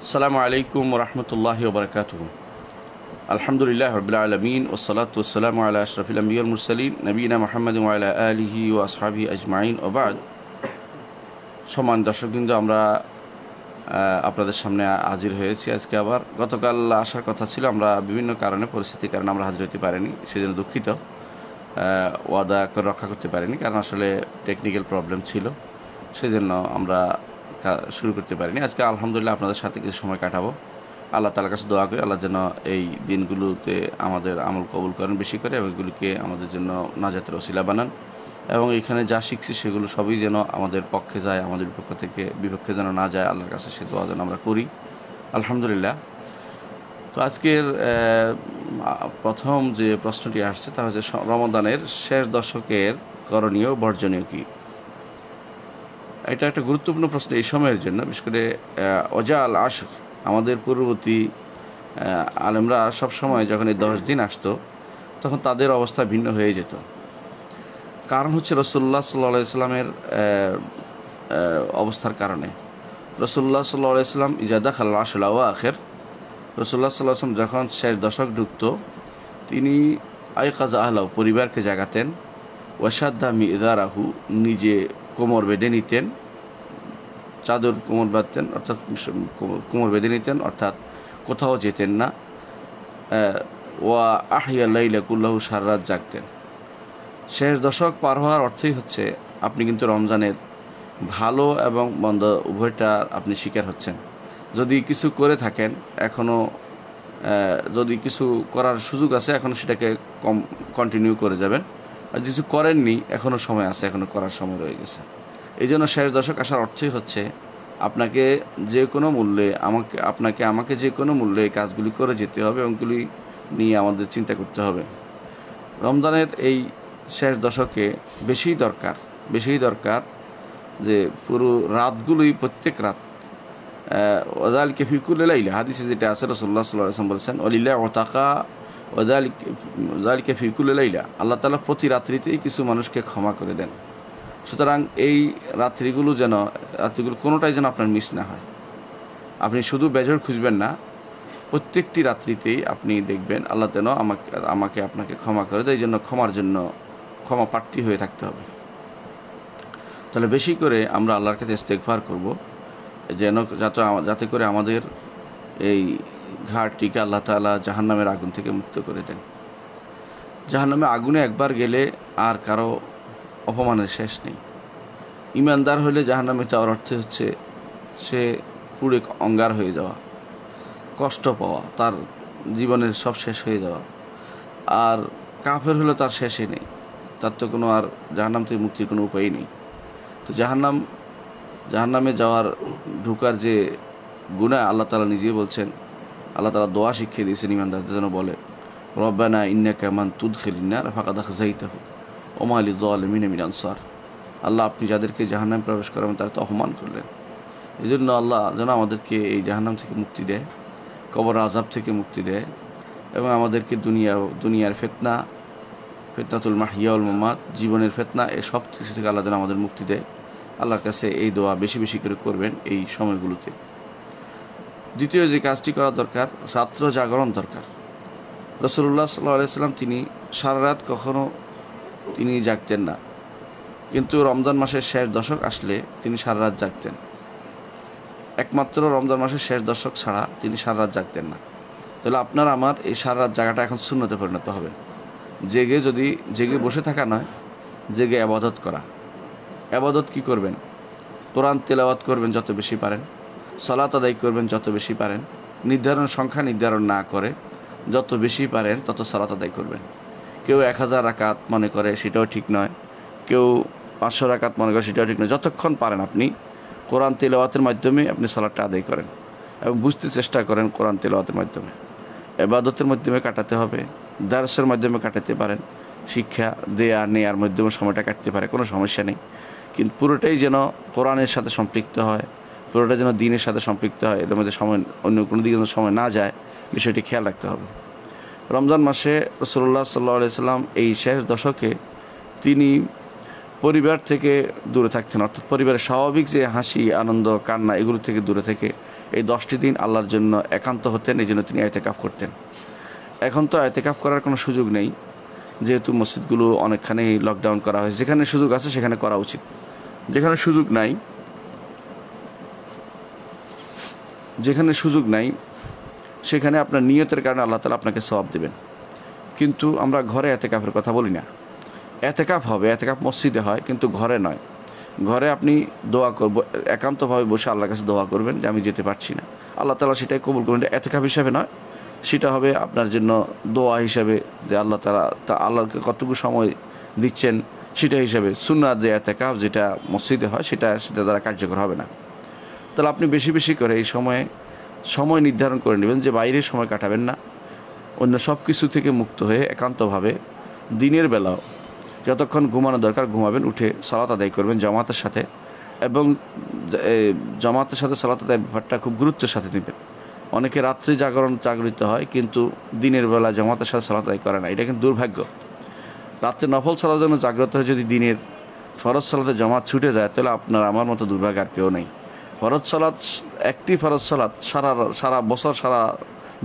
আসসালামু আলাইকুম ওয়া রাহমাতুল্লাহি ওয়া বারাকাতুহু। আলহামদুলিল্লাহি রাব্বিল আলামিন ওয়াস সালাতু ওয়াস সালামু আলা আশরাফিল আমবিয়া ওয়াল মুরসালিন নবিয়িনা মুহাম্মাদিন ওয়া আলা আলিহি ওয়া আসহাবিহি আজমাইন ওয়া বা'দ। সম্মানিত দর্শকবৃন্দ, আমরা আপনাদের সামনে হাজির হয়েছি আজকে আবার। গতকাল আসার কথা ছিল, আমরা বিভিন্ন কারণে, পরিস্থিতির কারণে আমরা হাজির হতে পারিনি, সেজন্য দুঃখিত। ওয়াদা করে রক্ষা করতে পারিনি, কারণ আসলে টেকনিক্যাল প্রবলেম ছিল, সেজন্য আমরা শুরু করতে পারিনি। আজকে আলহামদুলিল্লাহ আপনাদের সাথে কিছু সময় কাটাবো। আল্লাহ তাআলার কাছে দোয়া করি আল্লাহ যেন এই দিনগুলোতে আমাদের আমল কবুল করেন বেশি করে, এবং এগুলিকে আমাদের জন্য নাজাতের ওসিলা বানান, এবং এখানে যা শিখছি সেগুলো সবই যেন আমাদের পক্ষে যায়, আমাদের পক্ষ থেকে বিপক্ষে যেন না যায়। আল্লাহর কাছে সে দোয়া যেন আমরা করি আলহামদুলিল্লাহ। তো আজকের প্রথম যে প্রশ্নটি আসছে তা হচ্ছে রমাদানের শেষ দশকের করণীয় বর্জনীয় কী। এটা একটা গুরুত্বপূর্ণ প্রশ্ন এই সময়ের জন্য, বিশেষ করে ওয়াজাল আশর, আমাদের পূর্ববর্তী আলেমরা সবসময় যখন এই 10 দিন আসতো তখন তাদের অবস্থা ভিন্ন হয়ে যেত। কারণ হচ্ছে রাসূলুল্লাহ সাল্লাল্লাহু আলাইহি সাল্লামের অবস্থার কারণে। রাসূলুল্লাহ সাল্লাল্লাহু আলাইহি সাল্লাম ইজা দাখাল আশরুল আওয়াখির, রাসূলুল্লাহ সাল্লাল্লাহু আলাইহি সাল্লাম যখন শেষ দশক ঢুকতো তিনি আইকাযা আহলাহু, পরিবারকে জাগাতেন, ওয়াশাদ্দা মি'যারাহু, নিজে কোমর বেঁধে নিতেন, চাদর কোমর বাঁধতেন, অর্থাৎ কোমর বেঁধে নিতেন, অর্থাৎ কোথাও যেতেন না। ওয়া আহিয়া লাইলা কুল্লাহু, সারা রাত জাগতেন। শেষ দশক পার হওয়ার অর্থই হচ্ছে আপনি কিন্তু রমজানের ভালো এবং মন্দ উভয়টা আপনি শিকার হচ্ছেন। যদি কিছু করে থাকেন, এখনও যদি কিছু করার সুযোগ আছে, এখনও সেটাকে কন্টিনিউ করে যাবেন। আর কিছু করেননি, এখনও সময় আছে, এখনও করার সময় রয়ে গেছে। এই জন্য শেষ দশক আসার অর্থই হচ্ছে আপনাকে যে কোনো মূল্যে, আমাকে যে কোনো মূল্যে এই কাজগুলি করে যেতে হবে, ওগুলি নিয়ে আমাদের চিন্তা করতে হবে। রমজানের এই শেষ দশকে বেশি দরকার যে পুরো রাতগুলোই, প্রত্যেক রাত, ওয়াযালিকা ফি কুল্লি লাইলা, হাদিসে যেটা আছে রাসূলুল্লাহ সাল্লাল্লাহু আলাইহি ওয়াসাল্লাম বলেছেন ওয়ালিল্লাহি ওয়াতাকা ওয়াযালিকা ফি কুল্লি লাইলা, আল্লাহ তাআলা প্রতি রাত্রিতেই কিছু মানুষকে ক্ষমা করে দেন। সুতরাং এই রাত্রিগুলো কোনোটাই যেন আপনার মিস না হয়। আপনি শুধু বেজর খুঁজবেন না, প্রত্যেকটি রাত্রিতেই আপনি দেখবেন আল্লাহ যেন আপনাকে ক্ষমা করে দেয়। এই জন্য ক্ষমা প্রার্থী হয়ে থাকতে হবে। তাহলে বেশি করে আমরা আল্লাহর কাছে ইস্তেগফার করব, যাতে করে আমাদের এই ঘাটটিকে আল্লাহ তাআলা জাহান্নামের আগুন থেকে মুক্ত করে দেন। জাহান্নামের আগুনে একবার গেলে আর কারো অপমানের শেষ নেই। ইমানদার হলে জাহান্নামে যাওয়ার অর্থ হচ্ছে সে পুড়ে অঙ্গার হয়ে যাওয়া, কষ্ট পাওয়া, তার জীবনের সব শেষ হয়ে যাওয়া। আর কাফের হলে তার শেষই নেই, তার তো কোনো আর জাহান্নাম থেকে মুক্তির কোনো উপায়ই নেই। তো জাহান্নামে ঢোকার যে গুনাহ, আল্লাহ তাআলা নিজেই বলছেন, আল্লাহ তাআলা দোয়া শিখিয়ে দিয়েছেন ইমানদারদের জন্য, বলে রব্বানা ইন্নাকা মান তুদখিলিন নার ফাকাদ আখযাইতাহু ওয়া মা লিয-যালিমিন মিন আনসার। আল্লাহ, আপনি যাদেরকে জাহান্নামে প্রবেশ করাবেন তারা তো অপমান করলেন। এই জন্য আল্লাহ যেন আমাদেরকে এই জাহান্নাম থেকে মুক্তি দেয়, কবর আযাব থেকে মুক্তি দেয়, এবং আমাদেরকে দুনিয়ার ফিতনাতুল মাহইয়া ওয়াল মামাত, জীবনের ফিতনা, এই সব কিছু থেকে আল্লাহ যেন আমাদের মুক্তি দেয়। আল্লাহর কাছে এই দোয়া বেশি বেশি করে করবেন এই সময়গুলোতে। দ্বিতীয় যে কাজটি করা দরকার, রাত্র জাগরণ দরকার। রাসূলুল্লাহ সাল্লাল্লাহু আলাইহি ওয়াসাল্লাম তিনি সারা রাত কখনো তিনি জাগতেন না, কিন্তু রমজান মাসের শেষ দশক আসলে তিনি সারা রাত জাগতেন। একমাত্র রমজান মাসের শেষ দশক ছাড়া তিনি সারা রাত জাগতেন না। তাহলে আপনার আমার এই সারা রাত জাগাটা এখন সুন্নতে পরিণত হবে। জেগে বসে থাকা নয়, জেগে ইবাদত করা। ইবাদত কি করবেন? কোরআন তেলাওয়াত করবেন যত বেশি পারেন, সালাত আদায় করবেন যত বেশি পারেন, সংখ্যা নির্ধারণ না করে যত বেশি পারেন তত সালাত আদায় করবেন। কেউ 1000 রাকাত মনে করে, সেটাও ঠিক নয়। কেউ 500 রাকাত মনে করে, সেটাও ঠিক নয়। যতক্ষণ পারেন আপনি কোরআন তেলাওয়াতের মাধ্যমে আপনি সালাতটা আদায় করেন, এবং বুঝতে চেষ্টা করেন কোরআন তেলাওয়াতের মাধ্যমে। ইবাদতের মাধ্যমে কাটাতে হবে, দার্সের মাধ্যমে কাটাতে পারেন, শিক্ষা নেয়ার মাধ্যমে সময়টা কাটতে পারে, কোনো সমস্যা নেই। কিন্তু পুরোটাই যেন কোরআনের সাথে সম্পৃক্ত হয়, পুরোটা যেন দ্বীনের সাথে সম্পৃক্ত হয়, এর মধ্যে সময় অন্য কোনো দিকে যেন সময় না যায়, বিষয়টি খেয়াল রাখতে হবে। রমজান মাসে রাসূলুল্লাহ সাল্লাল্লাহু আলাইহি সাল্লাম এই শেষ দশকে তিনি পরিবার থেকে দূরে থাকতেন, অর্থাৎ পরিবারের স্বাভাবিক যে হাসি আনন্দ কান্না এগুলো থেকে দূরে থেকে এই 10টি দিন আল্লাহর জন্য একান্ত হতেন, এই জন্য তিনি ইতিকাফ করতেন। এখন তো ইতিকাফ করার কোনো সুযোগ নেই, যেহেতু মসজিদগুলো অনেকখানি লকডাউন করা হয়েছে। যেখানে সুযোগ আছে সেখানে করা উচিত, যেখানে সুযোগ নাই সেখানে আপনার নিয়তের কারণে আল্লাহ তাআলা আপনাকে সওয়াব দেবেন। কিন্তু আমরা ঘরে ইতিকাফের কথা বলি না। ইতিকাফ হবে, ইতিকাফ মসজিদে হয়, কিন্তু ঘরে নয়। ঘরে আপনি দোয়া করব, একান্তভাবে বসে আল্লাহর কাছে দোয়া করবেন যে আমি যেতে পারছি না, আল্লাহ তাআলা সেটাই কবুল করবেন। ইতিকাফ হিসাবে নয়, সেটা হবে আপনার জন্য দোয়া হিসাবে, যে আল্লাহ তাআলা আল্লাহকে কতটুকু সময় দিচ্ছেন সেটা হিসাবে। সুন্নাত যে ইতিকাফ যেটা মসজিদে হয় সেটা দ্বারা কার্যকর হবে না। তাহলে আপনি বেশি বেশি করে এই সময় নির্ধারণ করে নেবেন যে বাইরে সময় কাটাবেন না, অন্য সব কিছু থেকে মুক্ত হয়ে একান্তভাবে দিনের বেলাও যতক্ষণ ঘুমানো দরকার ঘুমাবেন, উঠে সালাত আদায় করবেন জামাতের সাথে। এবং জামাতের সাথে সালাত আদায়ের ব্যাপারটা খুব গুরুত্বের সাথে নেবেন। অনেকে রাত্রি জাগরিত হয় কিন্তু দিনের বেলা জামাতের সাথে সালাত আদায় করে না, এটা কিন্তু দুর্ভাগ্য। রাত্রে নফল সালাতের জন্য জাগ্রত হয়ে যদি দিনের ফরজ সালাতে জামাত ছুটে যায়, তাহলে আপনার আমার মতো দুর্ভাগ্য আর কেউ নেই। ফরজ সালাত, একটি ফরজ সালাত সারা বছর সারা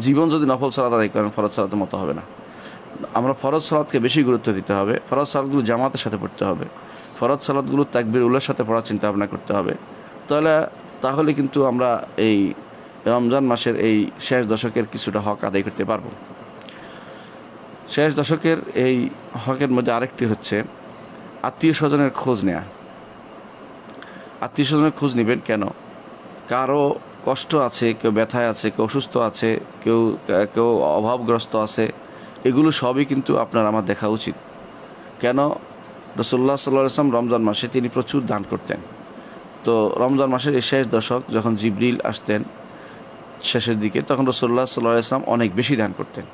জীবন যদি নফল সালাত আদায় করেন, ফরজ সালাতের মতো হবে না। আমরা ফরজ সালাতকে বেশি গুরুত্ব দিতে হবে। ফরজ সালাতগুলো জামাতের সাথে পড়তে হবে। ফরজ সালাতগুলো তাকবীর উল্লার সাথে পড়ার চিন্তা ভাবনা করতে হবে। তাহলে কিন্তু আমরা এই রমজান মাসের এই শেষ দশকের কিছুটা হক আদায় করতে পারবো। শেষ দশকের এই হকের মধ্যে আরেকটি হচ্ছে আত্মীয় স্বজনের খোঁজ নেওয়া। আত্মীয় স্বজনের খোঁজ নেবেন কেন? কারো কষ্ট আছে, কেউ ব্যথায় আছে, কেউ অসুস্থ আছে, কেউ অভাবগ্রস্ত আছে, এগুলো সবই কিন্তু আপনার আমার দেখা উচিত। কেন? রাসূলুল্লাহ সাল্লাল্লাহু আলাইহি ওয়াসাল্লাম রমজান মাসে তিনি প্রচুর দান করতেন। তো রমজান মাসের এই শেষ দশক যখন জিবরিল আসতেন শেষের দিকে, তখন রাসূলুল্লাহ সাল্লাল্লাহু আলাইহি ওয়াসাল্লাম অনেক বেশি দান করতেন।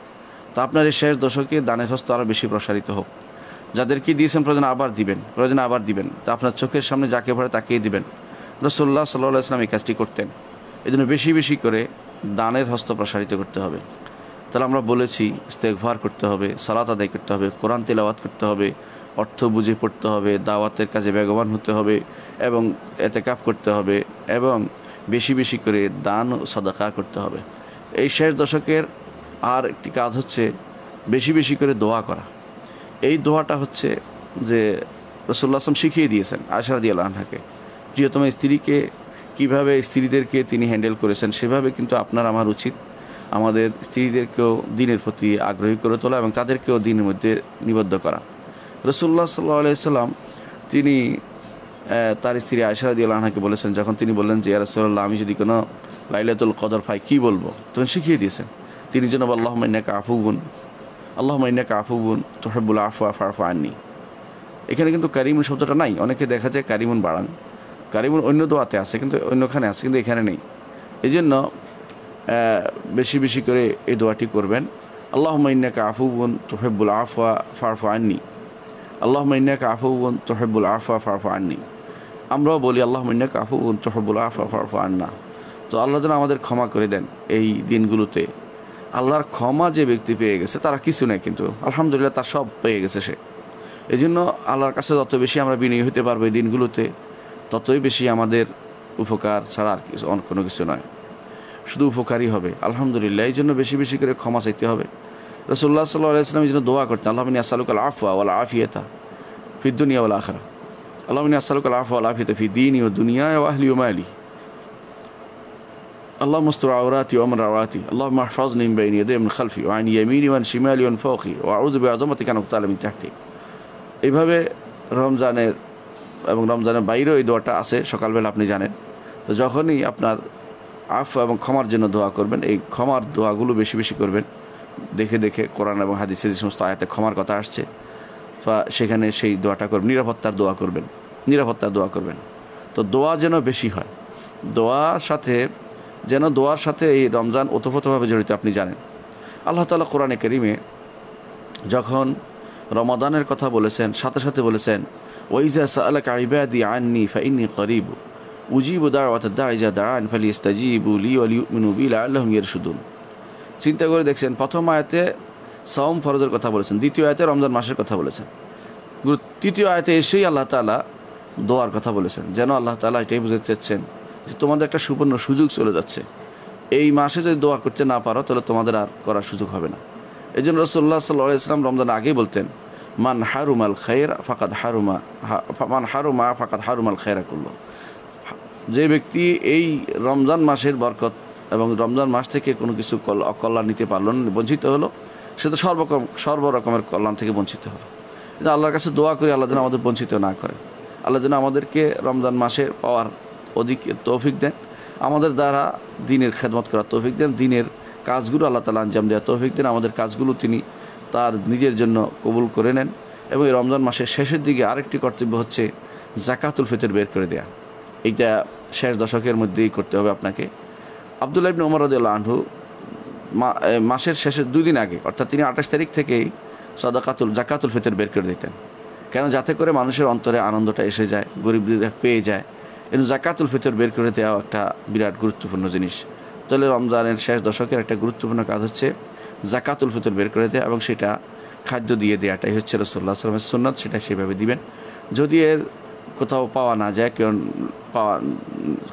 তো আপনার এই শেষ দশকে দানের হস্ত আরও বেশি প্রসারিত হোক। যাদেরকে দিয়েছেন প্রয়োজনে আবার দিবেন। তা আপনার চোখের সামনে যাকে ভরে তাকেই দিবেন। রাসূলুল্লাহ সাল্লাল্লাহু আলাইহি ওয়াসাল্লাম এই কাজটি করতেন। এই জন্য বেশি বেশি করে দানের হস্ত প্রসারিত করতে হবে। তাহলে আমরা বলেছি ইস্তেগফার করতে হবে, সালাত আদায় করতে হবে, কোরআন তিলাওয়াত করতে হবে, অর্থ বুঝে পড়তে হবে, দাওয়াতের কাজে বেগবান হতে হবে এবং ইতিকাফ করতে হবে এবং বেশি বেশি করে দান ও সাদাকা করতে হবে। এই শেষ দশকের আর একটি কাজ হচ্ছে বেশি বেশি করে দোয়া করা। এই দোয়াটা হচ্ছে যে রাসূলুল্লাহ সাল্লাল্লাহু আলাইহি ওয়াসাল্লাম শিখিয়ে দিয়েছেন আয়েশা রাদিয়াল্লাহু আনহাকে, প্রিয়তম স্ত্রীকে কীভাবে স্ত্রীদেরকে তিনি হ্যান্ডেল করেছেন সেভাবে কিন্তু আপনার আমার উচিত আমাদের স্ত্রীদেরকেও দিনের প্রতি আগ্রহী করে তোলা এবং তাদেরকেও দিনের মধ্যে নিবদ্ধ করা। রাসূলুল্লাহ সাল্লাল্লাহু আলাইহি ওয়াসাল্লাম তিনি তার স্ত্রী আয়েশা রাদিয়াল্লাহু আনহাকে বলেছেন, যখন তিনি বললেন যে ইয়া রাসূলুল্লাহ আমি যদি কোনো লাইলাতুল কদর পাই কী বলবো, তখন শিখিয়ে দিয়েছেন তিনি যেন আল্লাহুম্মা ইন্নাকা আফুউন তুহিব্বুল আফওয়া ফা'ফু আন্নী। এখানে কিন্তু কারিমুন শব্দটা নাই। অনেকে দেখা যায় কারিমুন বাড়ান, কারিমুন অন্য দোয়াতে আছে কিন্তু অন্যখানে আছে, কিন্তু এখানে নেই। এই জন্য বেশি বেশি করে এই দোয়াটি করবেন। আল্লাহুম্মা ইন্নাকা আফুউন তুহিব্বুল আফওয়া ফা'ফু আন্নী, আল্লাহুম্মা ইন্নাকা আফুউন তুহিব্বুল আফওয়া ফা'ফু আন্নী। আমরাও বলি আল্লাহুম্মা ইন্নাকা আফুউন তুহিব্বুল আফওয়া ফা'ফু আন্না। তো আল্লাহ যেন আমাদের ক্ষমা করে দেন এই দিনগুলোতে। আল্লাহর ক্ষমা যে ব্যক্তি পেয়ে গেছে তারা কিছু নেই, কিন্তু আলহামদুলিল্লাহ তার সব পেয়ে গেছে সে। এই জন্য আল্লাহর কাছে যত বেশি আমরা বিনয়ী হতে পারবো এই দিনগুলোতে, ততই বেশি আমাদের উপকার ছাড়া আর কিছু কোনো কিছু নয়, শুধু উপকারই হবে আলহামদুলিল্লাহ। এই জন্য বেশি বেশি করে ক্ষমা চাইতে হবে। রাসূলুল্লাহ সাল্লাল্লাহু আলাইহি ওয়াসাল্লাম এই জন্য দোয়া করতেন, আল্লাহুম্মা ইন্নী আসআলুকাল আফওয়া ওয়াল আফিয়াতা ফিদ দুনিয়া ওয়াল আখিরাহ, আল্লাহুম্মা ইন্নী আসআলুকাল আফওয়া ওয়াল আফিয়াতা ফি দীনি ওয়া দুনিয়া ওয়া আহলি ওয়া মালি, اللهم استر عوراتي وامن رواتي، اللهم احفظني من بين يدي ومن خلفي وعن يميني وعن شمالي وعن فوقي واعوذ بعظمتك ان اغتال من تحتي। এইভাবে রমজানের এবং রমজানের বাইরেও এই দোয়াটা আছে, সকালবেলা আপনি জানেন। তো যখনই আপনার আফ এবং ক্ষমার জন্য দোয়া করবেন, এই ক্ষমার দোয়াগুলো বেশি বেশি করবেন। দেখে দেখে কোরআন এবং হাদিসে যে সমস্ত আয়াতে ক্ষমার কথা আসছে সেখানে সেই দোয়াটা করবেন। নিরাপত্তার দোয়া করবেন। তো দোয়া যেন বেশি হয়, দোয়ার সাথে এই রমজান ওতপ্রোতভাবে জড়িত। আপনি জানেন আল্লাহ তাআলা কোরআনে কারীমে যখন রমাদানের কথা বলেছেন সাথে সাথে বলেছেন ওয়াইজা সাআলাকা ইবাদি আন্নী ফাইন্নী করিব উজিবু দাওয়াতাদ দাঈ ইযা দাআন ফালিস্তাজিবু লি ওয়া লিউমিনু বি লাআল্লাহুম ইয়ারশুদুন। চিন্তা করে দেখছেন, প্রথম আয়াতে সাওম ফরজের কথা বলেছেন, দ্বিতীয় আয়াতে রমজান মাসের কথা বলেছেন। তৃতীয় আয়াতে এসেই আল্লাহ তাআলা দোয়ার কথা বলেছেন, যেন আল্লাহ তাআলা এটাই বুঝাতে চাচ্ছেন যে তোমাদের একটা সুবর্ণ সুযোগ চলে যাচ্ছে, এই মাসে যদি দোয়া করতে না পারো তাহলে তোমাদের আর করার সুযোগ হবে না। এই জন্য রাসূলুল্লাহ সাল্লাল্লাহু আলাইহি ওয়াসাল্লাম রমজানের আগেই বলতেন, মান হারুমাল খায়রা ফাকাদ হারুমাল খায়রা কুল্লু। যে ব্যক্তি এই রমজান মাসের বরকত এবং রমজান মাস থেকে কোনো কিছু অকল্যাণ নিতে পারল না, বঞ্চিত হলো, সে তো সর্বরকমের কল্যাণ থেকে বঞ্চিত হলো। আল্লাহর কাছে দোয়া করি আল্লাহ যেন আমাদের বঞ্চিত না করে, আল্লাহ যেন আমাদেরকে রমজান মাসে পাওয়ার অধিক তৌফিক দেন, আমাদের দ্বারা দিনের খেদমত করার তৌফিক দেন, দিনের কাজগুলো আল্লাহ তাআলা আঞ্জাম দেওয়ার তৌফিক দেন, আমাদের কাজগুলো তিনি তার নিজের জন্য কবুল করে নেন। এবং এই রমজান মাসের শেষের দিকে আরেকটি কর্তব্য হচ্ছে যাকাতুল ফিতর বের করে দেয়া। এইটা শেষ দশকের মধ্যেই করতে হবে আপনাকে। আব্দুল্লাহ ইবনে ওমর রাদিয়াল্লাহু আনহু মাসের শেষের 2 দিন আগে, অর্থাৎ তিনি 28 তারিখ থেকেই যাকাতুল ফিতর বের করে দিতেন, কেন যাতে করে মানুষের অন্তরে আনন্দটা এসে যায়, গরিবরা পেয়ে যায়। এবং যাকাতুল ফিতর বের করে দেওয়া একটা বিরাট গুরুত্বপূর্ণ জিনিস। তাহলে রমজানের শেষ দশকের একটা গুরুত্বপূর্ণ কাজ হচ্ছে যাকাতুল ফিতর বের করে দেওয়া এবং সেটা খাদ্য দিয়ে দেওয়াটাই হচ্ছে রাসূলুল্লাহ সাল্লাল্লাহু আলাইহি ওয়াসাল্লামের সুন্নাত, সেটা সেভাবে দিবেন। যদি এর কোথাও পাওয়া না যায়, কেউ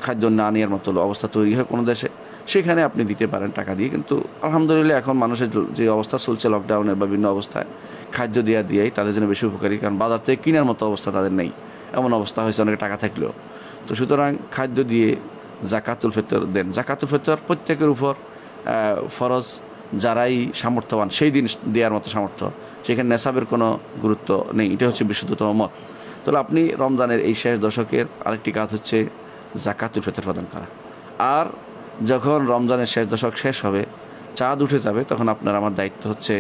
খাদ্য না নেওয়ার মতো অবস্থা তৈরি হয় কোনো দেশে, সেখানে আপনি দিতে পারেন টাকা দিয়ে। কিন্তু আলহামদুলিল্লাহ এখন মানুষের যে অবস্থা চলছে লকডাউনের বা বিভিন্ন অবস্থায়, খাদ্য দিয়েই তাদের জন্য বেশি উপকারী, কারণ বাজার থেকে কেনার মতো অবস্থা তাদের নেই, এমন অবস্থা হয়েছে অনেক টাকা থাকলেও। তো সুতরাং খাদ্য দিয়ে যাকাতুল ফিতর দেন। যাকাতুল ফিতর প্রত্যেকের উপর ফরজ, যারাই সামর্থ্যবান সেই দিন দেওয়ার মতো সামর্থ্য, সেখানে নেশাবের কোনো গুরুত্ব নেই, এটা হচ্ছে বিশুদ্ধতম মত। তাহলে আপনি রমজানের এই শেষ দশকের আরেকটি কাজ হচ্ছে যাকাতুল ফিতর প্রদান করা। আর যখন রমজানের শেষ দশক শেষ হবে, চাঁদ উঠে যাবে, তখন আপনার আমার দায়িত্ব হচ্ছে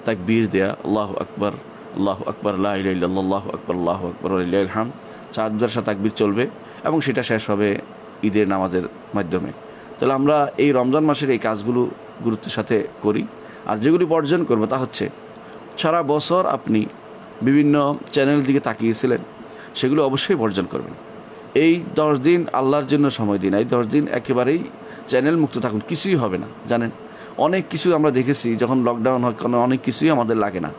তাকবীর দেয়া, আল্লাহু আকবার আল্লাহু আকবার লা ইলাহা ইল্লাল্লাহ আল্লাহু আকবার আল্লাহু আকবার ওয়া লিল্লাহিল হামদ। চাঁদ উঠার সাথে তাকবীর চলবে এবং সেটা শেষ হবে ঈদের নামাজের মাধ্যমে। তাহলে আমরা এই রমজান মাসের এই কাজগুলো গুরুত্বের সাথে করি। আর যেগুলি বর্জন করবো তা হচ্ছে, সারা বছর আপনি বিভিন্ন চ্যানেলের দিকে তাকিয়েছিলেন, সেগুলো অবশ্যই বর্জন করবেন। এই 10 দিন আল্লাহর জন্য সময় দিন, এই 10 দিন একেবারেই চ্যানেল মুক্ত থাকুন, কিছুই হবে না। জানেন, অনেক কিছু আমরা দেখেছি যখন লকডাউন হয়, কারণ অনেক কিছুই আমাদের লাগে না।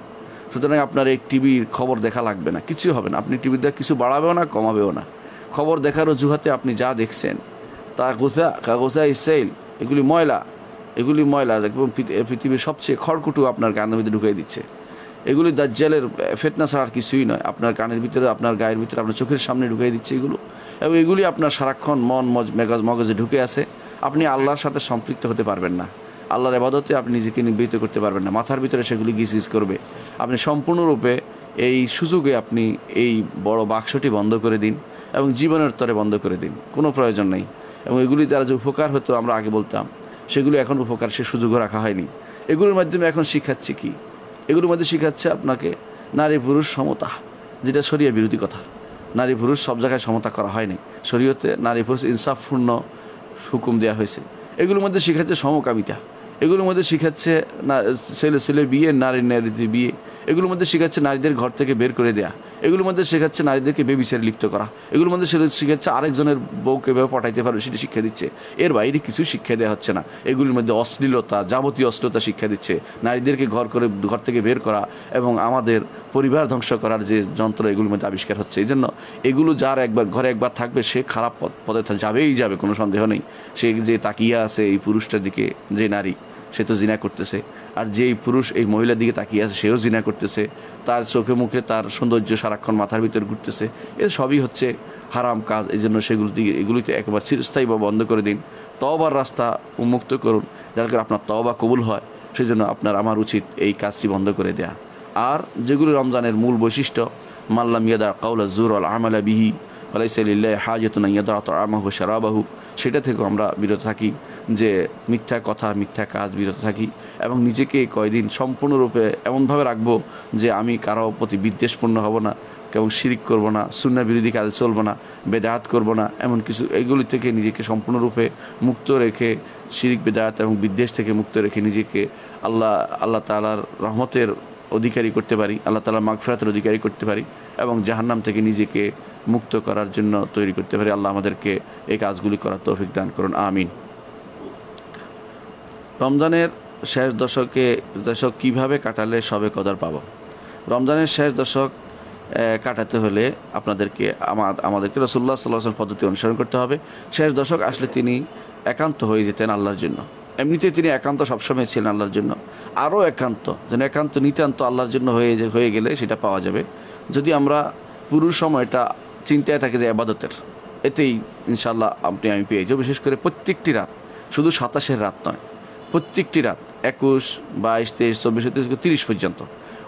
সুতরাং আপনার এই টিভির খবর দেখা লাগবে না, কিছুই হবে না। আপনি টিভির দেখা কিছু বাড়াবেও না, কমাবেও না। খবর দেখার অজুহাতে আপনি যা দেখছেন তা কাগজা ইসাইল, এগুলি ময়লা এবং পৃথিবীর সবচেয়ে খড়কুটো আপনার কানের ভিতরে ঢুকিয়ে দিচ্ছে। এগুলি দাজ্জালের ফিতনা ছাড়া আর কিছুই নয়। আপনার কানের ভিতরে, আপনার গায়ের ভিতরে, আপনার চোখের সামনে ঢুকিয়ে দিচ্ছে এগুলো। এবং এগুলি আপনার সারাক্ষণ মগজে ঢুকে আছে। আপনি আল্লাহর সাথে সম্পৃক্ত হতে পারবেন না, আল্লাহর ইবাদতে আপনি নিজেকে নিবৃত্ত করতে পারবেন না। মাথার ভিতরে সেগুলি গিজ করবে। আপনি সম্পূর্ণরূপে এই সুযোগে আপনি এই বড় বাক্সটি বন্ধ করে দিন এবং জীবনের তরে বন্ধ করে দিন, কোনো প্রয়োজন নেই। এবং এগুলি দ্বারা যে উপকার হতো আমরা আগে বলতাম, সেগুলি এখন উপকার সে সুযোগও রাখা হয়নি। এগুলোর মাধ্যমে এখন শিখাচ্ছে কি? এগুলোর মধ্যে শিখাচ্ছে আপনাকে নারী পুরুষ সমতা, যেটা শরিয়া বিরোধী কথা। নারী পুরুষ সব জায়গায় সমতা করা হয়নি, শরীয়তে নারী পুরুষ ইনসাফপূর্ণ হুকুম দেওয়া হয়েছে। এগুলোর মধ্যে শিখাচ্ছে সমকামিতা, এগুলোর মধ্যে শিখাচ্ছে ছেলে বিয়ে, নারীতে বিয়ে, এগুলোর মধ্যে শিখাচ্ছে নারীদের ঘর থেকে বের করে দেয়া, এগুলোর মধ্যে শেখাচ্ছে নারীদেরকে বেবিচারে লিপ্ত করা, এগুলোর মধ্যে শিখাচ্ছে আরেকজনের বউকে এভাবে পটাইতে পারবে সেটা শিক্ষা দিচ্ছে। এর বাইরে কিছু শিক্ষা দেওয়া হচ্ছে না। এগুলির মধ্যে অশ্লীলতা, যাবতীয় অশ্লীলতা শিক্ষা দিচ্ছে, নারীদেরকে ঘর থেকে বের করা এবং আমাদের পরিবার ধ্বংস করার যে যন্ত্র এগুলোর মধ্যে আবিষ্কার হচ্ছে। এই জন্য এগুলো যার ঘরে একবার থাকবে সে খারাপ পথে যাবে, কোনো সন্দেহ নেই। সে যে তাকিয়ে আছে এই পুরুষটার দিকে, যে নারী, সে তো জিনা করতেছে। আর যেই পুরুষ এই মহিলার দিকে তাকিয়ে আছে সেও জিনা করতেছে। তার চোখে মুখে তার সৌন্দর্য সারাক্ষণ মাথার ভিতরে ঘুরতেছে। এ সবই হচ্ছে হারাম কাজ। এই জন্য এগুলিতে একবার চিরস্থায়ী বা বন্ধ করে দিন। তওবার রাস্তা উন্মুক্ত করুন, যাতে করে আপনার তওবা কবুল হয়। সেই জন্য আমার উচিত এই কাজটি বন্ধ করে দেয়া। আর যেগুলি রমজানের মূল বৈশিষ্ট্য, মাল্লাম ইয়াদা কাউলা জুর আল আমালা বিহি ওয়ালাইসা লিল্লাহি হাজাতুন ইয়াদা তাআমাহু ওয়া শারাবাহু, সেটা থেকেও আমরা বিরত থাকি, যে মিথ্যা কথা, মিথ্যা কাজ বিরত থাকি এবং নিজেকে কয়দিন সম্পূর্ণরূপে এমনভাবে রাখবো যে আমি কারো প্রতি বিদ্বেষপূর্ণ হব না, এবং শিরিক করব না, সুন্নাহ বিরোধী কাজে চলবো না, বেদাত করব না, এমন কিছু এগুলি থেকে নিজেকে সম্পূর্ণরূপে মুক্ত রেখে, শিরিক বেদাত এবং বিদ্বেষ থেকে মুক্ত রেখে নিজেকে আল্লাহ তাআলার রহমতের অধিকারী করতে পারি, আল্লাহ তাআলার মাগফিরাতের অধিকারী করতে পারি এবং জাহান্নাম থেকে নিজেকে মুক্ত করার জন্য তৈরি করতে পারি। আল্লাহ আমাদেরকে এই কাজগুলি করার তৌফিক দান করুন, আমিন। রমজানের শেষ দশক কিভাবে কাটালে সবে কদর পাব? রমজানের শেষ দশক কাটাতে হলে আপনাদেরকে আমাদেরকে রাসূলুল্লাহ সাল্লাল্লাহু আলাইহি ওয়াসাল্লাম পদ্ধতি অনুসরণ করতে হবে। শেষ দশক আসলে তিনি একান্ত হয়ে যেতেন আল্লাহর জন্য। এমনিতেই তিনি একান্ত সবসময় ছিলেন আল্লাহর জন্য, আরও একান্ত যেন একান্ত নিতান্ত আল্লাহর জন্য হয়ে গেলে সেটা পাওয়া যাবে। যদি আমরা পুরো সময়টা চিন্তায় থাকি যে ইবাদতের, এতেই ইনশাআল্লাহ আমি পেয়ে যাবো। বিশেষ করে প্রত্যেকটি রাত, শুধু 27-এর রাত নয়, প্রত্যেকটি রাত 21, 22, 23, 24, 30 পর্যন্ত।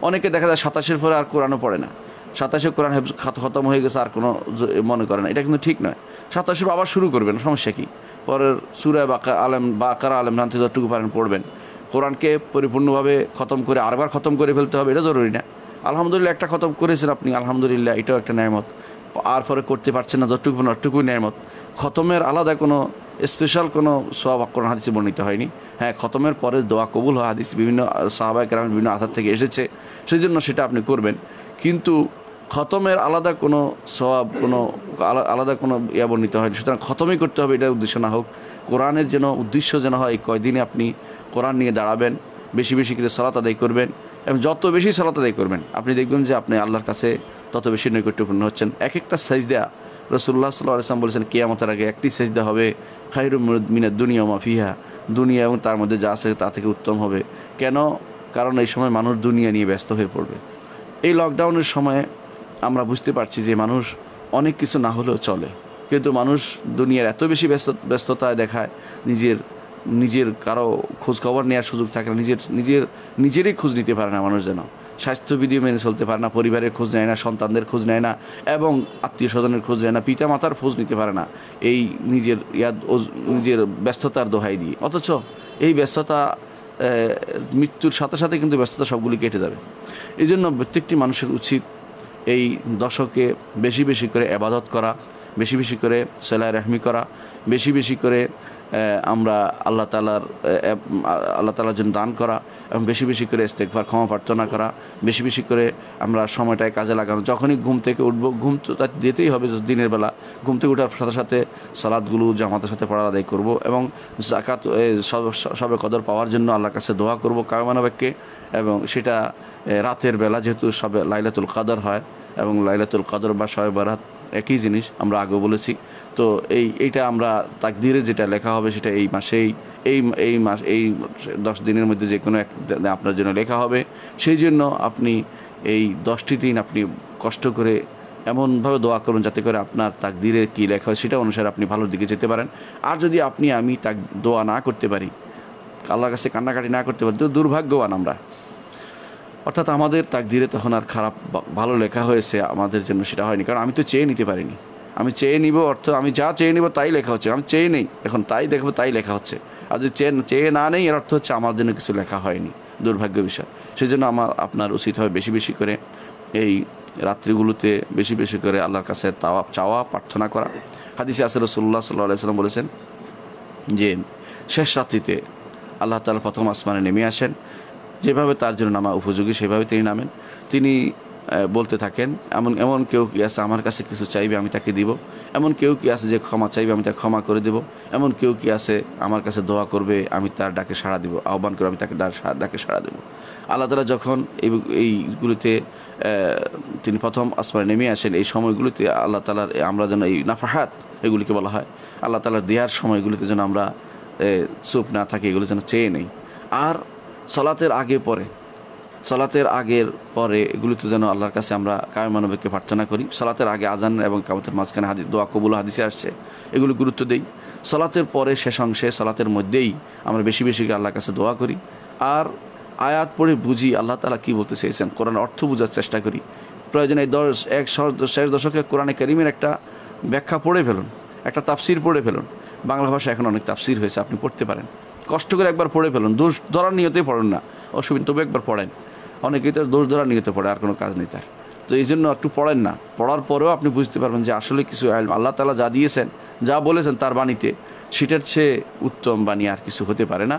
অনেকে দেখা যায় 27-এর পরে আর কোরআনও পড়ে না, 27-এ কোরআন খতম হয়ে গেছে আর কোনো মনে করে না, এটা কিন্তু ঠিক নয়। 27-এর আবার শুরু করবেন, সমস্যা কী? পরের সূরা বাকারা আলেম নাম থেকে যতটুকু পারেন পড়বেন। কোরআনকে পরিপূর্ণভাবে খতম করে আরেকবার খতম করে ফেলতে হবে এটা জরুরি না। আলহামদুলিল্লাহ একটা খতম করেছেন আপনি, আলহামদুলিল্লাহ, এটাও একটা নেয়ামত। আর পরে করতে পারছেন না, যতটুকুই নেয়ামত। খতমের আলাদা কোনো স্পেশাল কোনো সওয়াব কোরআন হাদিসে বর্ণিত হয়নি। হ্যাঁ, খতমের পরে দোয়া কবুল হয়, হাদিস বিভিন্ন সাহাবায়ে কেরামের বিভিন্ন আসার থেকে এসেছে, সেই জন্য সেটা আপনি করবেন। কিন্তু খতমের আলাদা কোনো সওয়াব, কোনো আলাদা কোনো বর্ণিত হয়নি। সুতরাং খতমই করতে হবে এটা উদ্দেশ্য না হোক, কোরআনের যেন উদ্দেশ্য যেন হয় এই কয়দিনে আপনি কোরআন নিয়ে দাঁড়াবেন, বেশি বেশি করে সালাত আদায় করবেন, এবং যত বেশি সালাত আদায় করবেন আপনি দেখবেন যে আপনি আল্লাহর কাছে তত বেশি নৈকট্যপূর্ণ হচ্ছেন। এক একটা সাজদা রাসূলুল্লাহ সাল্লাল্লাহু আলাইহি ওয়াসাল্লাম বলেছেন কিয়ামতের আগে একটি সাজদা হবে খায়রুম মিনাদ দুনিয়া ওয়া মা ফিহা, দুনিয়া এবং তার মধ্যে যা আছে তা থেকে উত্তম হবে। কেন? কারণ এই সময় মানুষ দুনিয়া নিয়ে ব্যস্ত হয়ে পড়বে। এই লকডাউনের সময়ে আমরা বুঝতে পারছি যে মানুষ অনেক কিছু না হলেও চলে, কিন্তু মানুষ দুনিয়ার এত বেশি ব্যস্ততায় দেখায় নিজের কারো খোঁজ খবর নেওয়ার সুযোগ থাকে না, নিজেরই খোঁজ নিতে পারে না মানুষ, যেন স্বাস্থ্যবিধি মেনে চলতে পারে না, পরিবারের খোঁজ নেয় না, সন্তানদের খোঁজ নেয় না, এবং আত্মীয় স্বজনের খোঁজ নেয় না, পিতা মাতার খোঁজ নিতে পারে না এই নিজের ব্যস্ততার দোহাই দিয়ে। অথচ এই ব্যস্ততা মৃত্যুর সাথে সাথে কিন্তু ব্যস্ততা সবগুলি কেটে যাবে। এই জন্য প্রত্যেকটি মানুষের উচিত এই দশকে বেশি বেশি করে ইবাদত করা, বেশি বেশি করে সিলায়ে রাহমি করা, বেশি বেশি করে আমরা আল্লাহ তাআলার জন্য দান করা, এবং বেশি বেশি করে ইস্তেগফার, ক্ষমা প্রার্থনা করা, বেশি বেশি করে আমরা সময়টায় কাজে লাগানো। যখনই ঘুম থেকে উঠবো, ঘুম তো তার দিতেই হবে দিনের বেলা, ঘুম থেকে ওঠার সাথে সাথে সালাতগুলো জামাতের সাথে পড়া আদায় করব, এবং যাকাত সবে কদর পাওয়ার জন্য আল্লাহর কাছে দোয়া করব কায়মানবাক্যে, এবং সেটা রাতের বেলা, যেহেতু সবে লাইলাতুল কদর হয়, এবং লাইলাতুল কদর বা শবে বরাত একই জিনিস, আমরা আগেও বলেছি। তো এইটা আমরা তাকদীরে যেটা লেখা হবে সেটা এই মাসেই এই 10 দিনের মধ্যে যে কোনো এক আপনার জন্য লেখা হবে। সেই জন্য আপনি এই 10টি দিন আপনি কষ্ট করে এমনভাবে দোয়া করুন যাতে করে আপনার তাকদীরে কী লেখা হয় সেটা অনুসারে আপনি ভালোর দিকে যেতে পারেন। আর যদি আমি দোয়া না করতে পারি, আল্লাহর কাছে কান্নাকাটি না করতে পারি, তো দুর্ভাগ্যবান আমরা। অর্থাৎ আমাদের তাকদীরে তখন আর খারাপ ভালো লেখা হয়েছে আমাদের জন্য সেটা হয়নি, কারণ আমি তো চেয়ে নিতে পারিনি। আমি চেয়ে নিব অর্থ আমি যা চেয়ে নিব তাই লেখা হচ্ছে, আমি চেয়ে নেই, এখন তাই দেখবো তাই লেখা হচ্ছে। আর যদি চেয়ে না নেই এর অর্থ হচ্ছে আমার জন্য কিছু লেখা হয়নি, দুর্ভাগ্য বিষয়। সেই জন্য আপনার উচিত হয় বেশি বেশি করে এই রাত্রিগুলোতে বেশি বেশি করে আল্লাহর কাছে চাওয়া প্রার্থনা করা। হাদিসে আছে রাসূলুল্লাহ সাল্লাল্লাহু আলাইহি ওয়াসাল্লাম বলেছেন যে শেষ রাত্রিতে আল্লাহ তাআলা প্রথম আসমানে নেমে আসেন, যেভাবে তার জন্য নামা উপযোগী সেভাবে তিনি নামেন। তিনি বলতে থাকেন, এমন কেউ কি আছে আমার কাছে কিছু চাইবে আমি তাকে দিব, এমন কেউ কি আছে যে ক্ষমা চাইবে আমি তাকে ক্ষমা করে দেব, এমন কেউ কি আছে আমার কাছে দোয়া করবে আমি তার ডাকে সাড়া দিব, আহ্বান করে আমি তাকে ডাকে সাড়া দেব। আল্লাহ তাআলা যখন এইগুলিতে তিনি প্রথম আসমানে নেমে আসেন, এই সময়গুলিতে আল্লাহ তাআলার আমরা যেন এই নাফাহাত এগুলিকে বলা হয়, আল্লাহ তাআলার দেওয়ার সময়গুলিতে যেন আমরা চুপ না থাকি, এগুলো যেন চেয়ে নেই। আর সালাতের আগের পরে এগুলিতে যেন আল্লাহর কাছে আমরা কায়মানবাক্যে প্রার্থনা করি। সালাতের আগে আজান এবং কামতের মাঝখানে দোয়া কবুল হাদিসে আসছে, এগুলো গুরুত্ব দেই। সালাতের পরে শেষ অংশে, সালাতের মধ্যেই আমরা বেশি বেশি করে আল্লাহর কাছে দোয়া করি, আর আয়াত পড়ে বুঝি আল্লাহ তাআলা কী বলতে চেয়েছেন, কোরআনের অর্থ বোঝার চেষ্টা করি। প্রয়োজনে শেষ দশকে কোরআনে কারীমের একটা ব্যাখ্যা পড়ে ফেলুন, একটা তাফসির পড়ে ফেলুন। বাংলা ভাষায় এখন অনেক তাফসির হয়েছে, আপনি পড়তে পারেন, কষ্ট করে একবার পড়ে ফেলুন। দোষ ধরার নিয়তেই পড়েন না, অসুবিধা, তবু একবার পড়েন। অনেকেই তো দোষ ধরার নিয়তে পড়ে, আর কোনো কাজ নেই তার। তো এই জন্য একটু পড়েন না, পড়ার পরেও আপনি বুঝতে পারবেন যে আসলে কিছু আল্লাহ তাআলা যা দিয়েছেন, যা বলেছেন তার বাণীতে, সেটার চেয়ে উত্তম বাণী আর কিছু হতে পারে না।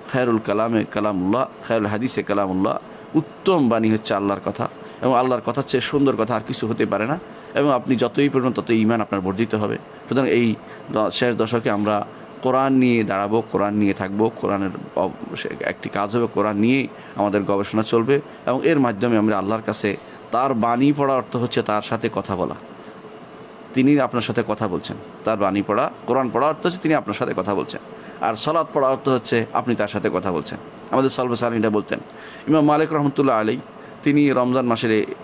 খায়রুল কালামে কালামুল্লাহ, খায়রুল হাদিসে কালামুল্লাহ, উত্তম বাণী হচ্ছে আল্লাহর কথা, এবং আল্লাহর কথার চেয়ে সুন্দর কথা আর কিছু হতে পারে না। এবং আপনি যতই পড়বেন ততই ঈমান আপনার বর্ধিত হবে। সুতরাং এই শেষ দশকে আমরা কোরআন নিয়ে দাঁড়াবো, কোরআন নিয়ে থাকবো, কোরআনের একটি কাজ হবে, কোরআন নিয়েই আমাদের গবেষণা চলবে, এবং এর মাধ্যমে আমরা আল্লাহর কাছে তার বাণী পড়া অর্থ হচ্ছে তার সাথে কথা বলা, তিনি আপনার সাথে কথা বলছেন। তার বাণী পড়া, কোরআন পড়া অর্থ হচ্ছে তিনি আপনার সাথে কথা বলছেন। আর সালাত পড়া অর্থ হচ্ছে আপনি তার সাথে কথা বলছেন। আমাদের সালফে সালিহিনরা বলতেন, ইমাম মালিক রহমতুল্লাহ আলাইহি তিনি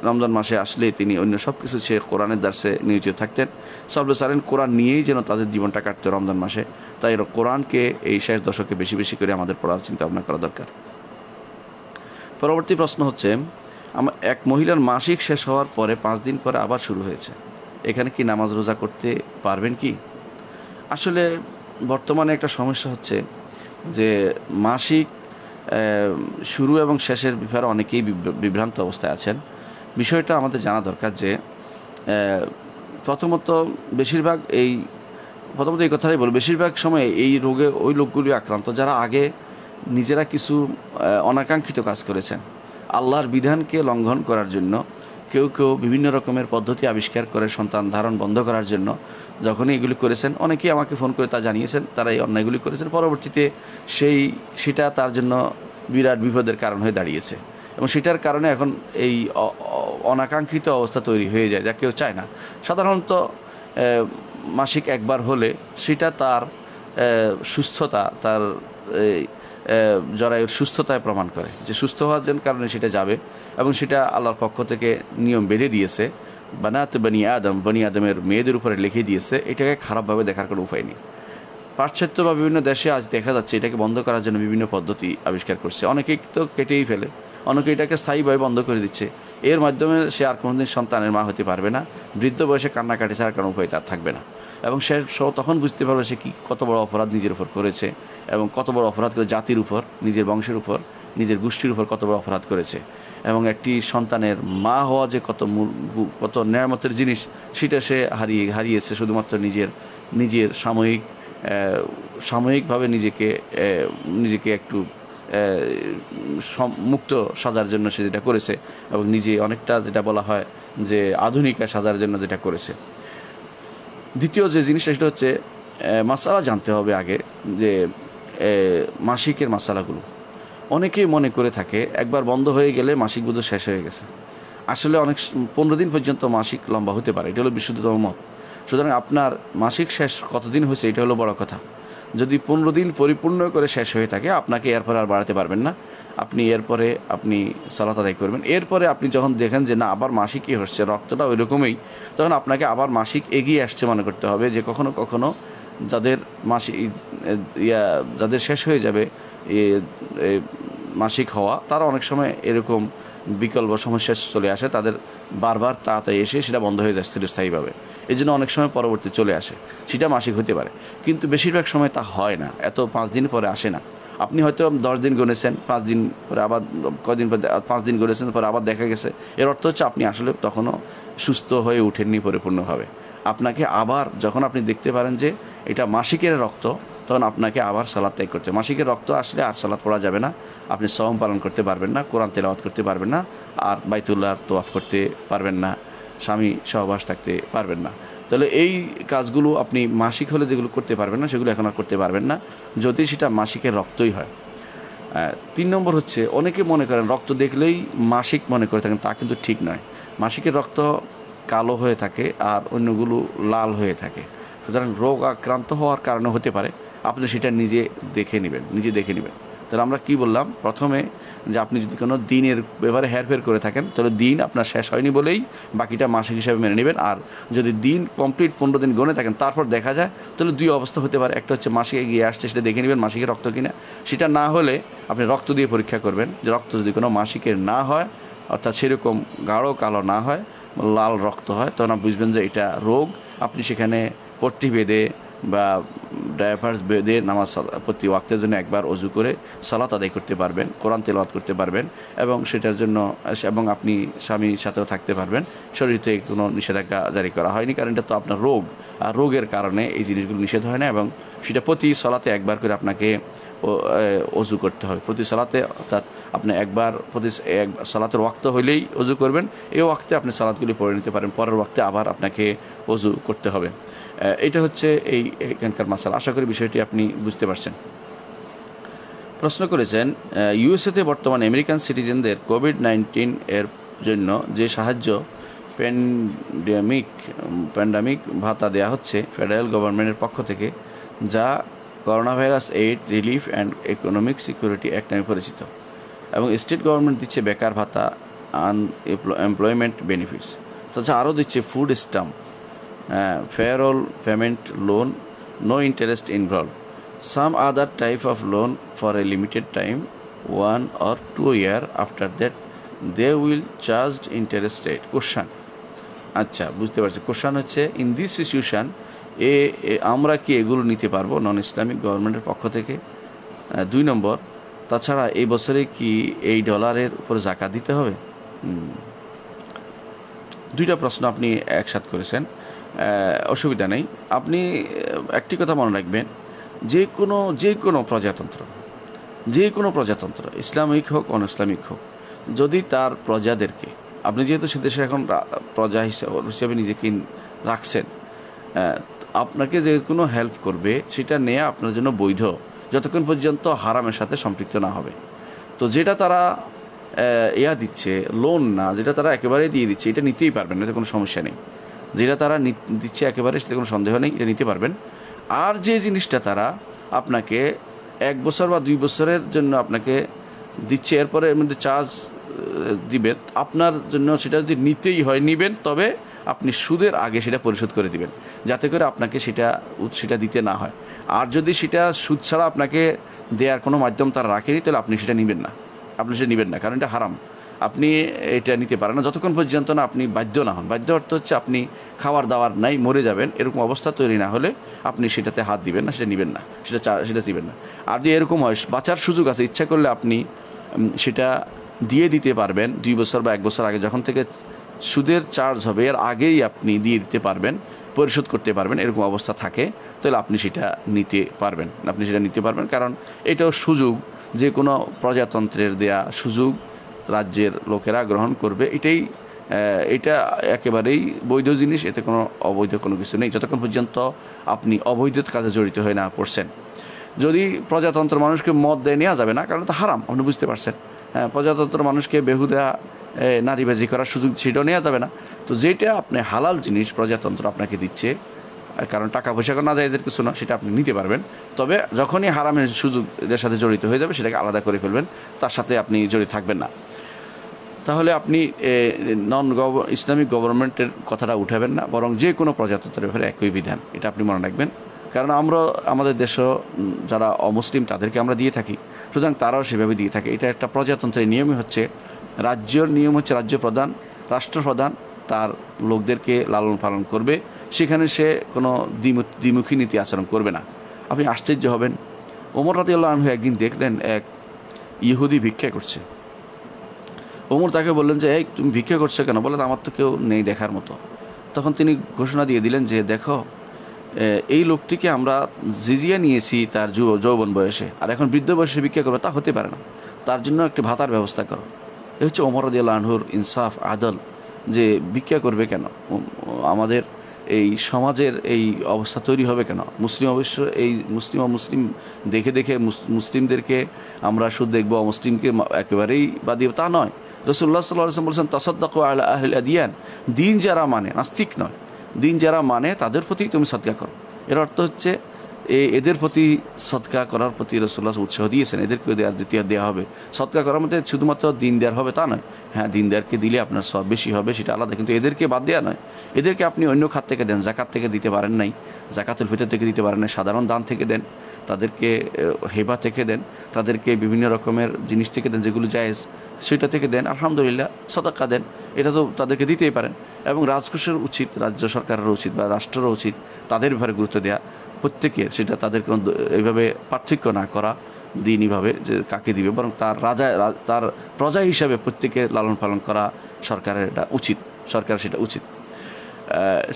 রমজান মাসে আসলে তিনি অন্য সব কিছু ছেড়ে কোরআনের দার্সে নিয়োজিত থাকতেন। সালফে সালিহিন কোরআন নিয়েই যেন তাদের জীবনটা কাটতো রমজান মাসে। তাই কোরআনকে এই শেষ দশকে বেশি বেশি করে আমাদের পড়ার চিন্তা ভাবনা করা দরকার। পরবর্তী প্রশ্ন হচ্ছে, এক মহিলার মাসিক শেষ হওয়ার পরে 5 দিন পরে আবার শুরু হয়েছে, এখানে কি নামাজ রোজা করতে পারবেন কি? আসলে বর্তমানে একটা সমস্যা হচ্ছে যে মাসিক শুরু এবং শেষের ব্যাপারে অনেকেই বিভ্রান্ত অবস্থায় আছেন। বিষয়টা আমাদের জানা দরকার যে প্রথমত এই কথাটাই বলব, বেশিরভাগ সময় এই রোগে ওই লোকগুলি আক্রান্ত যারা আগে নিজেরা কিছু অনাকাঙ্ক্ষিত কাজ করেছেন। আল্লাহর বিধানকে লঙ্ঘন করার জন্য কেউ কেউ বিভিন্ন রকমের পদ্ধতি আবিষ্কার করে সন্তান ধারণ বন্ধ করার জন্য যখনই এগুলি করেছেন, অনেকেই আমাকে ফোন করে তা জানিয়েছেন তারা এই অন্যায়গুলি করেছেন। পরবর্তীতে সেটা তার জন্য বিরাট বিপদের কারণ হয়ে দাঁড়িয়েছে এবং সেটার কারণে এখন এই অনাকাঙ্ক্ষিত অবস্থা তৈরি হয়ে যায় যা কেউ চায় না। সাধারণত মাসিক একবার হলে সেটা তার সুস্থতা, তার জরায়ুর সুস্থতায় প্রমাণ করে যে সুস্থ হওয়ার জন্য কারণে সেটা যাবে এবং সেটা আল্লাহর পক্ষ থেকে নিয়ম বেঁধে দিয়েছে, বানাত বনি আদমের মেয়েদের উপরে লিখে দিয়েছে। এটাকে খারাপভাবে দেখার কোনো উপায় নেই। পাশ্চাত্য বা বিভিন্ন দেশে আজ দেখা যাচ্ছে এটাকে বন্ধ করার জন্য বিভিন্ন পদ্ধতি আবিষ্কার করছে। অনেকেই তো কেটেই ফেলে, অনেকে এটাকে স্থায়ীভাবে বন্ধ করে দিচ্ছে। এর মাধ্যমে সে আর কোনোদিন সন্তানের মা হতে পারবে না, বৃদ্ধ বয়সে কান্নাকাটি ছাড়া কোনো উপায় তার থাকবে না এবং সে তখন বুঝতে পারবে সে কত বড় অপরাধ নিজের উপর করেছে এবং কত বড় অপরাধ করে জাতির উপর, নিজের বংশের উপর, নিজের গোষ্ঠীর উপর কত বড় অপরাধ করেছে। এবং একটি সন্তানের মা হওয়া যে কত নেয়ামতের জিনিস সেটা সে হারিয়েছে শুধুমাত্র নিজের সাময়িকভাবে নিজেকে একটু মুক্ত সাজার জন্য সে যেটা করেছে এবং নিজে অনেকটা যেটা বলা হয় যে আধুনিকা সাজার জন্য যেটা করেছে। দ্বিতীয় যে জিনিসটা সেটা হচ্ছে মাসালা জানতে হবে আগে, যে মাসিকের মাসালাগুলো অনেকেই মনে করে থাকে একবার বন্ধ হয়ে গেলে মাসিক বোধহয় শেষ হয়ে গেছে। আসলে 15 দিন পর্যন্ত মাসিক লম্বা হতে পারে, এটা হলো বিশুদ্ধতম মত। সুতরাং আপনার মাসিক শেষ কতদিন হয়েছে এটা হলো বড় কথা। যদি 15 দিন পরিপূর্ণ করে শেষ হয়ে থাকে আপনাকে এরপরে আর বাড়াতে পারবেন না, এরপরে আপনি সালাত আদায় করবেন। এরপরে আপনি যখন দেখেন যে না আবার মাসিকই হচ্ছে, রক্তটা ওই রকমই, তখন আপনাকে আবার মাসিক এগিয়ে আসছে মনে করতে হবে। যে কখনো কখনো যাদের শেষ হয়ে যাবে মাসিক হওয়া, তারা অনেক সময় এরকম বিকল্প সমস্যা চলে আসে, তাদের বারবার তাড়াতাড়ি এসে সেটা বন্ধ হয়ে যায় চিরস্থায়ীভাবে। এই জন্য অনেক সময় পরবর্তী চলে আসে, সেটা মাসিক হতে পারে, কিন্তু বেশিরভাগ সময় তা হয় না, এত 5 দিন পরে আসে না। আপনি হয়তো 10 দিন গুনেছেন, 5 দিন পরে আবার কদিন পরে 5 দিন গুনেছেন, পরে আবার দেখা গেছে, এর অর্থ হচ্ছে আপনি আসলে তখনও সুস্থ হয়ে ওঠেননি পরিপূর্ণভাবে। আপনাকে আবার যখন আপনি দেখতে পারেন যে এটা মাসিকের রক্ত, তখন আপনাকে আবার সালাত ত্যাগ করতে হবে। মাসিকের রক্ত আসলে আর সালাত পড়া যাবে না, আপনি সওম পালন করতে পারবেন না, কোরআন তেলাওয়াত করতে পারবেন না, আর বাইতুল্লাহর তোয়াফ করতে পারবেন না, স্বামী সহবাস থাকতে পারবেন না। তাহলে এই কাজগুলো আপনি মাসিক হলে যেগুলো করতে পারবেন না সেগুলো এখন আর করতে পারবেন না, যদি সেটা মাসিকের রক্তই হয়। 3 নম্বর হচ্ছে অনেকে মনে করেন রক্ত দেখলেই মাসিক মনে করে থাকেন, তা কিন্তু ঠিক নয়। মাসিকের রক্ত কালো হয়ে থাকে আর অন্যগুলো লাল হয়ে থাকে। সুতরাং রোগ আক্রান্ত হওয়ার কারণে হতে পারে, আপনি সেটা নিজে দেখে নেবেন। তাহলে আমরা কি বললাম প্রথমে, যে আপনি যদি কোনো দিনের ব্যাপারে হেরফের করে থাকেন তাহলে দিন আপনার শেষ হয়নি বলেই বাকিটা মাসিক হিসাবে মেনে নেবেন। আর যদি দিন কমপ্লিট 15 দিন গণে থাকেন তারপর দেখা যায়, তাহলে 2 অবস্থা হতে পারে। একটা হচ্ছে মাসিক এগিয়ে আসছে, সেটা দেখে নেবেন মাসিকের রক্ত কিনা। সেটা না হলে আপনি রক্ত দিয়ে পরীক্ষা করবেন, যে রক্ত যদি কোনো মাসিকের না হয়, অর্থাৎ সেরকম গাঢ় কালো না হয়, লাল রক্ত হয়, তখন আপনি বুঝবেন যে এটা রোগ। আপনি সেখানে পট্টি বেঁধে বা ডায়াপার্স বেঁধে নামাজ প্রতি ওয়াক্তের জন্য একবার অজু করে সালাত আদায় করতে পারবেন, কোরআন তেলাওয়াত করতে পারবেন এবং সেটার জন্য এবং আপনি স্বামীর সাথেও থাকতে পারবেন। শরীরে কোনো নিষেধাজ্ঞা জারি করা হয়নি, কারণ এটা তো আপনার রোগ, আর রোগের কারণে এই জিনিসগুলো নিষেধ হয় না। এবং সেটা প্রতি সালাতে একবার করে আপনাকে অজু করতে হবে প্রতি সালাতে, অর্থাৎ আপনি একবার প্রতি সালাতের ওয়াক্ত হইলেই অজু করবেন। এই ওয়াক্তে আপনি সালাতগুলি পড়ে নিতে পারেন, পরের ওয়াক্তে আবার আপনাকে অজু করতে হবে। এটা হচ্ছে এখানকার মাসালা। আশা করি বিষয়টি আপনি বুঝতে পারছেন। প্রশ্ন করেছেন, ইউএসএতে বর্তমানে আমেরিকান সিটিজেনদের কোভিড-19 এর জন্য যে সাহায্য প্যান্ডামিক ভাতা দেওয়া হচ্ছে ফেডারেল গভর্নমেন্টের পক্ষ থেকে, যা corona virus aid relief and economic security act নামে পরিচিত, এবং স্টেট গভর্নমেন্ট দিচ্ছে বেকার ভাতা, এমপ্লয়মেন্ট বেনিফিটস। তাছাড়া আরও দিচ্ছে food stamp, fairly payment loan, no interest involve, some other type of loan for a limited time 1 or 2 years, after that they will charged interest rate. Question, আচ্ছা বুঝতে পারছি, question হচ্ছে ইন দিস সিচুয়েশান আমরা কি এগুলো নিতে পারবো নন Islamic গভর্নমেন্টের পক্ষ থেকে? 2 নম্বর, তাছাড়া এই বছরে কি এই ডলারের উপর জাকাত দিতে হবে? 2টা প্রশ্ন আপনি একসাথে করেছেন, অসুবিধা নেই। আপনি একটি কথা মনে রাখবেন, যে কোনো প্রজাতন্ত্র ইসলামিক হোক অন ইসলামিক হোক, যদি তার প্রজাদেরকে, আপনি যেহেতু সে দেশে এখন প্রজা হিসাবে নিজেকে রাখছেন, আপনাকে যে কোনো হেল্প করবে সেটা নেওয়া আপনার জন্য বৈধ, যতক্ষণ পর্যন্ত হারামের সাথে সম্পৃক্ত না হবে। তো যেটা তারা দিচ্ছে লোন না, যেটা তারা একেবারে দিয়ে দিচ্ছে, এটা নিতেই পারবেন, এতে কোনো সমস্যা নেই। যেটা তারা দিচ্ছে একেবারে, সেটা কোনো সন্দেহ নেই, এটা নিতে পারবেন। আর যে জিনিসটা তারা আপনাকে 1 বছর বা 2 বছরের জন্য আপনাকে দিচ্ছে, এরপরে এর মধ্যে চার্জ দিবে, আপনার জন্য সেটা যদি নিতেই হয় নিবেন, তবে আপনি সুদের আগে সেটা পরিশোধ করে দিবেন, যাতে করে আপনাকে সেটা দিতে না হয়। আর যদি সেটা সুদ ছাড়া আপনাকে দেওয়ার কোনো মাধ্যম তারা রাখেনি, তাহলে আপনি সেটা নেবেন না, কারণ এটা হারাম। আপনি এটা নিতে পারেন না যতক্ষণ পর্যন্ত না আপনি বাধ্য না হন। বাধ্য অর্থ হচ্ছে আপনি খাবার দাবার নাই, মরে যাবেন, এরকম অবস্থা তৈরি না হলে আপনি সেটাতে হাত দিবেন না, সেটা নেবেন না, সেটা দিবেন না। আর যদি এরকম হয় বাঁচার সুযোগ আছে, ইচ্ছা করলে আপনি সেটা দিয়ে দিতে পারবেন 2 বছর বা 1 বছর আগে, যখন থেকে সুদের চার্জ হবে এর আগেই আপনি দিয়ে দিতে পারবেন, পরিশোধ করতে পারবেন, এরকম অবস্থা থাকে, তাহলে আপনি সেটা নিতে পারবেন। কারণ এটাও সুযোগ, যে কোনো প্রজাতন্ত্রের দেয়া সুযোগ রাজ্যের লোকেরা গ্রহণ করবে, এটা একেবারেই বৈধ জিনিস, এতে কোনো অবৈধ কোনো কিছু নেই, যতক্ষণ পর্যন্ত আপনি অবৈধ কাজে জড়িত হয়ে না পড়ছেন। যদি প্রজাতন্ত্র মানুষকে মদ দেয় নেওয়া যাবে না, কারণ এটা হারাম, আপনি বুঝতে পারছেন। হ্যাঁ, প্রজাতন্ত্র মানুষকে বেহুদা নারীবাজি করার সুযোগ সেটাও নেওয়া যাবে না। তো যেটা আপনি হালাল জিনিস প্রজাতন্ত্র আপনাকে দিচ্ছে, কারণ টাকা পয়সা না যায় এদের কিছু না, সেটা আপনি নিতে পারবেন। তবে যখনই হারামের সুযোগ এদের সাথে জড়িত হয়ে যাবে, সেটাকে আলাদা করে ফেলবেন, তার সাথে আপনি জড়িত থাকবেন না। তাহলে আপনি ইসলামিক গভর্নমেন্টের কথাটা উঠাবেন না, বরং যে কোনো প্রজাতন্ত্রের ব্যাপারে একই বিধান, এটা আপনি মনে রাখবেন। কারণ আমাদের দেশে যারা অমুসলিম তাদেরকে আমরা দিয়ে থাকি, সুতরাং তারাও সেভাবে দিয়ে থাকে। এটা একটা প্রজাতন্ত্রের নিয়মই হচ্ছে, রাজ্যের নিয়ম হচ্ছে রাষ্ট্রপ্রধান তার লোকদেরকে লালন পালন করবে, সেখানে সে কোনো দ্বিমুখী নীতি আচরণ করবে না। আপনি আশ্চর্য হবেন, ওমর রাদিয়াল্লাহু আনহু একদিন দেখলেন এক ইহুদি ভিক্ষা করছে। ওমর তাকে বললেন যে, এই তুমি ভিক্ষা করছো কেন? বলে, আমার তো কেউ নেই দেখার মতো। তখন তিনি ঘোষণা দিয়ে দিলেন যে, দেখো, এই লোকটিকে আমরা জিজিয়া নিয়েছি তার যৌবন বয়সে, আর এখন বৃদ্ধ বয়সে ভিক্ষা করবে, তা হতে পারে না, তার জন্য একটি ভাতার ব্যবস্থা করো। এ হচ্ছে ওমর রাদিয়াল্লাহু আনহুর ইনসাফ, আদল, যে ভিক্ষা করবে কেন? আমাদের এই সমাজের এই অবস্থা তৈরি হবে কেন? মুসলিম দেখে মুসলিমদেরকে আমরা শুধু দেখবো, মুসলিমকে একেবারেই বাদ দিব তা নয়। রাসূলুল্লাহ সাল্লাল্লাহু আলাইহি ওয়াসাল্লাম বলেছেন, তাসাদ্দাকু আলা আহলিল আদিয়ান, দিন যারা মানে, নাস্তিক নয়, দিন যারা মানে তাদের প্রতি তুমি সদকা করো। এর অর্থ হচ্ছে এদের প্রতি সদকা করার প্রতি রাসূলুল্লাহ উৎসাহ দিয়েছেন, এদেরকে দেওয়া হবে। সদকা করার মধ্যে শুধুমাত্র দিন দেওয়ার হবে তা নয়, হ্যাঁ দিনদারকে দিলে আপনার সব বেশি হবে, সেটা আলাদা, কিন্তু এদেরকে বাদ দেওয়া নয়। এদেরকে আপনি অন্য খাত থেকে দেন, জাকাত থেকে দিতে পারেন নাই, জাকাতুল ফিতর থেকে দিতে পারেন নাই, সাধারণ দান থেকে দেন, তাদেরকে হেবা থেকে দেন, তাদেরকে বিভিন্ন রকমের জিনিস থেকে দেন যেগুলো জায়েজ, সেটা থেকে দেন, আলহামদুলিল্লাহ, সদকা দেন, এটা তো তাদেরকে দিতেই পারেন। এবং রাজকোষের উচিত, রাজ্য সরকারের উচিত বা রাষ্ট্রেরও উচিত তাদের ব্যাপারে গুরুত্ব দেওয়া, প্রত্যেকের, সেটা তাদের কোনো এইভাবে পার্থক্য না করা দিনইভাবে যে কাকে দিবে, বরং তার প্রজা হিসাবে প্রত্যেকের লালন পালন করা সরকারের এটা উচিত, সরকার সেটা উচিত।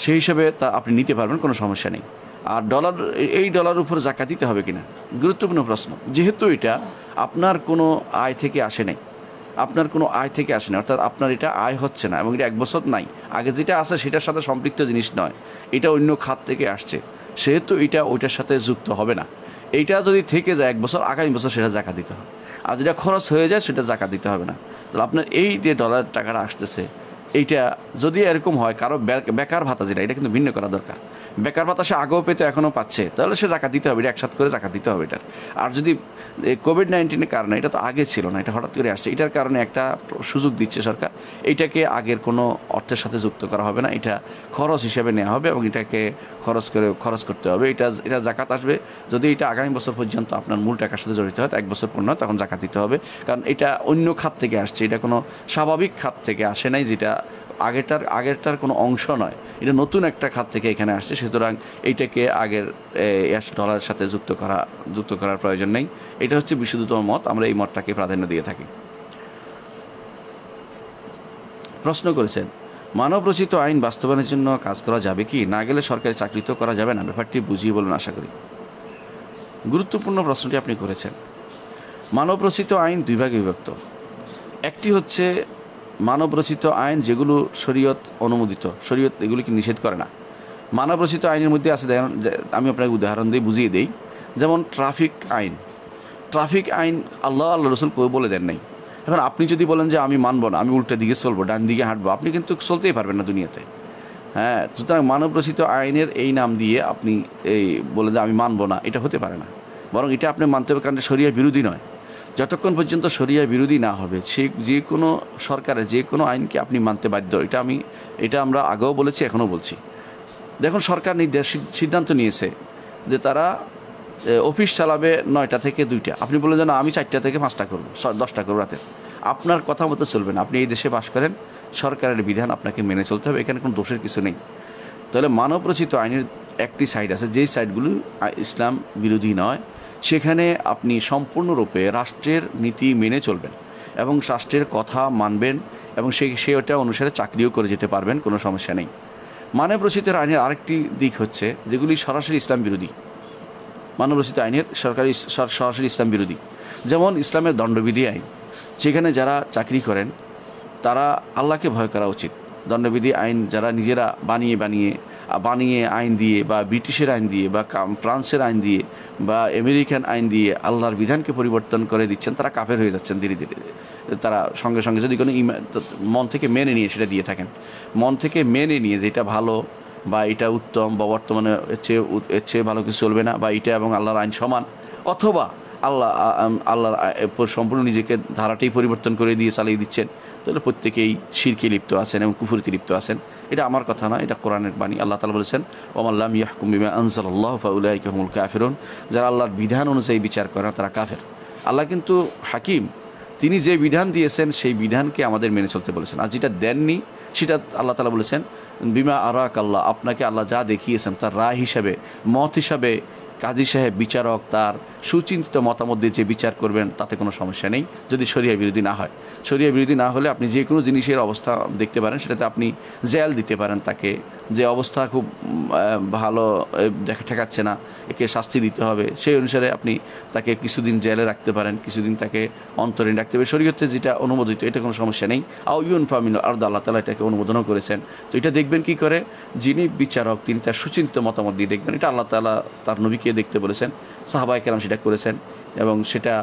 সেই হিসাবে তা আপনি নিতে পারবেন, কোনো সমস্যা নেই। আর এই ডলার উপর জাকাত দিতে হবে কিনা, গুরুত্বপূর্ণ প্রশ্ন। যেহেতু এটা আপনার কোনো আয় থেকে আসে নাই, অর্থাৎ আপনার এটা আয় হচ্ছে না, এবং এটা 1 বছর নাই, আগে যেটা আছে সেটার সাথে সম্পৃক্ত জিনিস নয়, এটা অন্য খাত থেকে আসছে, সেহেতু এটা ওইটার সাথে যুক্ত হবে না। এইটা যদি থেকে যায় 1 বছর, আগামী বছর সেটা জাকাত দিতে হবে। আর যেটা খরচ হয়ে যায় সেটা জাকাত দিতে হবে না। তাহলে আপনার এই যে ডলারের টাকাটা আসতেছে, এইটা যদি এরকম হয় কারো বেকার ভাতা যেটা, এটা কিন্তু ভিন্ন করা দরকার। বেকার ভাতা সে আগেও পেতে এখনও পাচ্ছে, তাহলে সে জাকাত দিতে হবে, এটা একসাথে করে জাকাত দিতে হবে এটার। আর যদি কোভিড-19 কারণে, এটা তো আগে ছিল না, এটা হঠাৎ করে আসছে, এটার কারণে একটা সুযোগ দিচ্ছে সরকার, এইটাকে আগের কোনো অর্থের সাথে যুক্ত করা হবে না, এটা খরচ হিসেবে নেওয়া হবে এবং এটাকে খরচ করতে হবে। এটা জাকাত আসবে যদি এটা আগামী বছর পর্যন্ত আপনার মূল টাকার সাথে জড়িত হয়, 1 বছর পর নয়, তখন জাকাত দিতে হবে। কারণ এটা অন্য খাত থেকে আসছে, এটা কোনো স্বাভাবিক খাত থেকে আসে নাই, যেটা আগেরটার কোনো অংশ নয়, এটা নতুন একটা খাত থেকে এখানে আসছে। সুতরাং এইটাকে আগের ডলারের সাথে যুক্ত করার প্রয়োজন নেই। এটা হচ্ছে বিশুদ্ধতম মত, আমরা এই মতটাকে প্রাধান্য দিয়ে থাকি। প্রশ্ন করেছেন, মানব রচিত আইন বাস্তবায়নের জন্য কাজ করা যাবে কি? না গেলে সরকারি চাকরি তো করা যাবে না? ব্যাপারটি বুঝিয়ে বলুন আশা করি। গুরুত্বপূর্ণ প্রশ্নটি আপনি করেছেন। মানব রচিত আইন 2 ভাগে বিভক্ত। একটি হচ্ছে মানব রচিত আইন যেগুলো শরীয়ত অনুমোদিত, শরীয়ত এগুলিকে নিষেধ করে না। মানব রচিত আইনের মধ্যে আছে, আমি আপনাকে উদাহরণ দিয়ে বুঝিয়ে দিই। যেমন ট্রাফিক আইন আল্লাহ রসুল কেউ বলে দেন নাই। এখন আপনি যদি বলেন যে আমি মানব না, আমি উল্টো দিকে চলবো, ডান দিকে হাঁটবো, আপনি কিন্তু চলতেই পারবেন না দুনিয়াতে। হ্যাঁ, সুতরাং মানব রচিত আইনের এই নাম দিয়ে আপনি এই বলে যে আমি মানব না, এটা হতে পারে না। বরং এটা আপনি মানতে হবে, কারণ শরিয়া বিরোধী নয়। যতক্ষণ পর্যন্ত শরিয়া বিরোধী না হবে, সে যে কোনো সরকারের যে কোনো আইনকে আপনি মানতে বাধ্য। এটা আমরা আগেও বলেছি, এখনও বলছি। দেখুন, সরকার সিদ্ধান্ত নিয়েছে যে তারা অফিস চালাবে 9টা থেকে 2টা, আপনি বলে যেন আমি 4টা থেকে 5টা করবো, 10টা করবো রাতে। আপনার কথা মতো চলবে না। আপনি এই দেশে বাস করেন, সরকারের বিধান আপনাকে মেনে চলতে হবে, এখানে কোনো দোষের কিছু নেই। তাহলে মানব রচিত আইনের একটি সাইড আছে, যেই সাইডগুলো ইসলাম বিরোধী নয়, সেখানে আপনি সম্পূর্ণরূপে রাষ্ট্রের নীতি মেনে চলবেন এবং রাষ্ট্রের কথা মানবেন এবং সেটা অনুসারে চাকরিও করে যেতে পারবেন, কোনো সমস্যা নেই। মানব রচিত আইনের আরেকটি দিক হচ্ছে যেগুলি সরাসরি ইসলাম বিরোধী। মানব রচিত আইনের সরাসরি ইসলাম বিরোধী, যেমন ইসলামের দণ্ডবিধি আইন। সেখানে যারা চাকরি করেন তারা আল্লাহকে ভয় করা উচিত। দণ্ডবিধি আইন যারা নিজেরা বানিয়ে আইন দিয়ে, বা ব্রিটিশের আইন দিয়ে, বা ফ্রান্সের আইন দিয়ে, বা আমেরিকান আইন দিয়ে আল্লাহর বিধানকে পরিবর্তন করে দিচ্ছেন, তারা কাফের হয়ে যাচ্ছেন ধীরে ধীরে। তারা সঙ্গে সঙ্গে যদি কোনো মন থেকে মেনে নিয়ে সেটা দিয়ে থাকেন, মন থেকে মেনে নিয়ে যে এটা ভালো বা এটা উত্তম বা বর্তমানে এর চেয়ে ভালো কিছু চলবে না, বা এটা এবং আল্লাহর আইন সমান, অথবা আল্লাহর সম্পূর্ণ নিজেকে ধারাটাই পরিবর্তন করে দিয়ে চালিয়ে দিচ্ছেন, তাহলে প্রত্যেকেই শিরকে লিপ্ত আছেন এবং কুফরিতে লিপ্ত আছেন। এটা আমার কথা না, এটা কোরআনের বাণী। আল্লাহ তাআলা বলেছেন, ওয়া মান লাম ইয়াহকুম বিমা আনজালাল্লাহু ফাউলাইকা হুমুল কাফিরুন। যারা আল্লাহর বিধান অনুযায়ী বিচার করে না, তারা কাফের। আল্লাহ কিন্তু হাকিম, তিনি যে বিধান দিয়েছেন সেই বিধানকে আমাদের মেনে চলতে বলেছেন। আর যেটা দেননি সেটা আল্লাহ তাআলা বলেছেন, বিমা আরাক আল্লাহ, আপনাকে আল্লাহ যা দেখিয়েছেন তার রায় হিসাবে, মত হিসাবে কাজী সাহেব বিচারক তার সুচিন্তিত মতামত দিয়ে যে বিচার করবেন, তাতে কোনো সমস্যা নেই, যদি শরিয়া বিরোধী না হয়। শরিয়া বিরোধী না হলে আপনি যে কোনো জিনিসের অবস্থা দেখতে পারেন, সেটাতে আপনি জেল দিতে পারেন তাকে, যে অবস্থা খুব ভালো ঠেকাচ্ছে না, একে শাস্তি দিতে হবে, সেই অনুসারে আপনি তাকে কিছুদিন জেলে রাখতে পারেন, কিছুদিন তাকে অন্তরীণ রাখতে পারেন। শরীয়তে যেটা অনুমোদিত, এটা কোনো সমস্যা নেই। আও ইউনফা মিনাল আরদ, আল্লাহ তাআলা এটাকে অনুমোদনও করেছেন। তো এটা দেখবেন কি করে, যিনি বিচারক তিনি তার সুচিন্তিত মতামত দিয়ে দেখবেন। এটা আল্লাহ তাআলা তার নবীকে দেখতে বলেছেন, সাহাবায়ে কেরাম সেটা করেছেন এবং সেটা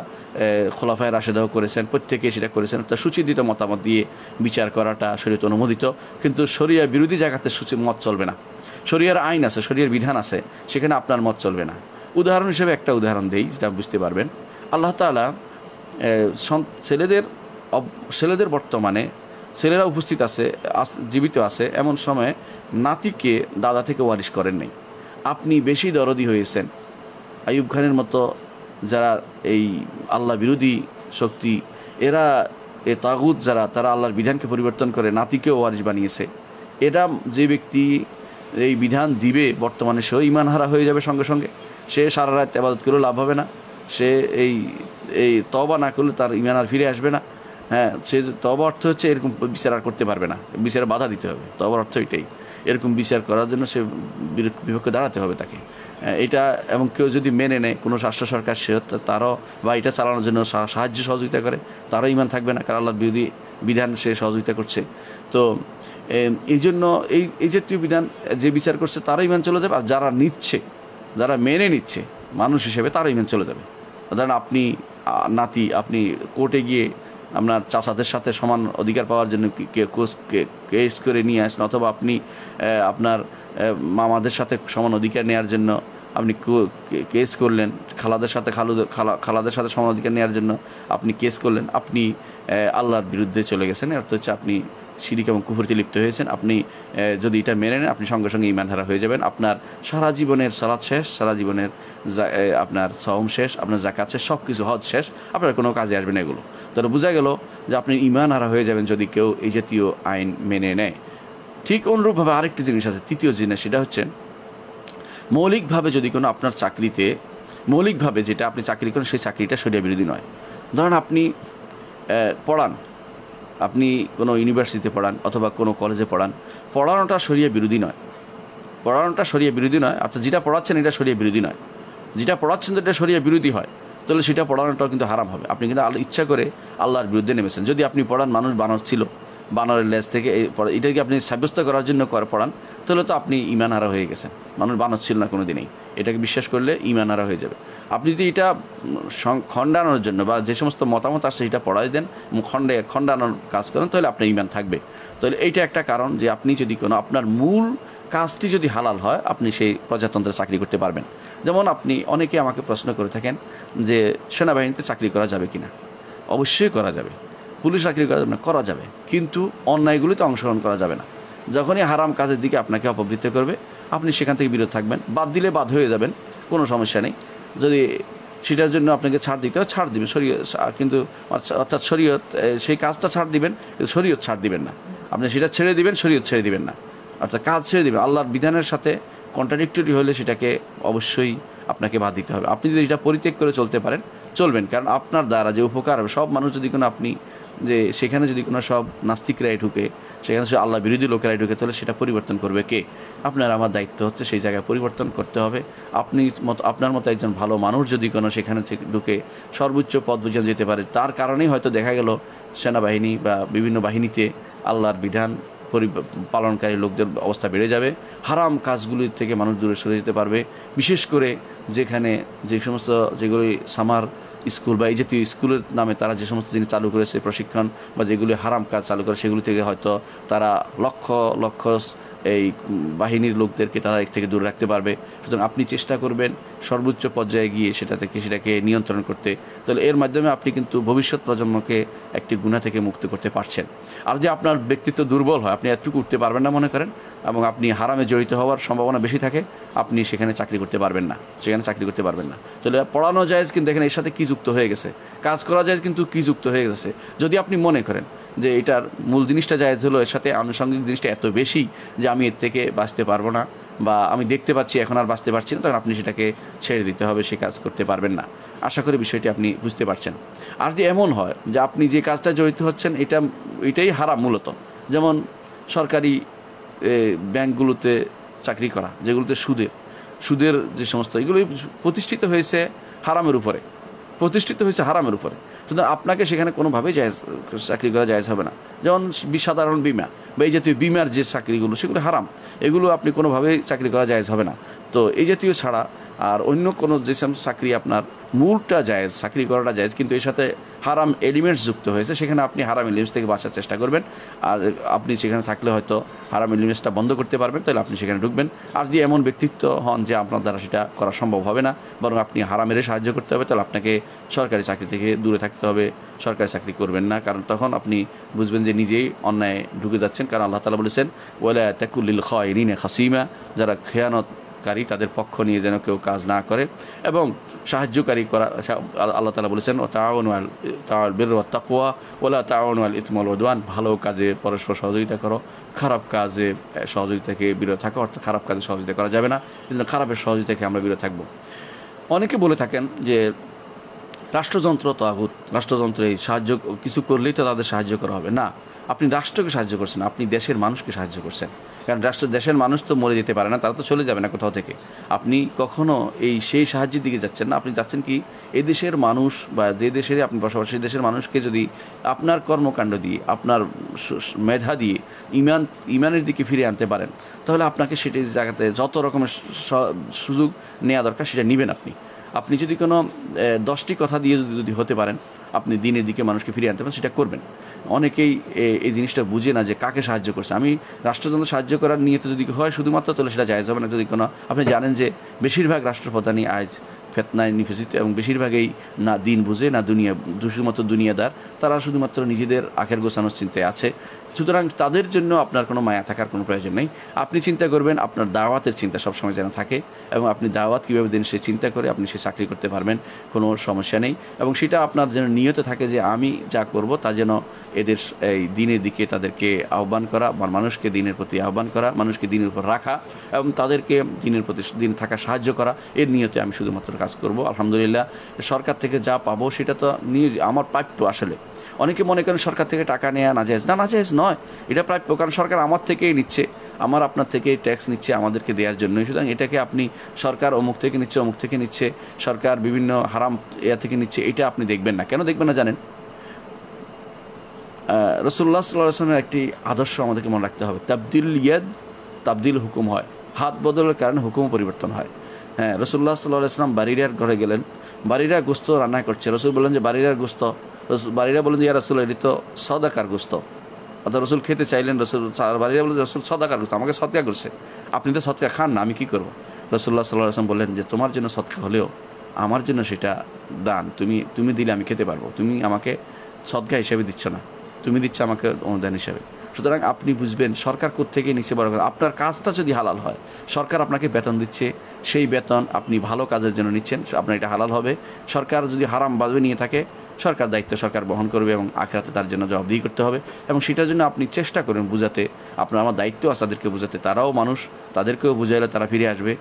খোলাফায়ে রাশেদাও করেছেন, প্রত্যেকেই সেটা করেছেন। তার সুচিন্তিত মতামত দিয়ে বিচার করাটা শরীয়ত অনুমোদিত। কিন্তু শরিয়া বিরোধী জায়গাতে মত চলবে না। শরিয়ার আইন আছে, শরিয়ার বিধান আছে, সেখানে আপনার মত চলবে না। উদাহরণ হিসেবে একটা উদাহরণ দেই, যেটা বুঝতে পারবেন। আল্লাহ তাআলা ছেলেদের বর্তমানে ছেলেরা উপস্থিত আছে, জীবিত আছে, এমন সময়ে নাতিকে দাদা থেকে ওয়ারিশ করেন নাই। আপনি বেশি দরদি হয়েছেন। আইয়ুব খানের মতো যারা এই আল্লাহ বিরোধী শক্তি, এরা তাগুত যারা, তারা আল্লাহর বিধানকে পরিবর্তন করে নাতিকেও ওয়ারিশ বানিয়েছে। এরা যে ব্যক্তি এই বিধান দিবে, বর্তমানে সেও ঈমান হারা হয়ে যাবে সঙ্গে সঙ্গে। সে সারা রাত ইবাদত করেও লাভ হবে না, সে এই তওবা না করলে তার ঈমান আর ফিরে আসবে না। হ্যাঁ, সে তওবা অর্থ হচ্ছে এরকম বিচার আর করতে পারবে না, বিচারে বাধা দিতে হবে। তওবার অর্থ এটাই, এরকম বিচার করার জন্য সে বিপক্ষে দাঁড়াতে হবে তাকে। এটা এবং কেউ যদি মেনে নেয় কোনো রাষ্ট্র সরকার, সে তারও বা এটা চালানোর জন্য সাহায্য সহযোগিতা করে, তারও ঈমান থাকবে না, কারণ আল্লাহর বিরোধী বিধান সে সহযোগিতা করছে। তো এই জন্য এই জাতীয় বিধান যে বিচার করছে তারও ঈমান চলে যাবে, আর যারা নিচ্ছে, যারা মেনে নিচ্ছে মানুষ হিসেবে, তারও ঈমান চলে যাবে। ধরেন আপনি নাতি, আপনি কোর্টে গিয়ে আপনার চাচাদের সাথে সমান অধিকার পাওয়ার জন্য কেস করে নিয়ে আসেন, অথবা আপনি আপনার মামাদের সাথে সমান অধিকার নেওয়ার জন্য আপনি কেস করলেন, খালাদের সাথে সমান অধিকার নেওয়ার জন্য আপনি কেস করলেন, আপনি আল্লাহর বিরুদ্ধে চলে গেছেন। এর অর্থ হচ্ছে আপনি শিরিক এবং কুফরিতে লিপ্ত হয়েছেন। আপনি যদি এটা মেনে নেন, আপনি সঙ্গে সঙ্গে ঈমান হারা হয়ে যাবেন। আপনার সারা জীবনের সালাত শেষ, সারা জীবনের আপনার সওম শেষ, আপনার যাকাত শেষ, সব কিছু হজ শেষ, আপনার কোনো কাজে আসবে না এগুলো। তাহলে বোঝা গেল যে আপনি ঈমান হারা হয়ে যাবেন যদি কেউ এই জাতীয় আইন মেনে নেয়। ঠিক অনুরূপভাবে আরেকটি জিনিস আছে, তৃতীয় জিনিস, সেটা হচ্ছে মৌলিকভাবে যদি কোনো আপনার চাকরিতে, মৌলিকভাবে যেটা আপনি চাকরি করেন সেই চাকরিটা শরিয়া বিরোধী নয়। ধরেন আপনি পড়ান, আপনি কোনো ইউনিভার্সিটিতে পড়ান অথবা কোনো কলেজে পড়ান, পড়ানোটা শরিয়া বিরোধী নয়, পড়ানোটা শরিয়া বিরোধী নয়, অর্থাৎ যেটা পড়াচ্ছেন এটা শরিয়া বিরোধী নয়। যেটা পড়াচ্ছেন যেটা শরিয়া বিরোধী হয়, তাহলে সেটা পড়ানোটাও কিন্তু হারাম হবে। আপনি কিন্তু ইচ্ছা করে আল্লাহর বিরুদ্ধে নেমেছেন। যদি আপনি পড়ান মানুষ বানর ছিল, বানরের লেজ থেকে এটাকে আপনি সাব্যস্ত করার জন্য পড়ান, তাহলে তো আপনি ঈমান হারা হয়ে গেছেন। মানুষ বানর ছিল না কোনো দিনেই, এটাকে বিশ্বাস করলে ঈমান হারা হয়ে যাবে। আপনি যদি এটা খণ্ডানোর জন্য বা যে সমস্ত মতামত আসছে সেটা পড়াই দেন, খণ্ডানোর কাজ করেন, তাহলে আপনার ঈমান থাকবে। তাহলে এইটা একটা কারণ যে আপনি যদি কোনো আপনার মূল কাজটি যদি হালাল হয়, আপনি সেই প্রজাতন্ত্রে চাকরি করতে পারবেন। যেমন আপনি অনেকে আমাকে প্রশ্ন করে থাকেন যে সেনাবাহিনীতে চাকরি করা যাবে কিনা। অবশ্যই করা যাবে, পুলিশ চাকরি করা যাবে না, করা যাবে, কিন্তু অন্যায়গুলিতে অংশগ্রহণ করা যাবে না। যখনই হারাম কাজের দিকে আপনাকে অপবৃত্ত করবে, আপনি সেখান থেকে বিরত থাকবেন। বাদ দিলে বাদ হয়ে যাবেন, কোনো সমস্যা নেই। যদি সেটার জন্য আপনাকে ছাড় দিতে হয়, ছাড় দিবেন শরীয়ত, কিন্তু অর্থাৎ শরীয়ত সেই কাজটা ছাড় দিবেন, শরীয়ত ছাড় দিবেন না। আপনি সেটা ছেড়ে দিবেন, শরীয়ত ছেড়ে দিবেন না, অর্থাৎ কাজ ছেড়ে দিবেন। আল্লাহর বিধানের সাথে কন্ট্রাডিক্টরি হলে সেটাকে অবশ্যই আপনাকে বাদ দিতে হবে। আপনি যদি এটা পরিত্যাগ করে চলতে পারেন, চলবেন, কারণ আপনার দ্বারা যে উপকার হবে, সব মানুষ যদি কোনো আপনি যে সেখানে যদি কোনো সব নাস্তিকরাই ঢুকে, সেখানে সে আল্লাহ বিরোধী লোকেরাই ঢুকে, তাহলে সেটা পরিবর্তন করবে কে? আপনার আমার দায়িত্ব হচ্ছে সেই জায়গায় পরিবর্তন করতে হবে। আপনার মতো একজন ভালো মানুষ যদি কোনো সেখানে থেকে ঢুকে সর্বোচ্চ পদ পর্যন্ত যেতে পারে, তার কারণেই হয়তো দেখা গেল সেনাবাহিনী বা বিভিন্ন বাহিনীতে আল্লাহর বিধান পালনকারী লোকদের অবস্থা বেড়ে যাবে, হারাম কাজগুলির থেকে মানুষ দূরে সরে যেতে পারবে। বিশেষ করে যেখানে যে সমস্ত যেগুলি সামার স্কুল বা এই জাতীয় স্কুলের নামে তারা যে সমস্ত জিনিস চালু করেছে, প্রশিক্ষণ বা যেগুলি হারাম কাজ চালু করে, সেগুলি থেকে হয়তো তারা লক্ষ লক্ষ এই বাহিনীর লোকদেরকে তারা এর থেকে দূরে রাখতে পারবে। সুতরাং আপনি চেষ্টা করবেন সর্বোচ্চ পর্যায়ে গিয়ে সেটাকে নিয়ন্ত্রণ করতে। তাহলে এর মাধ্যমে আপনি কিন্তু ভবিষ্যৎ প্রজন্মকে একটি গুনাহ থেকে মুক্ত করতে পারছেন। আর যে আপনার ব্যক্তিত্ব দুর্বল হয়, আপনি এতটুকু উঠতে পারবেন না মনে করেন, এবং আপনি হারামে জড়িত হওয়ার সম্ভাবনা বেশি থাকে, আপনি সেখানে চাকরি করতে পারবেন না, তাহলে পড়ানো জায়েজ, কিন্তু এখানে এর সাথে কী যুক্ত হয়ে গেছে, কাজ করা জায়েজ, কিন্তু কী যুক্ত হয়ে গেছে। যদি আপনি মনে করেন যে এটার মূল জিনিসটা জায়েজ হলো, এর সাথে আনুষঙ্গিক জিনিসটা এত বেশি যে আমি এর থেকে বাঁচতে পারবো না, বা আমি দেখতে পাচ্ছি এখন আর বাঁচতে পারছি না, তখন আপনি সেটাকে ছেড়ে দিতে হবে, সে কাজ করতে পারবেন না। আশা করি বিষয়টি আপনি বুঝতে পারছেন। আর যদি এমন হয় যে আপনি যে কাজটা জড়িত হচ্ছেন এটাই হারাম মূলত, যেমন সরকারি ব্যাংকগুলোতে চাকরি করা, যেগুলোতে সুদের যে সমস্ত, এগুলো প্রতিষ্ঠিত হয়েছে হারামের উপরে, সুতরাং আপনাকে সেখানে কোনোভাবেই চাকরি করা জায়েজ হবে না। যেমন সাধারণ বিমা বা এই জাতীয় বিমার যে চাকরিগুলো, সেগুলো হারাম, এগুলো আপনি কোনোভাবেই চাকরি করা জায়েজ হবে না। তো এই জাতীয় ছাড়া আর অন্য কোনো যে সমস্ত চাকরি আপনার মূলটা জায়েজ, চাকরি করাটা জায়েজ, কিন্তু এর সাথে হারাম এলিমেন্টস যুক্ত হয়েছে, সেখানে আপনি হারাম এলিমেন্টস থেকে বাঁচার চেষ্টা করবেন। আর আপনি সেখানে থাকলে হয়তো হারাম এলিমেন্টসটা বন্ধ করতে পারবেন, তাহলে আপনি সেখানে ঢুকবেন। আর যে এমন ব্যক্তিত্ব হন যে আপনার দ্বারা সেটা করা সম্ভব হবে না, বরং আপনি হারামের সাহায্য করতে হবে, তাহলে আপনাকে সরকারি চাকরি থেকে দূরে থাকতে হবে, সরকারি চাকরি করবেন না, কারণ তখন আপনি বুঝবেন যে নিজেই অন্যায় ঢুকে যাচ্ছেন। কারণ আল্লাহ তাআলা বলেছেন, ওয়ালা তাকুলিল খায়রিনা খাসিমা, যারা খেয়ানতকারী তাদের পক্ষ নিয়ে যেন কেউ কাজ না করে, এবং সাহায্যকারী করা। আল্লাহ তাআলা বলেছেন, ও তাআওয়ানু আলাল বিররি ওয়াত তাকওয়া ওয়ালা তাআওয়ানু আলাল ইসমি ওয়াল উদওয়ান, ভালো কাজে পরস্পর সহযোগিতা করো, খারাপ কাজে সহযোগিতা থেকে বিরত থাকো, অর্থাৎ খারাপ কাজে সহযোগিতা করা যাবে না, কিন্তু খারাপের সহযোগিতা থেকে আমরা বিরত থাকবো। অনেকে বলে থাকেন যে রাষ্ট্রযন্ত্র তাগুত, রাষ্ট্রযন্ত্রে সাহায্য কিছু করলেই তো তাদের সাহায্য করা হবে না। আপনি রাষ্ট্রকে সাহায্য করছেন, আপনি দেশের মানুষকে সাহায্য করছেন, কারণ দেশের মানুষ তো মরে যেতে পারে না, তারা তো চলে যাবে না কোথাও থেকে। আপনি কখনো সেই সাহায্যের দিকে যাচ্ছেন না, আপনি যাচ্ছেন কি এই দেশের মানুষ বা যে দেশের আপনি বসবাস, সেই দেশের মানুষকে যদি আপনার কর্মকাণ্ড দিয়ে, আপনার মেধা দিয়ে ইমানের দিকে ফিরে আনতে পারেন, তাহলে আপনাকে সেটি জায়গাতে যত রকমের সুযোগ নেওয়া দরকার সেটা নেবেন। আপনি যদি কোনো 10টি কথা দিয়ে যদি হতে পারেন, আপনি দিনের দিকে মানুষকে ফিরিয়ে আনতে পারেন সেটা করবেন। অনেকেই এই জিনিসটা বুঝে না যে কাকে সাহায্য করছে। আমি রাষ্ট্রযন্ত্র সাহায্য করার নিয়তে যদি হয় শুধুমাত্র, তাহলে সেটা জায়েজ হবে না। যদি কোনো, আপনি জানেন যে বেশিরভাগ রাষ্ট্রপ্রধানই আজ ফেতনায় নিবেদিত এবং বেশিরভাগই না দিন বুঝে না শুধুমাত্র দুনিয়াদার, তারা শুধুমাত্র নিজেদের আখের গোছানোর চিন্তায় আছে। সুতরাং তাদের জন্য আপনার কোনো মায়া থাকার কোনো প্রয়োজন নেই। আপনি চিন্তা করবেন আপনার দাওয়াতের চিন্তা সবসময় যেন থাকে, এবং আপনি দাওয়াত কীভাবে দেন সে চিন্তা করে আপনি সে চাকরি করতে পারবেন, কোনো সমস্যা নেই। এবং সেটা আপনার যেন নিয়ত থাকে যে আমি যা করব তা যেন এদের এই দিনের দিকে তাদেরকে আহ্বান করা, বা মানুষকে দিনের প্রতি আহ্বান করা, মানুষকে দিনের উপর রাখা এবং তাদেরকে দিনের প্রতি দিন থাকা সাহায্য করা, এর নিয়তে আমি শুধুমাত্র কাজ করব। আলহামদুলিল্লাহ সরকার থেকে যা পাবো সেটা তো আমার প্রাপ্য। আসলে অনেকে মনে করেন সরকার থেকে টাকা নেওয়া নাজায়েজ, না নাজায়েজ নয়, এটা প্রাপ্য। কারণ সরকার আমার থেকেই নিচ্ছে, আমার আপনার থেকে ট্যাক্স নিচ্ছে আমাদেরকে দেওয়ার জন্যই। সুতরাং এটাকে আপনি সরকার অমুক থেকে নিচ্ছে, অমুক থেকে নিচ্ছে, সরকার বিভিন্ন হারাম থেকে নিচ্ছে, এটা আপনি দেখবেন না। কেন দেখবেন না জানেন? রাসূলুল্লাহ সাল্লাল্লাহু আলাইহি ওয়াসাল্লামের একটি আদর্শ আমাদেরকে মনে রাখতে হবে, তাবদিল ইয়াদ তাবদিল হুকুম হয়, হাত বদলের কারণে হুকুম পরিবর্তন হয়। হ্যাঁ, রাসূলুল্লাহ সাল্লাল্লাহু আলাইহি ওয়াসাল্লাম বারিরার ঘরে গেলেন, বারিরা গোস্ত রান্না করছে। রসুল বললেন যে বারিরার গোস্ত, বারিরা বললেন যে ইয়া রাসূল এটি তো সদাকার গোস্ত। অর্থাৎ রসুল খেতে চাইলেন, বারিরা বললেন রসুল সদাকার গোস্ত, আমাকে সদকা করছে, আপনি তো সদকা খান না, আমি কী করবো? রাসূলুল্লাহ সাল্লাল্লাহু আলাইহি ওয়াসাল্লাম বললেন যে তোমার জন্য সদকা হলেও আমার জন্য সেটা দান, তুমি দিলে আমি খেতে পারবো, তুমি আমাকে সদকা হিসেবে দিচ্ছ না, তুমি দিচ্ছ আমাকে অনুদান হিসেবে। সুতরাং আপনি বুঝবেন সরকার কোত্থেকে নিচে বড় কথা, আপনার কাজটা যদি হালাল হয়, সরকার আপনাকে বেতন দিচ্ছে, সেই বেতন আপনি ভালো কাজের জন্য নিচ্ছেন, আপনার এটা হালাল হবে। সরকার যদি হারাম বাজবে নিয়ে থাকে, সরকার দায়িত্ব সরকার বহন করবে এবং আখিরাতে তার জন্য জবাবদিহি করতে হবে। এবং সেটার জন্য আপনি চেষ্টা করেন বুঝাতে, আমার দায়িত্ব আছে তাদেরকে বুঝাতে, তারাও মানুষ, তাদেরকেও বুঝাইলে তারা ফিরে আসবে।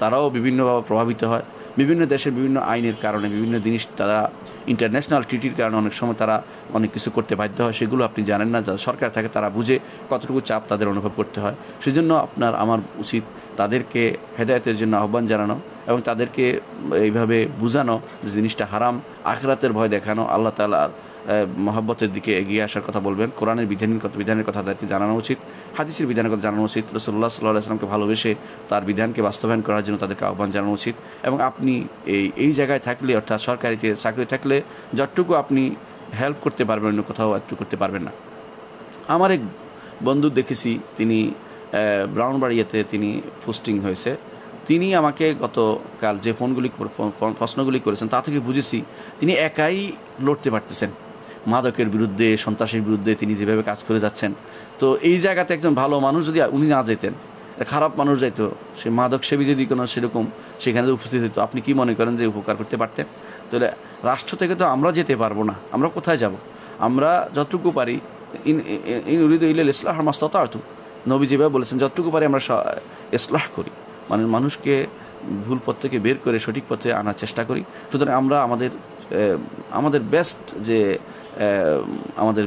তারাও বিভিন্নভাবে প্রভাবিত হয়, বিভিন্ন দেশের বিভিন্ন আইনের কারণে, বিভিন্ন জিনিস তারা ইন্টারন্যাশনাল ট্রিটির কারণে অনেক সময় তারা অনেক কিছু করতে বাধ্য হয়, সেগুলো আপনি জানেন না। যারা সরকার থাকে তারা বুঝে কতটুকু চাপ তাদের অনুভব করতে হয়। সেজন্য আমার উচিত তাদেরকে হেদায়েতের জন্য আহ্বান জানানো এবং তাদেরকে এইভাবে বোঝানো যে জিনিসটা হারাম, আখিরাতের ভয় দেখানো, আল্লাহ তাআলার মহব্বতের দিকে এগিয়ে আসার কথা বলবেন, কোরআনের বিধানের কথা তাদেরকে জানানো উচিত, হাদিসের বিধানের কথা জানানো উচিত, রাসূলুল্লাহ সাল্লাল্লাহু আলাইহি ওয়াসাল্লামকে ভালোবেসে তার বিধানকে বাস্তবায়ন করার জন্য তাদেরকে আহ্বান জানানো উচিত। এবং আপনি এই জায়গায় থাকলে, অর্থাৎ সরকারিতে চাকরি থাকলে যতটুকু আপনি হেল্প করতে পারবেন অন্য কোথাও একটু করতে পারবেন না। আমার এক বন্ধু দেখেছি, তিনি ব্রাউনবাড়িয়াতে তিনি পোস্টিং হয়েছে, তিনি আমাকে গতকাল যে প্রশ্নগুলি করেছেন তা থেকে বুঝেছি তিনি একাই লড়তে পারতেছেন মাদকের বিরুদ্ধে, সন্ত্রাসের বিরুদ্ধে তিনি যেভাবে কাজ করে যাচ্ছেন। তো এই জায়গাতে একজন ভালো মানুষ যদি উনি না যেতেন, খারাপ মানুষ যাইতো, সে মাদক সেবী যদি কোনো সেরকম সেখানে উপস্থিত হতো, আপনি কি মনে করেন যে উপকার করতে পারতেন? তাহলে রাষ্ট্র থেকে তো আমরা যেতে পারবো না, আমরা কোথায় যাব? আমরা যতটুকু পারি, ইন উরিদু ইল্লাল ইসলাহ মাস্তাতা'তু, নবী যেভাবে বলেছেন যতটুকু পারি আমরা ইসলাহ করি, মানে মানুষকে ভুল পথ থেকে বের করে সঠিক পথে আনার চেষ্টা করি। সুতরাং আমরা আমাদের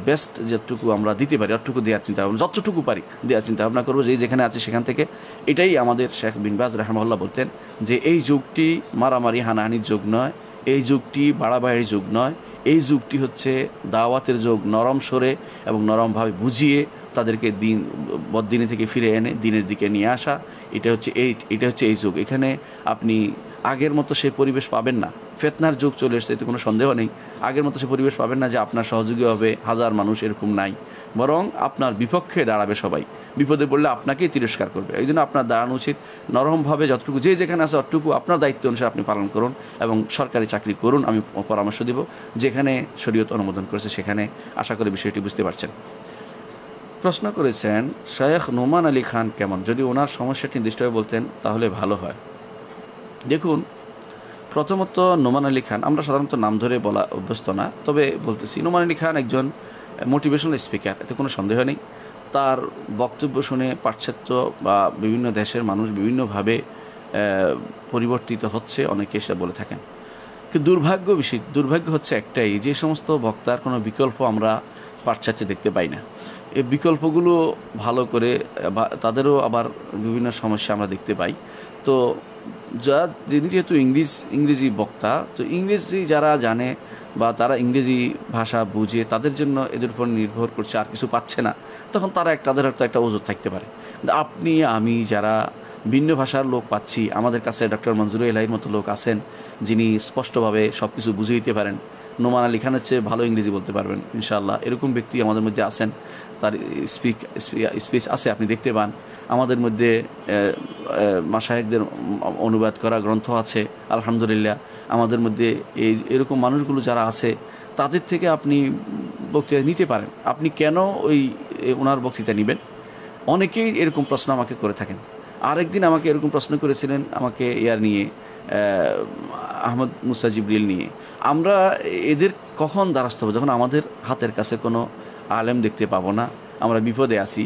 বেস্ট যতটুকু আমরা দিতে পারি অতটুকু দেওয়ার চিন্তা ভাবনা, যতটুকু পারি দেওয়ার চিন্তা ভাবনা করবো, যেখানে আছে সেখান থেকে। এটাই আমাদের শেখ বিন বাজ রাহমাহুল্লাহ বলতেন যে এই যুগটি মারামারি হানাহানির যুগ নয়, এই যুগটি বাড়াবাড়ির যুগ নয়, এই যুগটি হচ্ছে দাওয়াতের যুগ। নরম সরে এবং নরমভাবে বুঝিয়ে তাদেরকে বদ্দিনী থেকে ফিরে এনে দিনের দিকে নিয়ে আসা, এটা হচ্ছে এই যুগ। এখানে আপনি আগের মতো সে পরিবেশ পাবেন না, ফিতনার যুগ চলে এসেছে, এতে কোনো সন্দেহ নেই। আগের মতো সে পরিবেশ পাবেন না যে আপনার সহযোগী হবে হাজার মানুষ, এরকম নাই, বরং আপনার বিপক্ষে দাঁড়াবে সবাই, বিপদে পড়লে আপনাকেই তিরস্কার করবে। এই জন্য আপনার দাঁড়ানো উচিত নরমভাবে, যতটুকু যেখানে আছে অতটুকু আপনার দায়িত্ব অনুসারে আপনি পালন করুন এবং সরকারি চাকরি করুন। আমি পরামর্শ দেব যেখানে শরীয়ত অনুমোদন করেছে সেখানে। আশা করি বিষয়টি বুঝতে পারছেন। প্রশ্ন করেছেন শেখ নোমান আলী খান কেমন, যদি ওনার সমস্যাটি নির্দিষ্টভাবে বলতেন তাহলে ভালো হয়। দেখুন, প্রথমত নোমান আলী খান, আমরা সাধারণত নাম ধরে বলা অভ্যস্ত না, তবে বলতেছি নোমান আলী খান একজন মোটিভেশনাল স্পিকার, এতে কোনো সন্দেহ নেই। তার বক্তব্য শুনে পাশ্চাত্য বা বিভিন্ন দেশের মানুষ বিভিন্নভাবে পরিবর্তিত হচ্ছে, অনেকে সেটা বলে থাকেন। কিন্তু দুর্ভাগ্য হচ্ছে একটাই, যে সমস্ত বক্তার কোনো বিকল্প আমরা পাশ্চাত্যে দেখতে পাই না। এই বিকল্পগুলো ভালো করে তাদেরও আবার বিভিন্ন সমস্যা আমরা দেখতে পাই। তো যিনি যেহেতু ইংরেজি বক্তা, তো ইংরেজি যারা জানে বা তারা ইংরেজি ভাষা বুঝে, তাদের জন্য এদের উপর নির্ভর করছে, আর কিছু পাচ্ছে না, তখন তাদের হয়তো একটা ওজোর থাকতে পারে। আপনি আমি যারা ভিন্ন ভাষার লোক পাচ্ছি, আমাদের কাছে ডক্টর মঞ্জুরুল ইলাহির মতো লোক আছেন যিনি স্পষ্টভাবে সব কিছু বুঝে দিতে পারেন, নোমান আলী খানের চেয়ে ভালো ইংরেজি বলতে পারবেন ইনশাআল্লাহ। এরকম ব্যক্তি আমাদের মধ্যে আছেন, তার স্পিচ আছে, আপনি দেখতে পান। আমাদের মধ্যে মাশায়েখদের অনুবাদ করা গ্রন্থ আছে আলহামদুলিল্লাহ। আমাদের মধ্যে এরকম মানুষগুলো যারা আছে তাদের থেকে আপনি বক্তৃতা নিতে পারেন। আপনি কেন ওনার বক্তৃতা নেবেন? অনেকেই এরকম প্রশ্ন আমাকে করে থাকেন। আরেকদিন আমাকে এরকম প্রশ্ন করেছিলেন আমাকে নিয়ে, আহমদ মুসা জিবরিল নিয়ে। আমরা এদের কখন দ্বারস্থ হবো? যখন আমাদের হাতের কাছে কোনো আলেম দেখতে পাবো না, আমরা বিপদে আছি,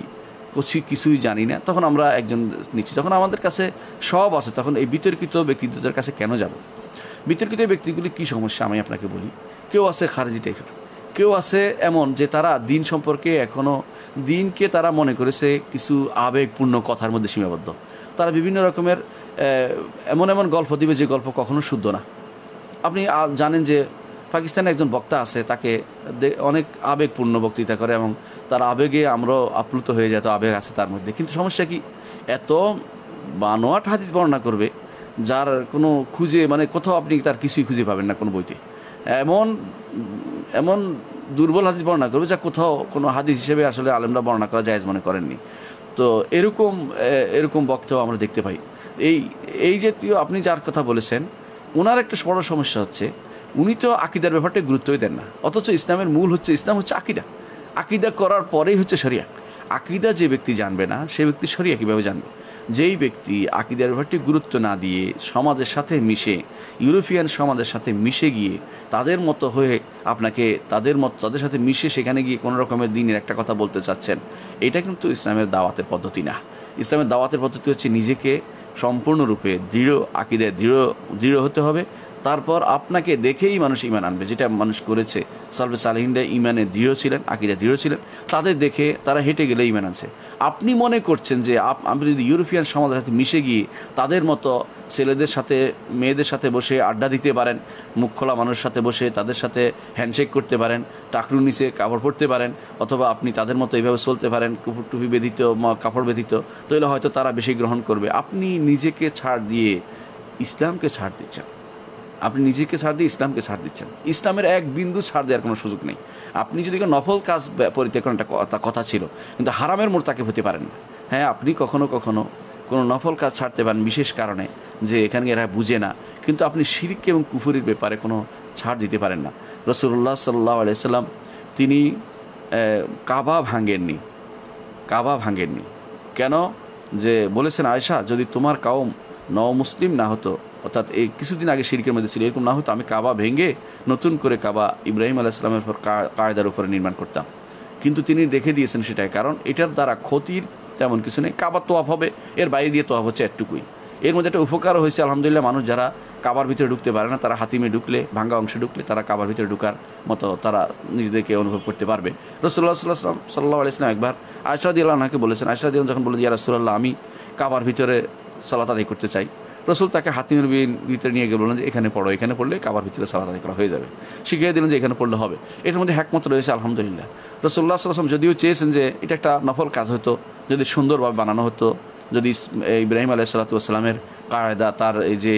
কিছুই জানি না, তখন আমরা একজন নিচ্ছি। যখন আমাদের কাছে সব আছে, তখন এই বিতর্কিত ব্যক্তিত্বদের কাছে কেন যাব? বিতর্কিত ব্যক্তিগুলি কী সমস্যা আমি আপনাকে বলি। কেউ আছে খারেজি টাইপের, কেউ আছে এমন যে তারা দিন সম্পর্কে এখনও দিনকে তারা মনে করেছে কিছু আবেগপূর্ণ কথার মধ্যে সীমাবদ্ধ। তারা বিভিন্ন রকমের এমন এমন গল্প দিবে যে গল্প কখনো শুদ্ধ না। আপনি জানেন যে পাকিস্তানে একজন বক্তা আছে, তাকে অনেক আবেগপূর্ণ বক্তৃতা করে এবং তার আবেগে আমরাও আপ্লুত হয়ে যায়, তো আবেগ আছে তার মধ্যে। কিন্তু সমস্যা কি, এত বানোয়াট হাদিস বর্ণনা করবে যার কোনো কোথাও আপনি তার কিছুই খুঁজে পাবেন না কোনো বইতে। এমন এমন দুর্বল হাদিস বর্ণনা করবে যা কোথাও কোনো হাদিস হিসেবে আসলে আলেমরা বর্ণনা করা জায়েজ মনে করেননি। তো এরকম বক্তাও আমরা দেখতে পাই। এই জাতীয় আপনি যার কথা বলেছেন, ওনার একটা বড় সমস্যা হচ্ছে উনি তো আকিদার ব্যাপারটা গুরুত্বই দেন না। অথচ ইসলামের মূল হচ্ছে, ইসলাম হচ্ছে আকিদা। আকিদা করার পরেই হচ্ছে শরিয়া। আকিদা যে ব্যক্তি জানবে না, সে ব্যক্তি শরিয়া কীভাবে জানবে? যেই ব্যক্তি আকিদার ব্যাপারটি গুরুত্ব না দিয়ে সমাজের সাথে মিশে, ইউরোপিয়ান সমাজের সাথে মিশে গিয়ে তাদের মতো হয়ে তাদের সাথে মিশে সেখানে গিয়ে কোনো রকমের দিনের একটা কথা বলতে চাচ্ছেন, এটা কিন্তু ইসলামের দাওয়াতের পদ্ধতি না। ইসলামের দাওয়াতের পদ্ধতি হচ্ছে নিজেকে সম্পূর্ণরূপে আকিদায় দৃঢ় হতে হবে। তারপর আপনাকে দেখেই মানুষ ঈমান আনবে, যেটা মানুষ করেছে। সালফে সালেহিনরা ঈমানে দৃঢ় ছিলেন, আকীদায় দৃঢ় ছিলেন, তাদের দেখে তারা হেঁটে গেলে ঈমান আনছে। আপনি মনে করছেন যে আপনি যদি ইউরোপিয়ান সমাজের সাথে মিশে গিয়ে তাদের মতো ছেলেদের সাথে মেয়েদের সাথে বসে আড্ডা দিতে পারেন, মুখ খোলা মানুষের সাথে বসে তাদের সাথে হ্যান্ডশেক করতে পারেন, টাকরুর নিচে কাপড় পরতে পারেন, অথবা আপনি তাদের মতো এইভাবে চলতে পারেন, টুপি ব্যতীত, কাপড় ব্যতীত, তাহলে হয়তো তারা বেশি গ্রহণ করবে। আপনি নিজেকে ছাড় দিয়ে ইসলামকে ছাড় দিচ্ছেন। আপনি নিজেকে ছাড় দিয়ে ইসলামকে ছাড় দিচ্ছেন। ইসলামের এক বিন্দু ছাড় দেওয়ার কোনো সুযোগ নেই। আপনি যদি কোনো নফল কাজ পরিত্যাগ করেন, একটা কথা ছিল, কিন্তু হারামের মোরতাকিব হতে পারেন না। হ্যাঁ, আপনি কখনো কখনো কোনো নফল কাজ ছাড়তে পারেন বিশেষ কারণে, যে এখানে এরা বুঝে না, কিন্তু আপনি শিরক এবং কুফরির ব্যাপারে কোনো ছাড় দিতে পারেন না। রাসূলুল্লাহ সাল্লাল্লাহু আলাইহি সাল্লাম তিনি কাবা ভাঙেননি। কেন? যে বলেছেন, আয়েশা, যদি তোমার কওম মুসলিম না হতো, অর্থাৎ এই কিছুদিন আগে শিরকের মধ্যে ছিল, এরকম না হতো, আমি কাবা ভেঙে নতুন করে কাবা ইব্রাহিম আলাইহিস সালামের কায়দার উপরে নির্মাণ করতাম। কিন্তু তিনি রেখে দিয়েছেন সেটাই, কারণ এটার দ্বারা ক্ষতির তেমন কিছু নেই। কাবার তোয়াফ হবে, এর বাইরে দিয়ে তোয়াফ হচ্ছে এটুকুই। এর মধ্যে একটা উপকারও হয়েছে আলহামদুলিল্লাহ। মানুষ যারা কাবার ভিতরে ঢুকতে পারে না, তারা হাতিমে ঢুকলে, ভাঙ্গা অংশে ঢুকলে, তারা কাবার ভিতরে ঢুকার মতো তারা নিজেদেরকে অনুভব করতে পারবে। রাসূলুল্লাহ সাল্লাল্লাহু আলাইহি ওয়াসাল্লাম একবার আয়েশা রাদিয়াল্লাহু আনহাকে বলেছেন, আয়েশা রাদিয়াল্লাহু যখন বললেন, ইয়া রাসূলুল্লাহ, আমি কাবার ভিতরে সালাত আদায় করতে চাই, রসুল তাকে হাতিমের ভিতরে নিয়ে গিয়ে বললেন যে এখানে পড়লে কাবার ভিতরে সালাত আদায় করা হয়ে যাবে। শিখিয়ে দিলেন যে এখানে পড়লে হবে। এটার মধ্যে হ্যাকমত রয়েছে আলহামদুলিল্লাহ। রাসূলুল্লাহ সাল্লাল্লাহু আলাইহি ওয়াসাল্লাম যদিও চেয়েছেন যে এটা একটা নফল কাজ হতো, যদি সুন্দরভাবে বানানো হতো, যদি ইব্রাহিম আলাইহিস সালাতু ওয়াস সালামের কায়দা তার এই যে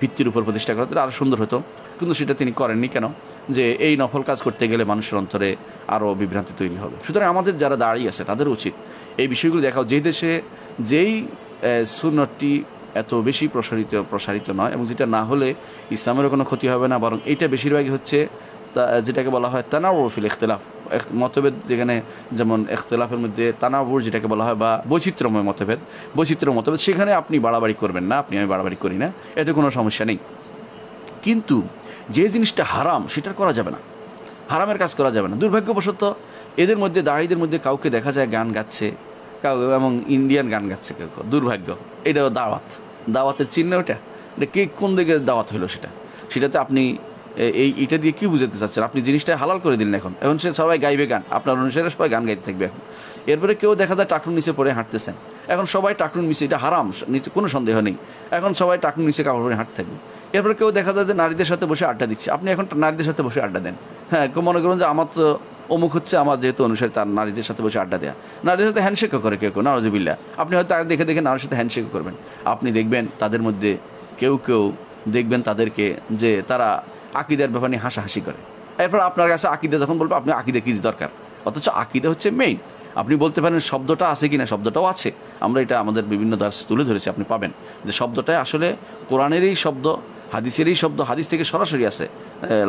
ভিত্তির উপর প্রতিষ্ঠা করা, তাহলে আরও সুন্দর হতো। কিন্তু সেটা তিনি করেননি। কেন? যে এই নফল কাজ করতে গেলে মানুষের অন্তরে আরও বিভ্রান্তি তৈরি হবে। সুতরাং আমাদের যারা দাঁড়িয়ে আছে তাদের উচিত এই বিষয়গুলো দেখাও। যেই দেশে যেই সুন্নতটি এত বেশি প্রসারিত নয়, এবং যেটা না হলে ইসলামেরও কোনো ক্ষতি হবে না, বরং এইটা বেশিরভাগই হচ্ছে যেটাকে বলা হয় তানাউর ফিল ইখতিলাফ, মতভেদ, যেখানে যেমন ইখতিলাফের মধ্যে তানাউর যেটাকে বলা হয়, বা বৈচিত্র্যময় মতভেদ, সেখানে আপনি বাড়াবাড়ি করবেন না, আমি বাড়াবাড়ি করি না, এতে কোনো সমস্যা নেই। কিন্তু যে জিনিসটা হারাম সেটার করা যাবে না, হারামের কাজ করা যাবে না। দুর্ভাগ্যবশত এদের মধ্যে, দায়ীদের মধ্যে কাউকে দেখা যায় গান গাচ্ছে, এবং ইন্ডিয়ান গান গাচ্ছে কেউ। দুর্ভাগ্য। এটাও দাওয়াতের চিহ্ন। এটা কে কোন দিকে দাওয়াত হলো? সেটাতে আপনি এটা দিয়ে কী বুঝাতে চাচ্ছেন? আপনি জিনিসটা হালাল করে দিলেন। এখন সে সবাই গাইবে গান, আপনার অনুসারে সবাই গান গাইতে থাকবে। এখন এরপরে কেউ দেখা যায় টাকরুন নিচে পরে হাঁটতেছেন। এখন সবাই টাকরুন নিচে, এটা হারাম, কোনো সন্দেহ নেই। এখন সবাই টাকরুন নিচে কাপড় পরে হাঁটতে থাকবে। এরপরে কেউ দেখা যায় যে নারীদের সাথে বসে আড্ডা দিচ্ছে। আপনি এখন নারীদের সাথে বসে আড্ডা দেন। হ্যাঁ, কেউ মনে করুন যে আমার তো অমুক হচ্ছে, আমার যেহেতু অনুসারে তার নারীদের সাথে বসে আড্ডা দেওয়া, নারীদের সাথে হ্যান্ডশেকও করে কেউ, নাউজুবিল্লাহ। আপনি হয়তো তাকে দেখে নারীর সাথে হ্যান্ডশেকও করবেন। আপনি দেখবেন তাদের মধ্যে কেউ দেখবেন তাদেরকে যে তারা আকীদার ব্যাপার নিয়ে হাসাহাসি করে। এরপর আপনার কাছে আকিদা যখন বলবো, আপনি আকিদা কি দরকার, অথচ আকিদা হচ্ছে মেইন। আপনি বলতে পারেন শব্দটা আছে কিনা, শব্দটাও আছে, আমরা এটা আমাদের বিভিন্ন দার্সে তুলে ধরেছি, আপনি পাবেন যে শব্দটাই আসলে কোরআনেরই শব্দ, হাদিসেরই শব্দ, হাদিস থেকে সরাসরি আছে,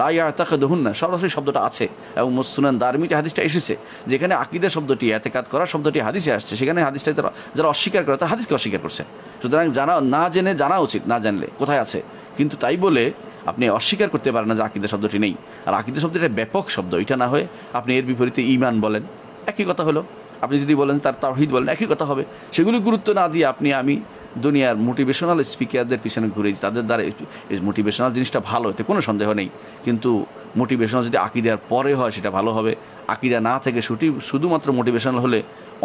লা ইয়াতাকিদুহুন্না সরাসরি শব্দটা আছে, এবং সুনান দারমিতে হাদিসটা এসেছে, যেখানে আকিদা শব্দটি, এতেকাদ করার শব্দটি হাদিসে আসছে, সেখানে হাদিসটা যারা অস্বীকার করে তারা হাদিসকে অস্বীকার করছে। সুতরাং জানা না জেনে জানা উচিত, না জানলে কোথায় আছে, কিন্তু তাই বলে আপনি অস্বীকার করতে পারেন না যে আকিদা শব্দটি নেই। আর আকিদা শব্দটা ব্যাপক শব্দ, এটা না হয়ে আপনি এর বিপরীতে ঈমান বলেন, একই কথা হলো। আপনি যদি বলেন তার তাওহীদ বলেন, একই কথা হবে। সেগুলি গুরুত্ব না দিয়ে আমি দুনিয়ার মোটিভেশনাল স্পিকারদের পিছনে ঘুরেছি, তাদের দ্বারা মোটিভেশনাল জিনিসটা ভালো, এতে কোনো সন্দেহ নেই, কিন্তু মোটিভেশনাল যদি আকিদার পরে হয় সেটা ভালো হবে। আকিদা না থেকে শুধুমাত্র মোটিভেশনাল হলে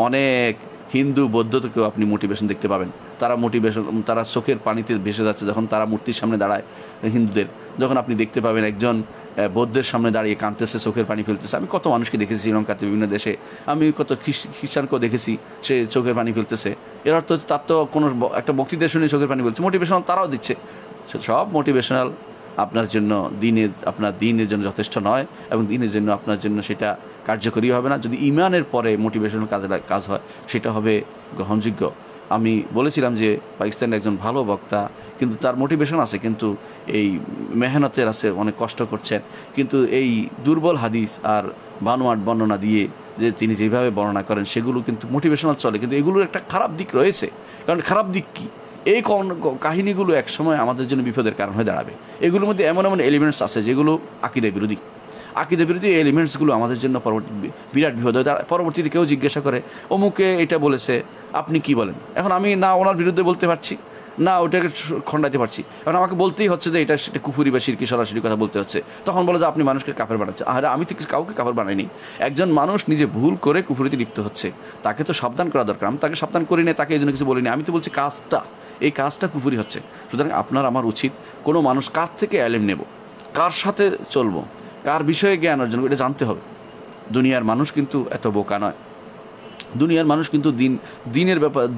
অনেক হিন্দু বৌদ্ধ থেকেও আপনি মোটিভেশন দেখতে পাবেন। তারা চোখের পানিতে ভেসে যাচ্ছে যখন তারা মূর্তির সামনে দাঁড়ায়। হিন্দুদের যখন আপনি দেখতে পাবেন একজন বৌদ্ধের সামনে দাঁড়িয়ে কাঁদতেছে, চোখের পানি ফেলতেছে। আমি কত মানুষকে দেখেছি শ্রীলঙ্কাতে, বিভিন্ন দেশে আমি কত খ্রিস্টানকেও দেখেছি, সে চোখের পানি ফেলতেছে। এর অর্থ হচ্ছে তার তো কোনো একটা বক্তৃতা শুনে চোখের পানি ফেলছে, মোটিভেশনাল তারাও দিচ্ছে। সব মোটিভেশনাল আপনার দিনের জন্য যথেষ্ট নয়, এবং দিনের জন্য আপনার জন্য সেটা কার্যকরী হবে না। যদি ইমানের পরে মোটিভেশনাল কাজ হয় সেটা হবে গ্রহণযোগ্য। আমি বলেছিলাম যে পাকিস্তানের একজন ভালো বক্তা, কিন্তু তার মোটিভেশন আছে, কিন্তু এই মেহনতের আছে, অনেক কষ্ট করছেন, কিন্তু এই দুর্বল হাদিস আর বানোয়াট বর্ণনা দিয়ে যে তিনি যেভাবে বর্ণনা করেন সেগুলো কিন্তু মোটিভেশনাল চলে, কিন্তু এগুলোর একটা খারাপ দিক রয়েছে। কারণ খারাপ দিক কী, এই কাহিনীগুলো একসময় আমাদের জন্য বিপদের কারণ হয়ে দাঁড়াবে। এগুলোর মধ্যে এমন এমন এলিমেন্টস আছে যেগুলো আকিদা বিরোধী। আকিদা বিরোধী এই এলিমেন্টসগুলো আমাদের জন্য বিরাট বিপদ হয়। পরবর্তীতে কেউ জিজ্ঞাসা করে অমুকে এটা বলেছে, আপনি কি বলেন? এখন আমি না ওনার বিরুদ্ধে বলতে পারছি, না ওটাকে খণ্ডাতে পারছি, এখন আমাকে বলতেই হচ্ছে যে এটা সেটা কুফুরি বা শিরকি সরাসরি কথা বলতে হচ্ছে। তখন বলে যে আপনি মানুষকে কাফের বানাচ্ছেন। আরে আমি তো কাউকে কাফের বানাইনি। একজন মানুষ নিজে ভুল করে কুফুরিতে লিপ্ত হচ্ছে, তাকে তো সাবধান করা দরকার। আমি তাকে সাবধান করি না, তাকে এই জন্য কিছু বলিনি, আমি তো বলছি এই কাজটা কুফুরি হচ্ছে। সুতরাং আপনার আমার উচিত কোনো মানুষ কার থেকে এলেম নেব, কার সাথে চলবো, কার বিষয়ে জ্ঞান অর্জন করে, এটা জানতে হবে। দুনিয়ার মানুষ কিন্তু এত বোকা নয়। দুনিয়ার মানুষ কিন্তু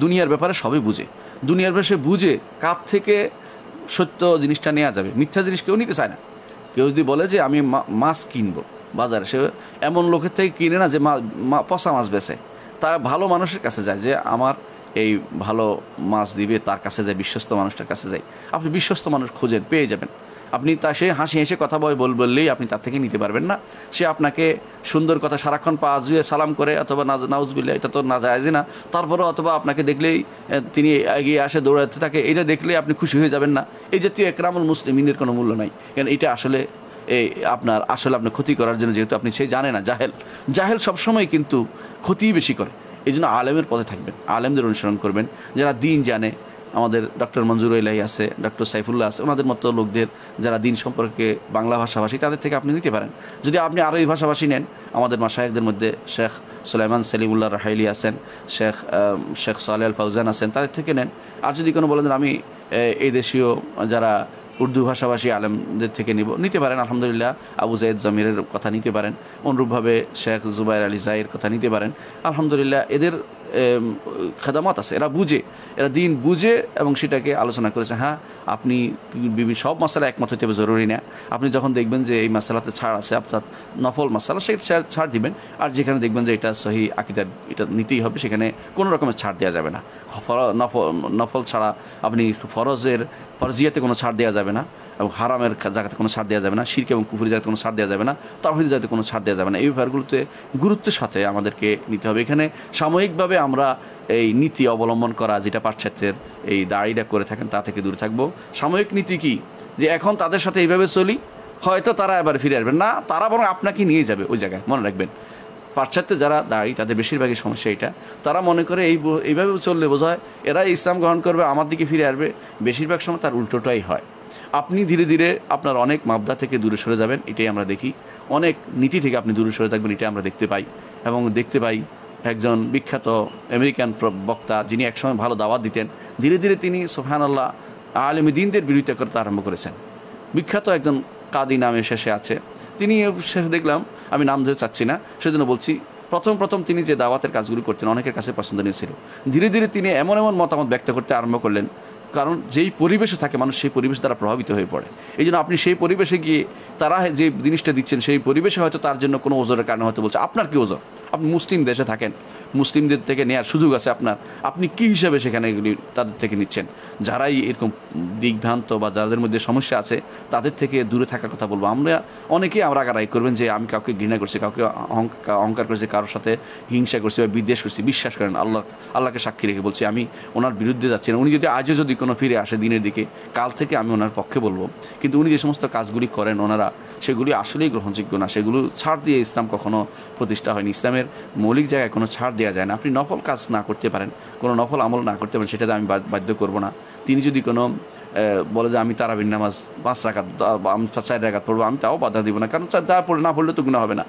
দুনিয়ার ব্যাপারে সবই বুঝে। দুনিয়ার ব্যাপারে বুঝে কার থেকে সত্য জিনিসটা নেওয়া যাবে, মিথ্যা জিনিস কেউ নিতে চায় না। কেউ যদি বলে যে আমি মাছ কিনবো বাজারে, সে এমন লোকের থেকে কিনে না যে পচা মাছ বেচে, তা ভালো মানুষের কাছে যায় যে আমার এই ভালো মাছ দিবে, তার কাছে যায়, বিশ্বস্ত মানুষটার কাছে যায়। আপনি বিশ্বস্ত মানুষ খোঁজেন, পেয়ে যাবেন। আপনি সে হাসি হেসে কথা বললেই আপনি তার থেকে নিতে পারবেন না। সে আপনাকে সুন্দর কথা সারাক্ষণ পা জুয়ে সালাম করে, অথবা নাউজুবিল্লাহ, এটা তো না জায়েজই না, তারপরেও অথবা আপনাকে দেখলেই তিনি এগিয়ে আসে, দৌড়াতে থাকে, এটা দেখলেই আপনি খুশি হয়ে যাবেন না। এই জাতীয় একরামুল মুসলিমিনের কোনো মূল্য নাই। কারণ এটা আসলে আপনার ক্ষতি করার জন্য, যেহেতু আপনি সেই জানে না, জাহেল সবসময় কিন্তু ক্ষতিই বেশি করে। এই জন্য আলেমের পথে থাকবেন, আলেমদের অনুসরণ করবেন, যারা দিন জানে। আমাদের ডক্টর মঞ্জুর ইলাহি আছে, ডক্টর সাইফুল্লাহ আছে, ওনাদের মতো লোকদের যারা দিন সম্পর্কে বাংলা ভাষাভাষী, তাদের থেকে আপনি নিতে পারেন। যদি আপনি আরবি ভাষাভাষী নেন, আমাদের মাশায়েখদের মধ্যে শেখ সুলাইমান সেলিমুল্লাহ রাহাইলি আছেন, শেখ সালেহ আল ফাউজান আছেন, তাদের থেকে নেন। আর যদি কোনো বলেন আমি এই দেশীয় যারা উর্দু ভাষাভাষী আলেমদের থেকে নিতে পারেন। আলহামদুলিল্লাহ আবু জায়েদ জামিরের কথা নিতে পারেন, অনুরূপভাবে শেখ জুবাইর আলী জাহির কথা নিতে পারেন। আলহামদুলিল্লাহ এদের খেদামত আছে, এরা দিন বুঝে এবং সেটাকে আলোচনা করেছে। হ্যাঁ, আপনি সব মশালা একমত হইতে হবে জরুরি না। আপনি যখন দেখবেন যে এই মশালাতে ছাড় আছে, অর্থাৎ নফল মশালা, সেটা ছাড় দিবেন। আর যেখানে দেখবেন যে এটা সহি আকিদার, এটা নিতেই হবে, সেখানে কোনো রকমের ছাড় দেওয়া যাবে না। নফল ছাড়া আপনি ফরজিয়াতে কোনো ছাড় দেওয়া যাবে না, এবং হারামের জায়গাতে কোনো ছাড় দেওয়া যাবে না, শিরক এবং কুফরি জায়গাতে কোনো ছাড় দেওয়া যাবে না, তাওহীদ জায়গাতে কোনো ছাড় দেওয়া যাবে না। এই ব্যাপারগুলোতে গুরুত্বের সাথে আমাদেরকে নিতে হবে। এখানে সাময়িকভাবে আমরা এই নীতি অবলম্বন করা, যেটা পাশ্চাত্যের এই দাঁড়িটা করে থাকেন, তা থেকে দূরে থাকবো। সাময়িক নীতি কি, যে এখন তাদের সাথে এইভাবে চলি, হয়তো তারা এবার ফিরে আসবেন না, তারা বরং আপনাকে নিয়ে যাবে ওই জায়গায়। মনে রাখবেন, পাশ্চাত্যে যারা দাঁড়ি, তাদের বেশিরভাগই সমস্যা এটা। তারা মনে করে এইভাবে চললে বোঝ হয় এরা ইসলাম গ্রহণ করবে, আমার দিকে ফিরে আসবে। বেশিরভাগ সময় তার উল্টোটাই হয়। আপনি ধীরে ধীরে আপনার অনেক মাবদা থেকে দূরে সরে যাবেন, এটাই আমরা দেখি। অনেক নীতি থেকে আপনি দূরে সরে থাকবেন, এটা আমরা দেখতে পাই। এবং দেখতে পাই একজন বিখ্যাত আমেরিকান বক্তা, যিনি একসময় ভালো দাওয়াত দিতেন, ধীরে ধীরে তিনি সুবহানাল্লাহ আলেম দ্বীনদের বিরোধিতা করতে আরম্ভ করেছেন। বিখ্যাত একজন কাদি নামে শেষে আছে, তিনি শেষ দেখলাম, আমি নাম দিতে চাচ্ছি না, সেজন্য বলছি, প্রথম তিনি যে দাওয়াতের কাজগুলো করতেন অনেকের কাছে পছন্দনীয় ছিল। ধীরে ধীরে তিনি এমন মতামত ব্যক্ত করতে আরম্ভ করলেন, কারণ যেই পরিবেশে থাকে মানুষ সেই পরিবেশ দ্বারা প্রভাবিত হয়ে পড়ে। এই জন্য আপনি সেই পরিবেশে গিয়ে তারা যে জিনিসটা দিচ্ছেন সেই পরিবেশে হয়তো তার জন্য কোনো ওজোরের কারণে হয়তো বলছে। আপনার কি ওজোর? আপনি মুসলিম দেশে থাকেন, মুসলিমদের থেকে নেওয়ার সুযোগ আছে আপনার, আপনি কী হিসাবে সেখানে এগুলি তাদের থেকে নিচ্ছেন? যারাই এরকম দিগ্ভ্রান্ত বা যাদের মধ্যে সমস্যা আছে তাদের থেকে দূরে থাকার কথা বলবো। অনেকেই রাগারাগি করবেন যে আমি কাউকে ঘৃণা করছি, কাউকে অহংকার করছি, কারোর সাথে হিংসা করছি বা বিদ্বেষ করছি। বিশ্বাস করেন, আল্লাহকে সাক্ষী রেখে বলছি, আমি ওনার বিরুদ্ধে যাচ্ছি না। উনি যদি আজও যদি কোনো ফিরে আসে দিনের দিকে, কাল থেকে আমি ওনার পক্ষে বলবো। কিন্তু উনি যে সমস্ত কাজগুলি করেন ওনারা, সেগুলি আসলেই গ্রহণযোগ্য না। সেগুলো ছাড় দিয়ে ইসলাম কখনো প্রতিষ্ঠা হয়নি। ইসলামের মৌলিক জায়গায় কোনো ছাড় দেওয়া যায় না। আপনি নফল কাজ না করতে পারেন, কোনো নফল আমল না করতে পারেন, সেটাতে আমি বাধ্য করবো না। তিনি যদি কোনো বলে যে আমি তারাবির নামাজ 5 রাকাত আমি 4 রাকাত পড়বো, আমি তাও বাধা দিব না, কারণ যা পড়ে না পড়লে তো গুনাহ হবে না।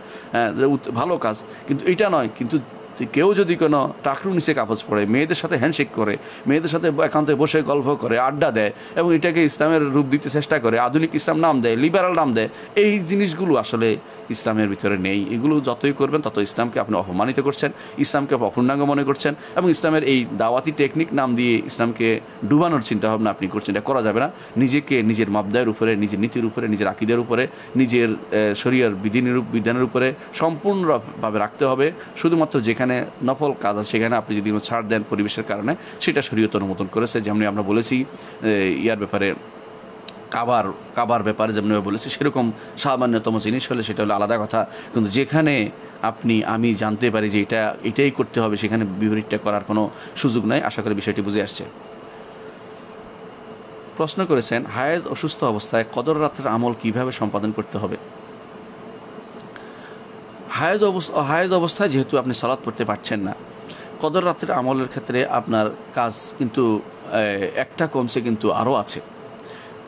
ভালো কাজ, কিন্তু এটা নয়। কিন্তু কেউ যদি কোনো টাকরু নিচে কাগজ পড়ে, মেয়েদের সাথে হ্যান্ডশেক করে, মেয়েদের সাথে একান্তে বসে গল্প করে, আড্ডা দেয় এবং এটাকে ইসলামের রূপ দিতে চেষ্টা করে, আধুনিক ইসলাম নাম দেয়, লিবারাল নাম দেয়, এই জিনিসগুলো আসলে ইসলামের ভিতরে নেই। এগুলো যতই করবেন তত ইসলামকে আপনি অপমানিত করছেন, ইসলামকে অপূর্ণাঙ্গ মনে করছেন এবং ইসলামের এই দাওয়াতি টেকনিক নাম দিয়ে ইসলামকে ডুবানোর চিন্তাভাবনা আপনি করছেন। এটা করা যাবে না। নিজেকে নিজের মাবদায়ের উপরে, নিজের নীতির উপরে, নিজের আকিদের উপরে, নিজের শরীয়র বিধানের উপরে সম্পূর্ণভাবে রাখতে হবে। শুধুমাত্র যেখানে নফল কাজ আছে সেখানে আপনি যদি ছাড় দেন পরিবেশের কারণে, সেটা শরীয়ত অনুমোদন করেছে। যেমনি আমরা বলেছি ইয়ার ব্যাপারে, কাবার ব্যাপারে যেমন বলেছি, সেরকম সামান্যতম জিনিস হলে সেটা হলো আলাদা কথা। কিন্তু যেখানে আমি জানতে পারি যে এটাই করতে হবে, সেখানে বিপরীতটা করার কোনো সুযোগ নাই। আশা করি বিষয়টি বুঝে আসছে। প্রশ্ন করেছেন, হায়েজ অসুস্থ অবস্থায় কদর রাতের আমল কিভাবে সম্পাদন করতে হবে? হায়েজ অবস্থায় যেহেতু আপনি সালাত পড়তে পারছেন না, কদর রাতের আমলের ক্ষেত্রে আপনার কাজ কিন্তু একটা কমছে, কিন্তু আরও আছে।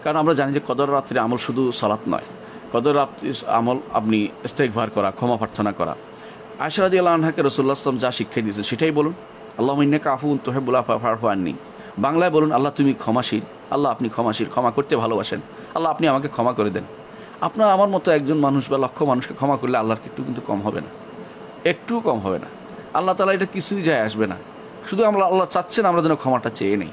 কারণ আমরা জানি যে কদর রাত্রির আমল শুধু সালাত নয়, কদর রাত্রির আমল আপনি ইস্তেগফার করা, ক্ষমা প্রার্থনা করা। আয়েশা রাদিয়াল্লাহু আনহাকে রাসূলুল্লাহ সাল্লাল্লাহু আলাইহি ওয়াসাল্লাম যা শিক্ষা দিয়েছেন সেটাই বলুন। আল্লাহুম্মা ইন্নাকা আফুউন তুহিব্বুল আফওয়া ফা'ফু আন্নী। বাংলায় বলুন, আল্লাহ তুমি ক্ষমাশীল, আল্লাহ আপনি ক্ষমাশীল, ক্ষমা করতে ভালোবাসেন, আল্লাহ আপনি আমাকে ক্ষমা করে দেন। আপনার আমার মতো একজন মানুষ বা লক্ষ মানুষকে ক্ষমা করলে আল্লাহর একটু কিন্তু কম হবে না, একটুও কম হবে না। আল্লাহ তাআলা এটা কিছুই যায় আসবে না। শুধু আল্লাহ চাচ্ছেন আমরা যেন ক্ষমাটা চেয়ে নেই,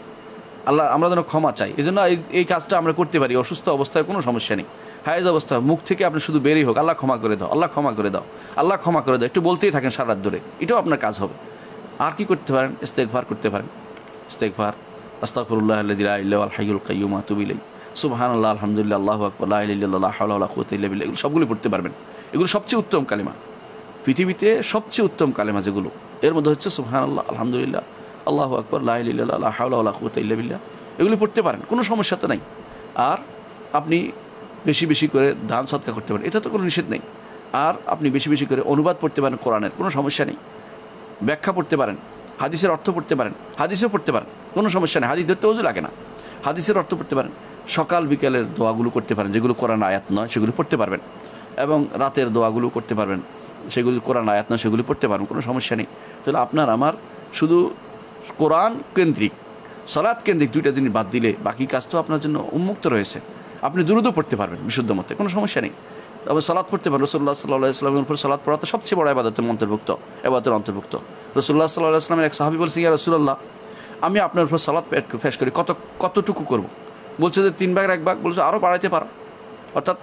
আমরা যেন ক্ষমা চাই। এই জন্য এই কাজটা আমরা করতে পারি। অসুস্থ অবস্থায় কোনো সমস্যা নেই। হায়েজ অবস্থায় মুখ থেকে আপনি শুধু বেরিয়ে হোক, আল্লাহ ক্ষমা করে দাও, আল্লাহ ক্ষমা করে দাও, আল্লাহ ক্ষমা করে দাও, একটু বলতেই থাকেন সারা রাত ধরে, এটাও আপনার কাজ হবে। আর কি করতে পারেন? ইস্তেগফার করতে পারেন। ইস্তেগফার, আস্তাগফিরুল্লাহ আল্লাযী লা ইলাহা ইল্লা হুয়াল হাইয়ুল কাইয়্যুম ওয়া আতুবু ইলাইহি, সুবহানাল্লাহ, আলহামদুলিল্লাহ, আল্লাহু আকবার, লা ইলাহা ইল্লাল্লাহ, লা হাওলা ওয়ালা কুওয়াতা ইল্লা বিল্লাহ। এগুলো সবগুলো পড়তে পারবেন। এগুলো সবচেয়ে উত্তম কালিমা, পৃথিবীতে সবচেয়ে উত্তম কালিমা যেগুলো, এর মধ্যে হচ্ছে সুবহানাল্লাহ, আলহামদুলিল্লাহ, আল্লাহু আকবার, লা ইলাহা ইল্লাল্লাহ, লা হাওলা ওয়ালা কুওয়াতা ইল্লা বিল্লাহ। এগুলি পড়তে পারেন, কোনো সমস্যা তো নাই। আর আপনি বেশি বেশি করে দান সদকা করতে পারেন, এটা তো কোনো নিষেধ নেই। আর আপনি বেশি বেশি করে অনুবাদ পড়তে পারেন কোরআনের, কোনো সমস্যা নেই। ব্যাখ্যা পড়তে পারেন, হাদিসের অর্থ পড়তে পারেন, হাদিসও পড়তে পারেন, কোনো সমস্যা নেই। হাদিস ধরতে ওযু লাগে না, হাদিসের অর্থ পড়তে পারেন। সকাল বিকেলের দোয়াগুলো করতে পারেন, যেগুলো কোরআন আয়াত নয় সেগুলো পড়তে পারবেন। এবং রাতের দোয়াগুলো করতে পারবেন, সেগুলি কোরআন আয়াত নয় সেগুলি পড়তে পারবেন, কোনো সমস্যা নেই। তাহলে আপনার আমার শুধু কোরআন কেন্দ্রিক, সালাত কেন্দ্রিক দুইটা জিনিস বাদ দিলে বাকি কাজ তো আপনার জন্য উন্মুক্ত রয়েছে। আপনি দুরূদও পড়তে পারবেন বিশুদ্ধ মতে, কোনো সমস্যা নেই। তবে সালাত পড়তে পারেন। রাসূলুল্লাহ সাল্লাল্লাহু আলাইহি ওয়াসাল্লামের উপর সালাত পড়া তো সবচেয়ে বড় ইবাদতের অন্তর্ভুক্ত। রাসূলুল্লাহ সাল্লাল্লাহু আলাইহি ওয়াসাল্লামের এক সাহাবী বলছেন, ইয়া রাসূলুল্লাহ, আমি আপনার উপর সালাত পেশ করি, কতটুকু করব? বলছে যে 3 ভাগের 1 ভাগ। বলছে আরও বাড়াইতে পারো। অর্থাৎ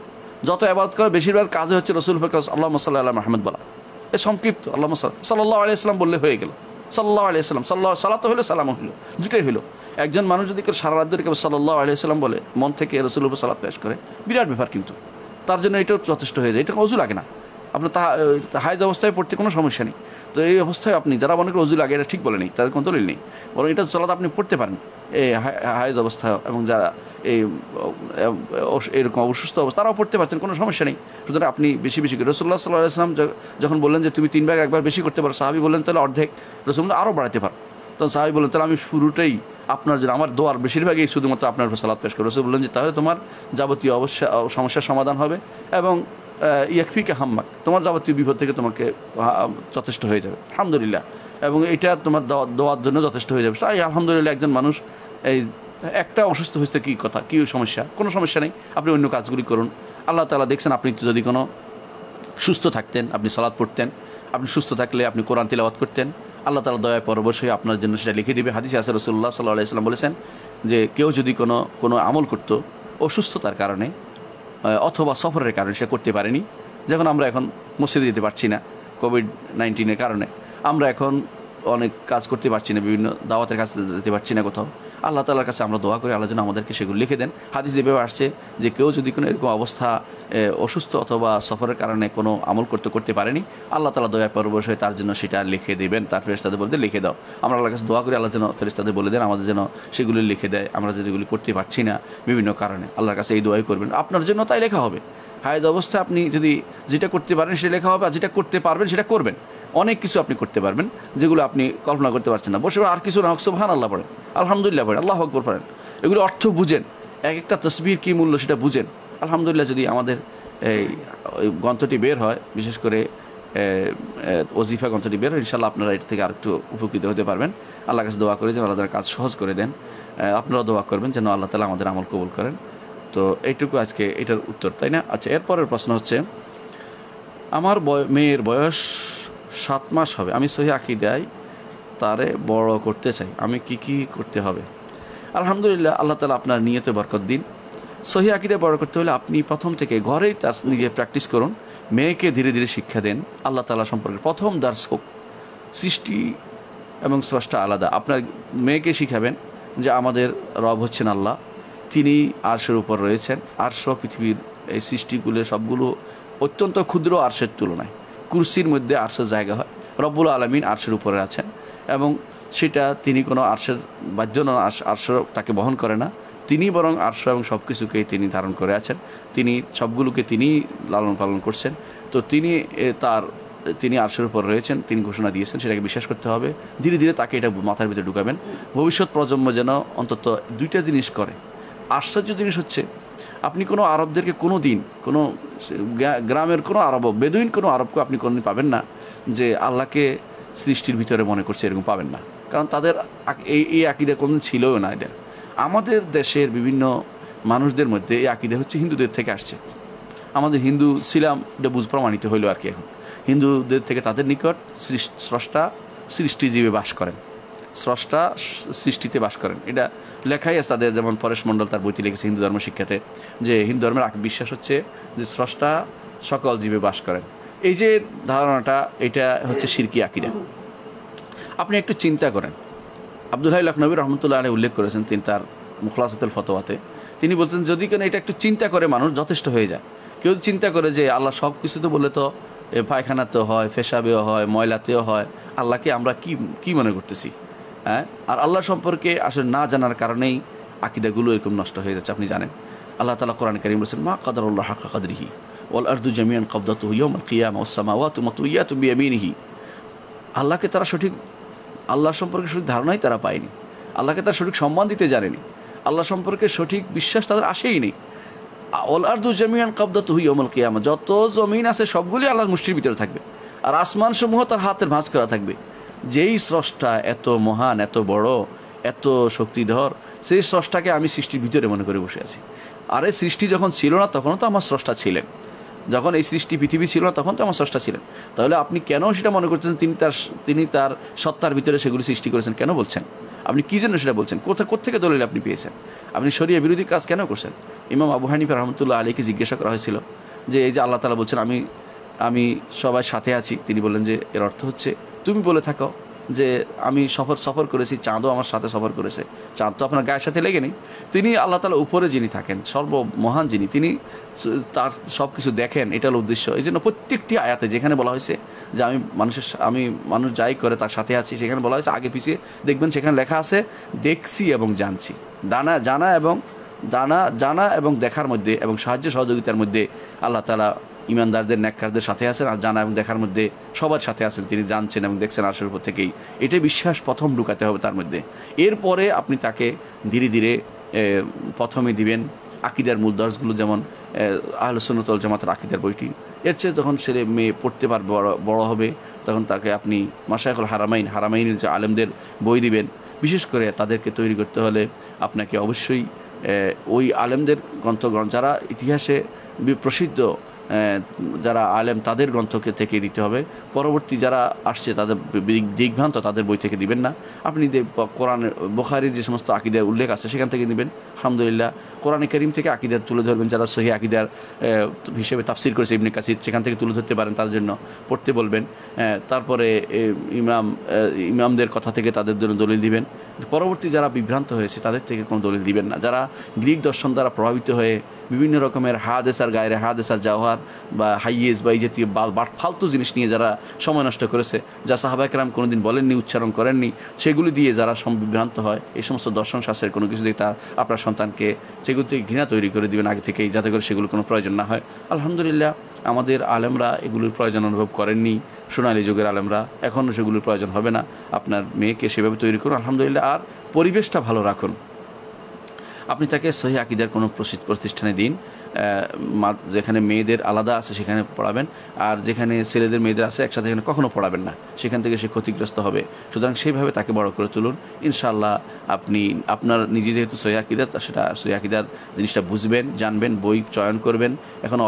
যত ইবাদত করে বেশিরভাগ কাজে হচ্ছে রাসূল আল্লাহুম্মা সাল্লি আলা মুহাম্মদ বলা, এ সংক্ষিপ্ত আল্লাহুম্মা সাল্লাল্লাহু আলাইহি ওয়াসাল্লাম বললে হয়ে গেল। সাল্লাল্লাহু আলাইহি ওয়াসাল্লাম, সালাতও হলো, সালামও হলো, দুটোই হলো। একজন মানুষ যদি সারা রাত ধরে সাল্লাল্লাহু আলাইহি ওয়াসাল্লাম বলে, মন থেকে রাসূলের উপর সালাত পেশ করে, বিরাট ব্যাপার। কিন্তু তার জন্য এটাও যথেষ্ট হয়ে যায়, এটা ওযু লাগে না। আপনার হায়েজ অবস্থায় পড়তে কোনো সমস্যা নেই। তো এই অবস্থায় আপনি যারা মনে করেন ওযু লাগে, এটা ঠিক বলে নেই, তাদের কোনো দলিল নেই। বরং এটা সালাত আপনি পড়তে পারেন এই হায়েজ অবস্থায়, এবং যারা এরকম অসুস্থ অবস্থা তারাও পড়তে পারছেন, কোনো সমস্যা নেই। সুতরাং আপনি বেশি বেশি করে, রাসূলুল্লাহ সাল্লাল্লাহু আলাইহি ওয়াসাল্লাম যখন বললেন যে তুমি 3 ভাগ 1 ভাগ বেশি করতে পারো, সাহাবী বললেন তাহলে অর্ধেক, রাসূল আরও বাড়াতে পারো। তখন সাহাবী বললেন তাহলে আমি শুরুটাই আপনার জন্য, আমার দোয়ার বেশিরভাগই শুধুমাত্র আপনার উপর সালাত পেশ করি। রাসূল বললেন যে তাহলে তোমার যাবতীয় সমস্যার সমাধান হবে এবং ইয়াকফিকা হাম্মাক, তোমার যাবতীয় বিপদ থেকে তোমাকে যথেষ্ট হয়ে যাবে, আলহামদুলিল্লাহ। এবং এটা তোমার দোয়ার জন্য যথেষ্ট হয়ে যাবে। তাই আলহামদুলিল্লাহ, একজন মানুষ এই একটা অসুস্থ হয়েছে, কী কথা, কী সমস্যা, কোনো সমস্যা নেই, আপনি অন্য কাজগুলি করুন। আল্লাহ তাআলা দেখছেন, আপনি যদি কোনো সুস্থ থাকতেন আপনি সালাত পড়তেন, আপনি সুস্থ থাকলে আপনি কোরআন তিলাওয়াত করতেন, আল্লাহ তাআলা দয়া পর অবশ্যই আপনার জন্য সেটা লিখে দিবে। হাদিসে আছে রাসূলুল্লাহ সাল্লাল্লাহু আলাইহি ওয়াসাল্লাম বলেছেন, যে কেউ যদি কোনো আমল করতো অসুস্থতার কারণে অথবা সফরের কারণে সে করতে পারেনি, যখন আমরা এখন মসজিদে যেতে পারছি না কোভিড-19 কারণে, আমরা এখন অনেক কাজ করতে পারছি না, বিভিন্ন দাওয়াতের কাছে যেতে পারছি না কোথাও, আল্লাহ তাআলার কাছে আমরা দোয়া করি আল্লাহ যেন আমাদেরকে সেগুলো লিখে দেন। হাদিস যেভাবে আসছে যে কেউ যদি কোনো এরকম অবস্থা অসুস্থ অথবা সফরের কারণে কোনো আমল করতে পারেনি, আল্লাহ তাআলা দয়া পরবশ হয়ে তার জন্য সেটা লিখে দেবেন, তার ফেরেশতাদের বলতে লিখে দাও। আমরা আল্লাহর কাছে দোয়া করি আল্লাহ যেন ফেরেশতাদের বলে দেন আমাদের যেন সেগুলি লিখে দেয়, আমরা যেগুলি করতে পারছি না বিভিন্ন কারণে, আল্লাহর কাছে এই দোয়াই করবেন, আপনার জন্য তাই লেখা হবে। হায়াত অবস্থায় আপনি যদি যেটা করতে পারেন সেটা লেখা হবে, আর যেটা করতে পারবেন সেটা করবেন। অনেক কিছু আপনি করতে পারবেন যেগুলো আপনি কল্পনা করতে পারছেন না। বসে আর কিছু না, সুবহানাল্লাহ পড়েন, আলহামদুলিল্লাহ পড়েন, আল্লাহু আকবার পড়েন, এগুলো অর্থ বুঝেন, এক একটা তাসবির কী মূল্য সেটা বুঝেন। আলহামদুলিল্লাহ যদি আমাদের এই গ্রন্থটি বের হয়, বিশেষ করে ওজিফা গ্রন্থটি বের হয়, ইনশাআল্লাহ আপনারা এটা থেকে আরেকটু উপকৃত হতে পারবেন। আল্লাহর কাছে দোয়া করে যেন আল্লাহ তাআলা কাজ সহজ করে দেন, আপনারা দোয়া করবেন যেন আল্লাহ তাআলা আমাদের আমল কবুল করেন। তো এইটুকু আজকে এটার উত্তর, তাই না? আচ্ছা, এরপরের প্রশ্ন হচ্ছে, আমার মেয়ের বয়স 7 মাস হবে, আমি সহিহ আকীদায় তারে বড় করতে চাই, আমি কি করতে হবে? আলহামদুলিল্লাহ, আল্লাহ তাআলা আপনার নিয়তে বরকত দিন। সহিহ আকীদায় বড় করতে হলে আপনি প্রথম থেকে ঘরেই তার নিজে প্র্যাকটিস করুন, মেয়েকে ধীরে ধীরে শিক্ষা দেন আল্লাহ তাআলা সম্পর্কে। প্রথম দার্স হোক সৃষ্টি এবং স্রষ্টা আলাদা। আপনার মেয়েকে শিখাবেন যে আমাদের রব হচ্ছেন আল্লাহ, তিনি আরশের উপর রয়েছেন, আরশ পৃথিবীর এই সৃষ্টিগুলো সবগুলো অত্যন্ত ক্ষুদ্র আরশের তুলনায়, কুরসির মধ্যে আরশের জায়গা হয়, রব্বুল আলামিন আরশের উপরে আছেন এবং সেটা তিনি কোনো আরশের বাহ্য না, আরশ তাকে বহন করে না, তিনি বরং আরশ এবং সব কিছুকেই তিনি ধারণ করে আছেন, তিনি সবগুলোকে তিনি লালন পালন করছেন। তো তিনি আরশের উপর রয়েছেন, তিনি ঘোষণা দিয়েছেন, সেটাকে বিশ্বাস করতে হবে। ধীরে ধীরে তাকে এটা মাথার ভিতরে ঢুকাবেন। ভবিষ্যৎ প্রজন্ম যেন অন্তত দুইটা জিনিস করে। আশ্চর্য জিনিস হচ্ছে, আপনি কোনো আরবদেরকে কোনো দিন কোনো গ্রামের কোনো আরব, বেদুইন কোনো আরবকে আপনি কোনোদিন পাবেন না যে আল্লাহকে সৃষ্টির ভিতরে মনে করছে, এরকম পাবেন না। কারণ তাদের এই আকীদা কোনোদিন ছিলও না। এটা আমাদের দেশের বিভিন্ন মানুষদের মধ্যে এই আকীদা হচ্ছে হিন্দুদের থেকে আসছে। আমাদের হিন্দু ছিলাম, এটা প্রমাণিত হইল আর কি। এখন হিন্দুদের থেকে তাদের নিকট স্রষ্টা সৃষ্টিজীবে বাস করেন, স্রষ্টা সৃষ্টিতে বাস করেন, এটা লেখাই আছে তাদের। যেমন পরেশ মণ্ডল তার বইটি লিখেছে হিন্দু ধর্ম শিক্ষাতে, যে হিন্দু ধর্মের বিশ্বাস হচ্ছে যে স্রষ্টা সকল জীবে বাস করেন। এই যে ধারণাটা, এটা হচ্ছে শিরকি আকীদা। আপনি একটু চিন্তা করেন, আব্দুল হাই লখনবী রহমতুল্লাহ আলাইহি উল্লেখ করেছেন তিনি তার মুখলাসাতুল ফতোয়াতে, তিনি বলছেন যদি কেন এটা একটু চিন্তা করে মানুষ যথেষ্ট হয়ে যায়। কেউ চিন্তা করে যে আল্লাহ সব কিছু তো বলে তো পায়খানাতেও হয়, পেশাবেও হয়, ময়লাতেও হয়, আল্লাহকে আমরা কি মনে করতেছি, হ্যাঁ? আর আল্লাহ সম্পর্কে আসলে না জানার কারণেই আকীদাগুলো এরকম নষ্ট হয়ে যাচ্ছে। আপনি জানেন আল্লাহ তাআলা কোরআন কারীম বলেছেন, মা কাদারুল্লাহ হাক্কা কাদরিহি ওয়াল আরদু জামিআন কবদাতুহু ইয়াওমাল কিয়ামা ওয়াস সামাওয়াতু মাতুইয়াতুন বিয়ামিনিহি। আল্লাহকে তারা আল্লাহ সম্পর্কে সঠিক ধারণাই তারা পায়নি, আল্লাহকে তারা সঠিক সম্মান দিতে জানেনি, আল্লাহ সম্পর্কে সঠিক বিশ্বাস তাদের আসেই নেই। ওয়াল আরদু জামিআন কবদাতুহু ইয়াওমাল কিয়ামা, যত জমিন আছে সবগুলি আল্লাহর মুষ্টির ভিতরে থাকবে, আর আসমান সমূহ তার হাতের ভাঁজ করা থাকবে। যেই স্রষ্টা এত মহান, এত বড়, এত শক্তিধর, সেই স্রষ্টাকে আমি সৃষ্টির ভিতরে মনে করে বসে আছি। আর এই সৃষ্টি যখন ছিল না তখনও তো আমার স্রষ্টা ছিলেন, যখন এই সৃষ্টি পৃথিবী ছিল না তখন তো আমার স্রষ্টা ছিলেন। তাহলে আপনি কেন সেটা মনে করছেন তিনি তার সত্তার ভিতরে সেগুলি সৃষ্টি করেছেন? কেন বলছেন? আপনি কী জন্য সেটা বলছেন? কোত্থেকে দলিল আপনি পেয়েছেন? আপনি শরিয়া বিরোধী কাজ কেন করছেন? ইমাম আবু হানিফা রহমতুল্লাহ আলাইহিকে জিজ্ঞাসা করা হয়েছিল যে এই যে আল্লাহ তাআলা বলছেন আমি সবার সাথে আছি, তিনি বললেন যে এর অর্থ হচ্ছে তুমি বলে থাকো যে আমি সফর করেছি, চাঁদও আমার সাথে সফর করেছে, চাঁদ তো আপনার গায়ের সাথে লেগে নেই। তিনি আল্লাহ তাআলা উপরে যিনি থাকেন, সর্বমহান যিনি, তিনি তার সব কিছু দেখেন, এটা হলো উদ্দেশ্য। এই জন্য প্রত্যেকটি আয়াতে যেখানে বলা হয়েছে যে মানুষ যাই করে তার সাথে আছি, সেখানে বলা হয়েছে আগে পিছিয়ে দেখবেন সেখানে লেখা আছে দেখছি এবং জানছি। জানা এবং দেখার মধ্যে এবং সাহায্য সহযোগিতার মধ্যে আল্লাহ তাআলা ইমানদারদের, নেককারদের সাথে আছেন, আর জানা এবং দেখার মধ্যে সবার সাথে আছেন, তিনি জানছেন এবং দেখছেন আরশের উপর থেকেই। এটাই বিশ্বাস প্রথম ঢুকাতে হবে তার মধ্যে। এরপরে আপনি তাকে ধীরে ধীরে প্রথমে দিবেন আকীদার মূল দর্শগুলো, যেমন আহলুস সুন্নাত ওয়াল জামাতের আকীদার বইটি। এর চেয়ে যখন ছেলে মেয়ে পড়তে পারবে, বড় হবে, তখন তাকে আপনি মাশায়েখুল হারামাইনের যে আলেমদের বই দিবেন। বিশেষ করে তাদেরকে তৈরি করতে হলে আপনাকে অবশ্যই ওই আলেমদের গ্রন্থ যারা ইতিহাসে প্রসিদ্ধ যারা আলেম তাদের গ্রন্থকে থেকে দিতে হবে। পরবর্তী যারা আসছে তাদের দিগ্ভ্রান্ত তাদের বই থেকে দিবেন না। আপনি কোরআন বুখারীর যে সমস্ত আকীদার উল্লেখ আছে সেখান থেকে দিবেন। আলহামদুলিল্লাহ কোরআনে কারীম থেকে আকীদার তুলে ধরবেন, যারা সহি আকীদার হিসেবে তাফসীর করেছে ইবনে কাসির, সেখান থেকে তুলে ধরতে পারেন, তার জন্য পড়তে বলবেন। তারপরে ইমামদের কথা থেকে তাদের জন্য দলিল দিবেন। পরবর্তী যারা বিভ্রান্ত হয়েছে তাদের থেকে কোনো দলিল দিবেন না। যারা গ্রিক দর্শন দ্বারা প্রভাবিত হয়ে বিভিন্ন রকমের হাদেসার গায়রে হাদেসার জাওহার বা হাইয়েজ বা এই জাতীয় ফালতু জিনিস নিয়ে যারা সময় নষ্ট করেছে, যা সাহাবা কেরাম কোনোদিন বলেননি, উচ্চারণ করেননি, সেগুলি দিয়ে যারা বিভ্রান্ত হয়, এই সমস্ত দর্শন শাস্ত্রের কোনো কিছু দিয়ে তার আপনার সন্তানকে সেগুলো থেকে ঘৃণা তৈরি করে দিবেন আগে থেকেই, যাতে করে সেগুলো কোনো প্রয়োজন না হয়। আলহামদুলিল্লাহ আমাদের আলেমরা এগুলোর প্রয়োজন অনুভব করেননি, সোনালী যুগের আলেমরা, এখনও সেগুলোর প্রয়োজন হবে না। আপনার মেয়েকে সেভাবে তৈরি করুন আলহামদুলিল্লাহ, আর পরিবেশটা ভালো রাখুন। আপনি তাকে সহি আকীদার কোনো প্রতিষ্ঠানে দিন, যেখানে মেয়েদের আলাদা আছে সেখানে পড়াবেন, আর যেখানে ছেলেদের মেয়েদের আছে একসাথে এখানে কখনো পড়াবেন না, সেখান থেকে সে ক্ষতিগ্রস্ত হবে। সুতরাং সেইভাবে তাকে বড় করে তুলুন। ইনশাআল্লাহ আপনি আপনার নিজে যেহেতু সহি আকীদা, সেটা সহি আকীদার জিনিসটা বুঝবেন, জানবেন, বই চয়ন করবেন। এখন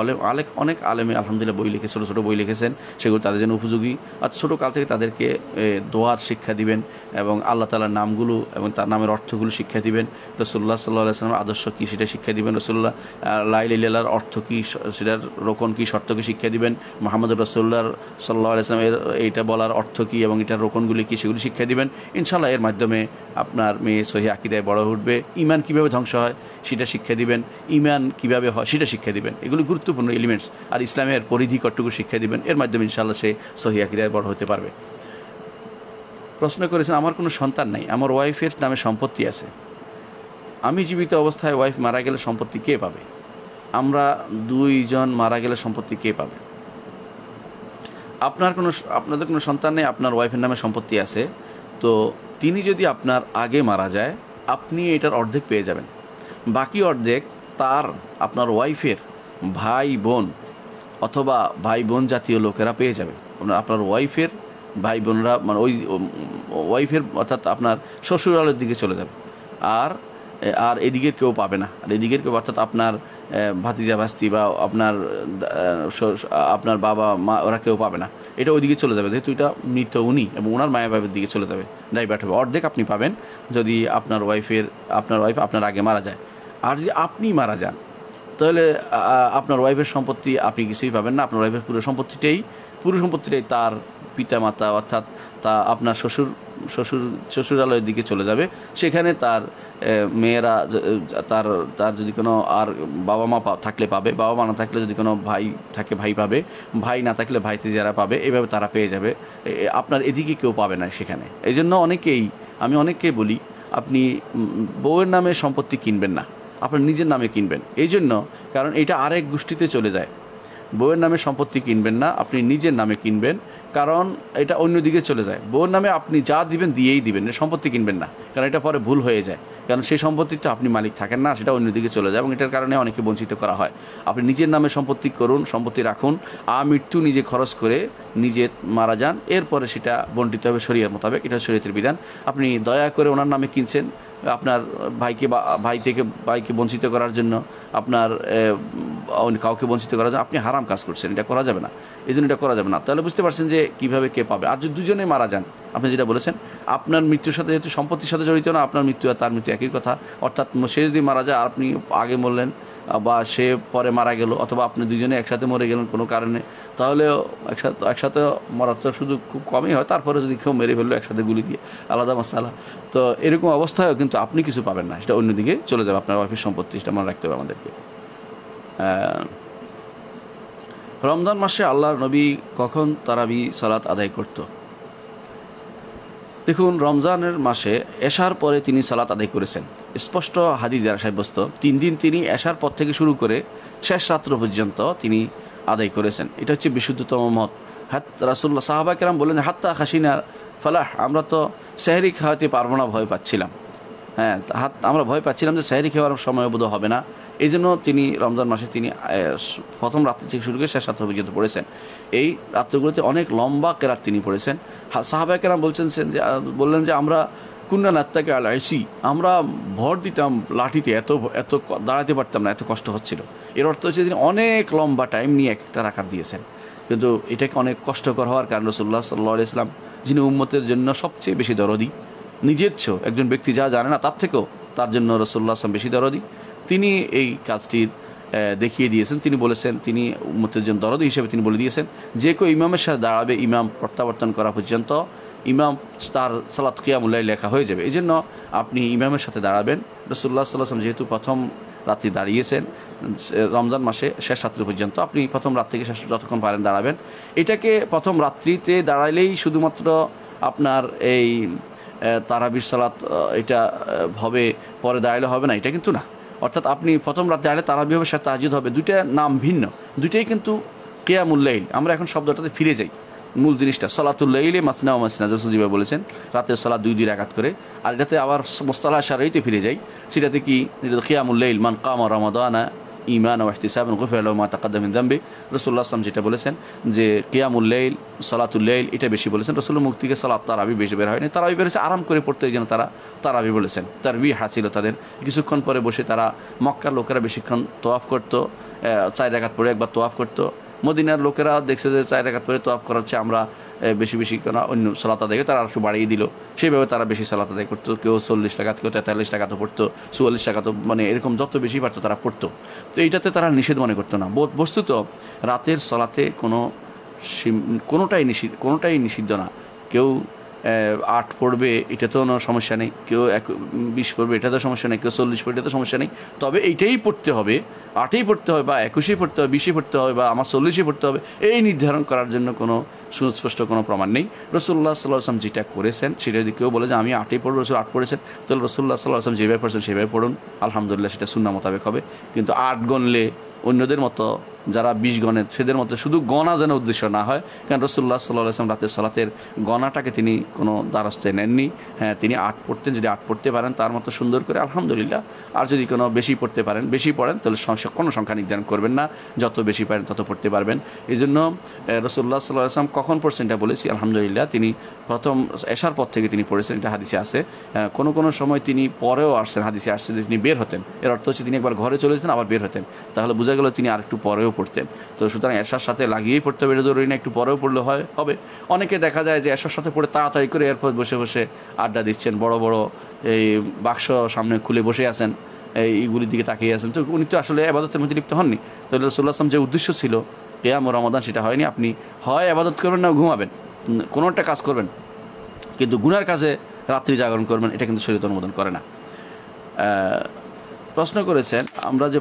অনেক আলেমে আলহামদুলিল্লাহ বই লিখে, ছোটো ছোটো বই লিখেছেন, সেগুলো তাদের জন্য উপযোগী। আর ছোটো কাল থেকে তাদেরকে দোয়ার শিক্ষা দিবেন এবং আল্লাহ তাআলার নামগুলো এবং তার নামের অর্থগুলো শিক্ষা দিবেন। রাসূলুল্লাহ সাল্লাল্লাহু আলাইহি ওয়াসাল্লামের আদর্শ কী সেটা শিক্ষা দিবেন। রাসূলুল্লাহ লা ইলাহা ইল্লাল্লাহর অর্থ কী, সেটার রোকন কী, শর্তকে শিক্ষা দিবেন। মুহাম্মদুর রাসূলুল্লাহ সাল্লাল্লাহু আলাইহি ওয়াসাল্লামের এইটা বলার অর্থ কী এবং এটার রোকনগুলি কী সেগুলি শিক্ষা দিবেন। ইনশাআল্লাহ এর মাধ্যমে আপনার মেয়ে সহি আকীদায় বড় উঠবে। ঈমান কীভাবে ধ্বংস হয় সেটা শিক্ষা দিবেন, ঈমান কীভাবে হয় সেটা শিক্ষা দিবেন। এগুলো গুরুত্বপূর্ণ এলিমেন্টস। আর ইসলামের পরিধি কতটুকু শিক্ষা দিবেন, এর মাধ্যমে ইনশাআল্লাহ সে সহি আকীদায় বড় হতে পারবে। প্রশ্ন করেছেন, আমার কোনো সন্তান নাই, আমার ওয়াইফের নামে সম্পত্তি আছে, আমি জীবিত অবস্থায় ওয়াইফ মারা গেলে সম্পত্তি কে পাবে? আমরা দুইজন মারা গেলে সম্পত্তি কে পাবে? আপনাদের কোনো সন্তান নেই, আপনার ওয়াইফের নামে সম্পত্তি আছে, তো তিনি যদি আপনার আগে মারা যায় আপনি এটার অর্ধেক পেয়ে যাবেন। বাকি অর্ধেক আপনার ওয়াইফের ভাই বোন অথবা ভাই বোন জাতীয় লোকেরা পেয়ে যাবে। আপনার ওয়াইফের ভাই বোনরা, মানে ওই ওয়াইফের অর্থাৎ আপনার শ্বশুরালের দিকে চলে যাবে, আর এদিকের কেউ পাবে না। আর এদিকের কেউ অর্থাৎ আপনার ভাতিজা ভাস্তি বা আপনার বাবা মা, ওরা কেউ পাবে না। এটা ওইদিকে চলে যাবে, যেহেতু এটা মৃত উনি এবং ওনার মায়া বাবার দিকে চলে যাবে, ডাইভার্ট হবে। অর্ধেক আপনি পাবেন যদি আপনার ওয়াইফ আপনার আগে মারা যায়। আর যদি আপনি মারা যান তাহলে আপনার ওয়াইফের সম্পত্তি আপনি কিছুই পাবেন না। আপনার ওয়াইফের পুরো সম্পত্তিটাই তার পিতামাতা অর্থাৎ আপনার শ্বশুরালয়ের দিকে চলে যাবে। সেখানে তার মেয়েরা তার যদি কোনো আর বাবা মা থাকলে পাবে, বাবা মা না থাকলে যদি কোনো ভাই থাকে ভাই পাবে, ভাই না থাকলে ভাইতে যারা পাবে, এইভাবে তারা পেয়ে যাবে। আপনার এদিকে কেউ পাবে না সেখানে। এই জন্য আমি অনেককেই বলি, আপনি বউয়ের নামে সম্পত্তি কিনবেন না, আপনার নিজের নামে কিনবেন। এই জন্য কারণ এটা আরেক গোষ্ঠীতে চলে যায়। বউয়ের নামে সম্পত্তি কিনবেন না, আপনি নিজের নামে কিনবেন, কারণ এটা অন্যদিকে চলে যায়। বউয়ের নামে আপনি যা দিবেন দিয়েই দিবেন, সম্পত্তি কিনবেন না, কারণ এটা পরে ভুল হয়ে যায়। কারণ সেই সম্পত্তিটা আপনি মালিক থাকেন না, সেটা অন্যদিকে চলে যায় এবং এটার কারণে অনেকে বঞ্চিত করা হয়। আপনি নিজের নামে সম্পত্তি রাখুন, মৃত্যু নিজে খরচ করে নিজে মারা যান, এরপরে সেটা বণ্টিত হবে শরীয়ত মোতাবেক। এটা শরীয়তের বিধান। আপনি দয়া করে ওনার নামে কিনছেন, আপনার ভাইকে বঞ্চিত করার জন্য, আপনার কাউকে বঞ্চিত করার জন্য আপনি হারাম কাজ করছেন। এটা করা যাবে না, এই জন্য এটা করা যাবে না। তাহলে বুঝতে পারছেন যে কীভাবে কে পাবে। আর যদি দুজনে মারা যান, আপনি যেটা বলেছেন, আপনার মৃত্যুর সাথে যেহেতু সম্পত্তির সাথে জড়িত না, আপনার মৃত্যু আর তার মৃত্যু একই কথা। অর্থাৎ সে যদি মারা যায় আর আপনি আগে মরলেন বা সে পরে মারা গেল, অথবা আপনি দুজনে একসাথে মরে গেলেন কোনো কারণে, তাহলেও একসাথে মরার তো শুধু খুব কমই হয়। তারপরে যদি কেউ মেরে ফেললো একসাথে গুলি দিয়ে, আলাদা মশালা। তো এরকম অবস্থায়ও কিন্তু আপনি কিছু পাবেন না, সেটা অন্যদিকে চলে যাবে আপনার ওয়াইফের সম্পত্তি। সেটা মনে রাখতে হবে আমাদেরকে। রমজান মাসে আল্লাহর নবী কখন তারাবি সালাত আদায় করত? দেখুন, রমজানের মাসে এশার পরে তিনি সালাত আদায় করেছেন। স্পষ্ট হাদিস দ্বারা সাব্যস্ত 3 দিন তিনি এশার পর থেকে শুরু করে শেষ রাত্র পর্যন্ত তিনি আদায় করেছেন। এটা হচ্ছে বিশুদ্ধতম মত। রাসূলুল্লাহ সাহাবা কেরাম বললেন, হাত্তা খাসিনা ফালাহ, আমরা তো সেহরি খাওয়াতে পারবো না, ভয় পাচ্ছিলাম। আমরা ভয় পাচ্ছিলাম যে সেহরি খাওয়ার সময় বোধ হবে না। এই জন্য তিনি রমজান মাসে তিনি প্রথম রাত্রি থেকে শুরু করে শেষ রাত্র পর্যন্ত পড়েছেন। এই রাত্রগুলোতে অনেক লম্বা কেরাত তিনি পড়েছেন। সাহাবা কেরাম বললেন যে আমরা কুন্না নাত্তাকে আল আইসি, আমরা ভর দিতাম লাঠিতে, এত এত দাঁড়াতে পারতাম না, এত কষ্ট হচ্ছিল। এর অর্থ হচ্ছে তিনি অনেক লম্বা টাইম নিয়ে একটা রাকাত দিয়েছেন, কিন্তু এটাকে অনেক কষ্টকর হওয়ার কারণ রাসূলুল্লাহ সাল্লাল্লাহু আলাইহি ওয়াসাল্লাম, যিনি উম্মতের জন্য সবচেয়ে বেশি দরদি, নিজের চেয়েও একজন ব্যক্তি যা জানে না তার থেকেও তার জন্য রাসূলুল্লাহ সাল্লাল্লাহু বেশি দরদি, তিনি এই কাজটির দেখিয়ে দিয়েছেন। তিনি বলেছেন, তিনি উম্মতের জন্য দরদি হিসেবে তিনি বলে দিয়েছেন, যে কেউ ইমামের সাথে দাঁড়াবে ইমাম প্রত্যাবর্তন করা পর্যন্ত ইমাম তার সালাত কিয়ামুল লাইল লেখা হয়ে যাবে। এই জন্য আপনি ইমামের সাথে দাঁড়াবেন। রাসূলুল্লাহ সাল্লাল্লাহু আলাইহি ওয়াসাল্লাম যেহেতু প্রথম রাত্রি দাঁড়িয়েছেন রমজান মাসে শেষ রাত্রি পর্যন্ত, আপনি প্রথম রাত থেকে শেষ যতক্ষণ পারেন দাঁড়াবেন। এটাকে প্রথম রাত্রিতে দাঁড়াইলেই শুধুমাত্র আপনার এই তারাবির সালাত এটা হবে, পরে দাঁড়ালে হবে না, এটা কিন্তু না। অর্থাৎ আপনি প্রথম রাতে দাঁড়ালে তারাবি হবে, সাথে তাহাজ্জুদ হবে, দুইটা নাম ভিন্ন, দুইটাই কিন্তু কিয়ামুল লাইল। আমরা এখন শব্দটাতে ফিরে যাই, মূল জিনিসটা সলাতুল লাইলে মাসনা ও মাসনা, রাসূল যেভাবে বলেছেন রাতের সালাত 2 রাকাত করে। আর এটাতে আবার মুস্তালাহ শারঈতে ফিরে যাই, সেটাতে কি কিয়ামুল লাইল মান কামা রমাদানা ঈমানান ওয়া ইহতিসাবান গুফিরা লাহু মা তাকাদ্দাম মিন যামবি। রাসূলুল্লাহ সাল্লাল্লাহু যেটা বলেছেন যে কিয়ামুল লাইল সলাতুল লাইল এটা বেশি বলেছেন। রাসূলের মুখ থেকে সালাত তারাবি বেশি বের হয়নি, তারাবি বেড়েছে আরাম করে পড়তে, এই জন্য তারা তারাবি বলেছেন। তারবিহ ছিল তাদের, কিছুক্ষণ পরে বসে তারা, মক্কার লোকেরা বেশিক্ষণ তোয়াফ করতো, 4 রাকাত পড়ে একবার তোয়াফ করতো। মদিনার লোকেরা দেখছে যে 4 রাকাত পরে তোয়াফ করাচ্ছে, আমরা বেশি বেশি কেন অন্য সালাত আদায়, তারা একটু বাড়িয়ে দিল, সেইভাবে তারা বেশি সালাত আদায় করতো। কেউ 40 রাকাত, কেউ 43 রাকাতও পড়তো, 44 রাকাতও, মানে এরকম যত বেশি পারতো তারা পড়তো। তো এইটাতে তারা নিষেধ মনে করতো না। বস্তুত রাতের সালাতে কোনোটাই নিষিদ্ধ না। কেউ 8 পড়বে এটাতেও কোনো সমস্যা নেই, কেউ 20 পড়বে এটাতেও সমস্যা নেই, কেউ 40 পড়বে এটাতেও সমস্যা নেই। তবে এইটাই পড়তে হবে, 8ই পড়তে হবে বা 21ই পড়তে হবে, 20ই পড়তে হবে বা আমার 40ই পড়তে হবে, এই নির্ধারণ করার জন্য কোনো সুস্পষ্ট কোনো প্রমাণ নেই। রাসূলুল্লাহ সাল্লাল্লাহু আলাইহি ওয়াসাল্লাম যেটা করেছেন, সেটা যদি কেউ বলে যে আমি 8ই পড়ব, রাসূল 8 পড়েছেন, তাহলে রাসূলুল্লাহ সাল্লাল্লাহু আলাইহি ওয়াসাল্লাম যেভাবে পড়েছেন সেভাবে পড়ুন, আলহামদুলিল্লাহ সেটা সুন্নাহ মোতাবেক হবে। কিন্তু 8 গণলে অন্যদের মতো যারা 20 গণে সেদের মতো শুধু গণা যেন উদ্দেশ্য না হয়, কারণ রাসূলুল্লাহ সাল্লাল্লাহু আলাইহি ওয়াসাল্লাম রাতের সালাতের গণাটাকে তিনি কোনো দ্বারস্থে নেননি। হ্যাঁ, তিনি 8 পড়তেন, যদি 8 পড়তে পারেন তার মতো সুন্দর করে আলহামদুলিল্লাহ। আর যদি কোনো বেশি পড়তে পারেন, বেশি পড়েন, তাহলে কোনো সংখ্যা নির্ধারণ করবেন না, যত বেশি পারেন তত পড়তে পারবেন। এই জন্য রাসূলুল্লাহ সাল্লাল্লাহু আলাইহি ওয়াসাল্লাম কখন পড়ছেন এটা বলেছি, আলহামদুলিল্লাহ তিনি প্রথম এশার পর থেকে তিনি পড়েছেন, এটা হাদিসে আছে। কোনো সময় তিনি পরেও আসছেন, হাদিসে আসছে যে তিনি বের হতেন, এর অর্থ হচ্ছে তিনি একবার ঘরে চলে যেতেন আবার বের হতেন, তাহলে বোঝা গেল তিনি আর একটু পরেও পড়তেন। তো সুতরাং এশার সাথে লাগিয়েই পড়তে হবে, এটা জরুরি না একটু পরেও পড়লে হবে। অনেকে দেখা যায় যে এশার সাথে পড়ে তাড়াতাড়ি করে এরপর বসে বসে আড্ডা দিচ্ছেন, বড় বড় এই বাক্স সামনে খুলে বসে আছেন, এইগুলির দিকে তাকিয়ে আছেন। তো উনি তো আসলে ইবাদতের মধ্যে লিপ্ত হননি। তো রাসূলুল্লাহ সাল্লাল্লাহু আলাইহি ওয়াসাল্লাম যে উদ্দেশ্য ছিল কিয়াম ও রমাদান, সেটা হয়নি। আপনি হয় ইবাদত করবেন না ঘুমাবেন, কোনো একটা কাজ করবেন, কিন্তু গুনার কাজে রাত্রি জাগরণ করবেন, এটা কিন্তু শরীয়ত অনুমোদন করে না। প্রশ্ন করেছেন আমরা যে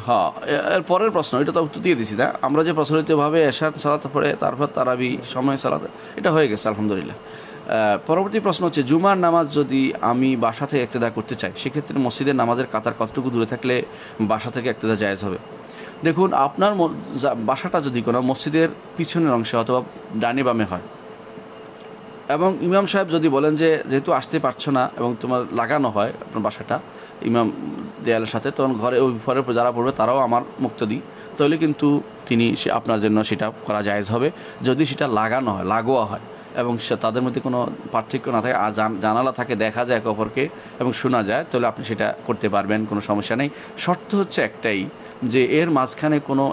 হ্যাঁ, এর পরের প্রশ্ন, এটা তো উত্তর দিয়ে দিছি না আমরা, যে প্রচলিতভাবে এশার সালাত পড়ে তারপর তারাবি সময় সালাত, এটা হয়ে গেছে আলহামদুলিল্লাহ। পরবর্তী প্রশ্ন হচ্ছে, জুমার নামাজ যদি আমি বাসা থেকে ইক্তেদা করতে চাই, সেক্ষেত্রে মসজিদের নামাজের কাতার কতটুকু দূরে থাকলে বাসা থেকে ইক্তেদা জায়েজ হবে? দেখুন, আপনার বাসাটা যদি কোনো মসজিদের পিছনের অংশে অথবা ডানে বামে হয়, এবং ইমাম সাহেব যদি বলেন যে যেহেতু আসতে পারছো না এবং তোমার লাগানো হয় আপনার বাসাটা ইমাম দেয়ালের সাথে, তখন ঘরে ওই ঘরে যারা পড়বে তারাও আমার মুক্তাদি, তাহলে কিন্তু আপনার জন্য সেটা করা জায়েজ হবে। যদি সেটা লাগানো হয়, লাগোয়া হয় এবং তাদের মধ্যে কোনো পার্থক্য না থাকে, আর জানালা থাকে, দেখা যায় একে অপরকে এবং শোনা যায়, তাহলে আপনি সেটা করতে পারবেন, কোনো সমস্যা নেই। শর্ত হচ্ছে একটাই, যে এর মাঝখানে কোনো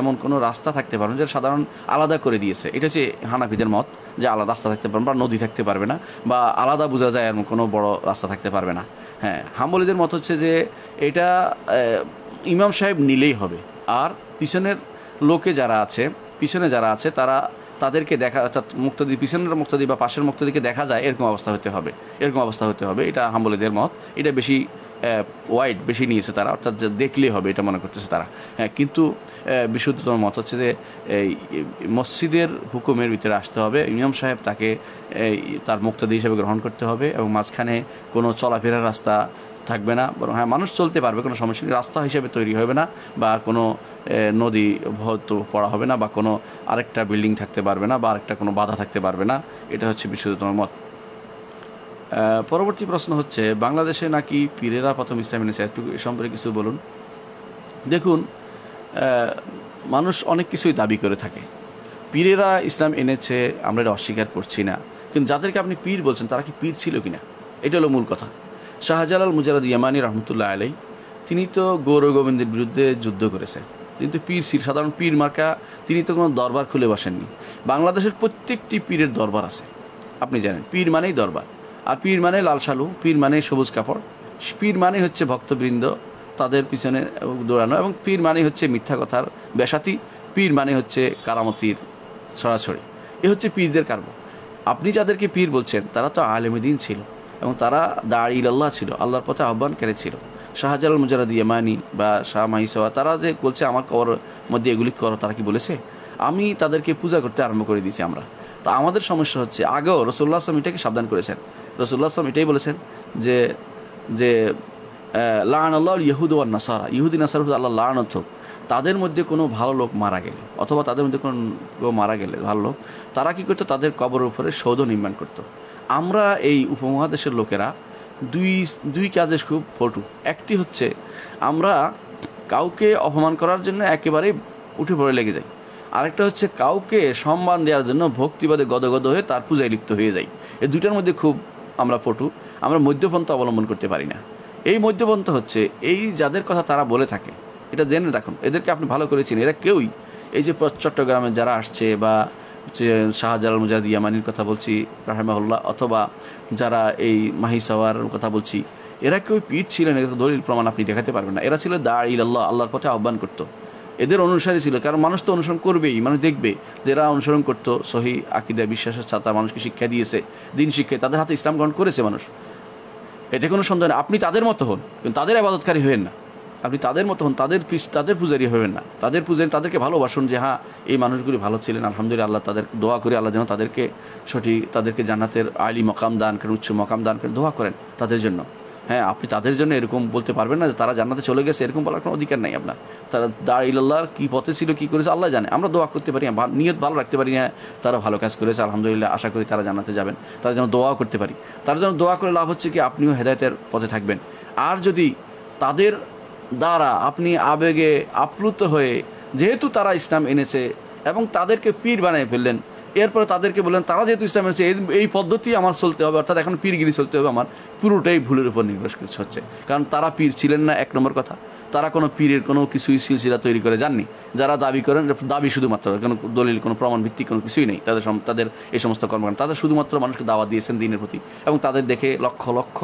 এমন কোনো রাস্তা থাকতে পারবে না, যেটা সাধারণ আলাদা করে দিয়েছে। এটা হচ্ছে হানাফিদের মত, যে আলাদা রাস্তা থাকতে পারবে, বা নদী থাকতে পারবে না, বা আলাদা বোঝা যায় এমন কোনো বড় রাস্তা থাকতে পারবে না। হ্যাঁ, হাম্বলীদের মত হচ্ছে যে এটা ইমাম সাহেব নিলেই হবে, আর পিছনে যারা আছে তাদেরকে দেখা, অর্থাৎ মুক্তাদি, পিছনের মুক্তাদি বা পাশের মুক্তাদিকে দেখা যায়, এরকম অবস্থা হতে হবে। এটা হাম্বলীদের মত, এটা বেশি ওয়াইড বেশি নিয়েছে তারা, অর্থাৎ যে দেখলেই হবে এটা মনে করতেছে তারা। হ্যাঁ, কিন্তু বিশুদ্ধতম মত হচ্ছে যে এই মসজিদের হুকুমের ভিতরে আসতে হবে, ইমাম সাহেব তাকে তার মুক্তাদি হিসেবে গ্রহণ করতে হবে, এবং মাঝখানে কোনো চলাফেরার রাস্তা থাকবে না, বরং হ্যাঁ মানুষ চলতে পারবে, কোনো সমস্যা নেই, রাস্তা হিসেবে তৈরি হবে না, বা কোনো নদী হয়তো পড়া হবে না, বা কোনো আরেকটা বিল্ডিং থাকতে পারবে না, বা আরেকটা কোনো বাধা থাকতে পারবে না। এটা হচ্ছে বিশুদ্ধতম মত। পরবর্তী প্রশ্ন হচ্ছে, বাংলাদেশে নাকি পীরেরা প্রথম ইসলাম এনেছে, একটু এ সম্পর্কে কিছু বলুন। দেখুন, মানুষ অনেক কিছুই দাবি করে থাকে। পীরেরা ইসলাম এনেছে আমরা এটা অস্বীকার করছি না, কিন্তু যাদেরকে আপনি পীর বলছেন তারা কি পীর ছিল কিনা, এটা হলো মূল কথা। শাহজালাল মুজাররদ ইয়ামানি রহমতুল্লাহ আলাই, তিনি তো গৌর গোবিন্দের বিরুদ্ধে যুদ্ধ করেছে, কিন্তু পীর ছিল সাধারণ পীর মার্কা, তিনি তো কোনো দরবার খুলে বসেননি। বাংলাদেশের প্রত্যেকটি পীরের দরবার আছে, আপনি জানেন। পীর মানেই দরবার, আর পীর মানে লাল শালু, পীর মানে সবুজ কাপড়, পীর মানে হচ্ছে ভক্তবৃন্দ তাদের পিছনে দৌড়ানো, এবং পীর মানে হচ্ছে মিথ্যা কথার বেশাতি, পীর মানে হচ্ছে কারামতির সরাসরি। এ হচ্ছে পীরদের কার্য। আপনি যাদেরকে পীর বলছেন তারা তো আলেমে দ্বীন ছিল, এবং তারা দাঈ ইলাল্লাহ ছিল, আল্লাহর পথে আহ্বানকারী ছিল। শাহজালাল মুজাররদ ইয়ামানি বা শাহ মাহিসওয়া, তারা যে বলছে আমার কবর মধ্যে এগুলি করো, তারা কি বলেছে? আমি তাদেরকে পূজা করতে আরম্ভ করে দিয়েছি আমরা। তো আমাদের সমস্যা হচ্ছে, আগেও রাসূলুল্লাহ সাল্লাল্লাহু আলাইহি ওয়াসাল্লাম এটাকে সাবধান করেছেন। রাসূলুল্লাহ সাল্লাল্লাহু আলাইহি ওয়াসাল্লাম এটাই বলেছেন যে যে লাআনাল্লাহুল ইয়াহুদ ওয়ান নাসারা, ইহুদি নাসারা আল্লাহ লানত হোক, তাদের মধ্যে কোনো ভালো লোক মারা গেলে, অথবা তাদের মধ্যে কোনো মারা গেলে ভালো লোক, তারা কী করতো? তাদের কবরের উপরে সৌধ নির্মাণ করতো। আমরা এই উপমহাদেশের লোকেরা দুই কাজে খুব পটু। একটি হচ্ছে, আমরা কাউকে অপমান করার জন্য একেবারেই উঠে পড়ে লেগে যাই। আরেকটা হচ্ছে, কাউকে সম্মান দেওয়ার জন্য ভক্তিবাদে গদগদ হয়ে তার পূজায় লিপ্ত হয়ে যাই। এই দুইটার মধ্যে খুব আমরা পটু, আমরা মধ্যপন্থা অবলম্বন করতে পারি না। এই মধ্যপন্থা হচ্ছে এই যাদের কথা তারা বলে থাকে, এটা জেনে রাখুন, এদেরকে আপনি ভালো করে চিনেন। এরা কেউই এই যে চট্টগ্রামে যারা আসছে, বা শাহজালাল মুজাররদ ইয়ামানির কথা বলছি রাহিমাহুল্লাহ, অথবা যারা এই মাহিসাওয়ার কথা বলছি, এরা কেউ পীর ছিলেন, এটা দলিল প্রমাণ আপনি দেখাতে পারবেন না। এরা ছিল দাঈ ইলাল্লাহ, আল্লাহর পথে আহ্বান করতো, এদের অনুসারী ছিল। কারণ মানুষ তো অনুসরণ করবেই, মানুষ দেখবে যে এরা অনুসরণ করতো সহি আকীদা বিশ্বাসের সাথে, মানুষকে শিক্ষা দিয়েছে, দিন শিক্ষায় তাদের হাতে ইসলাম গ্রহণ করেছে মানুষ, এতে কোনো সন্দেহ নেই। আপনি তাদের মতো হন, কিন্তু তাদের ইবাদতকারী হবেন না। আপনি তাদের মতো হন, তাদের পূজারী হবেন না। তাদের পূজারী, তাদেরকে ভালোবাসুন যে হ্যাঁ এই মানুষগুলি ভালো ছিলেন, আলহামদুলিল্লাহ, আল্লাহ তাদের দোয়া করে আল্লাহ যেন তাদেরকে তাদেরকে জান্নাতের আলী মকাম দান করেন, উচ্চ মকাম দান করেন, দোয়া করেন তাদের জন্য। হ্যাঁ, আপনি তাদের জন্য এরকম বলতে পারবেন না যে তারা জান্নাতে চলে গেছে, এরকম বলার কোনো অধিকার নাই আপনার। তারা দাঈ ইলাল্লাহর কী পথে ছিল, কী করেছে আল্লাহ জানে। আমরা দোয়া করতে পারি, নিয়ত ভালো রাখতে পারি, হ্যাঁ তারা ভালো কাজ করেছে, আলহামদুলিল্লাহ, আশা করি তারা জান্নাতে যাবেন, তাদের জন্য দোয়াও করতে পারি। তার জন্য দোয়া করে লাভ হচ্ছে কি, আপনিও হেদায়েতের পথে থাকবেন। আর যদি তাদের দ্বারা আপনি আবেগে আপ্লুত হয়ে, যেহেতু তারা ইসলাম এনেছে এবং তাদেরকে পীর বানিয়ে ফেললেন, এরপরে তাদেরকে বললেন তারা যেহেতু ইসলাম এনেছে এই পদ্ধতি আমার চলতে হবে, অর্থাৎ এখন পীরগিরি চলতে হবে আমার, পুরোটাই ভুলের উপর নির্ভর হচ্ছে। কারণ তারা পীর ছিলেন না, এক নম্বর কথা। তারা কোনো পীরের কোনো কিছুই সিলসিলা তৈরি করে যাননি। যারা দাবি করেন, দাবি শুধুমাত্র, কোনো দলিল, কোনো প্রমাণ ভিত্তিক কোনো কিছুই নেই তাদের এই সমস্ত কর্মকাণ্ড। তাদের শুধুমাত্র মানুষকে দাওয়াত দিয়েছেন দিনের প্রতি, এবং তাদের দেখে লক্ষ লক্ষ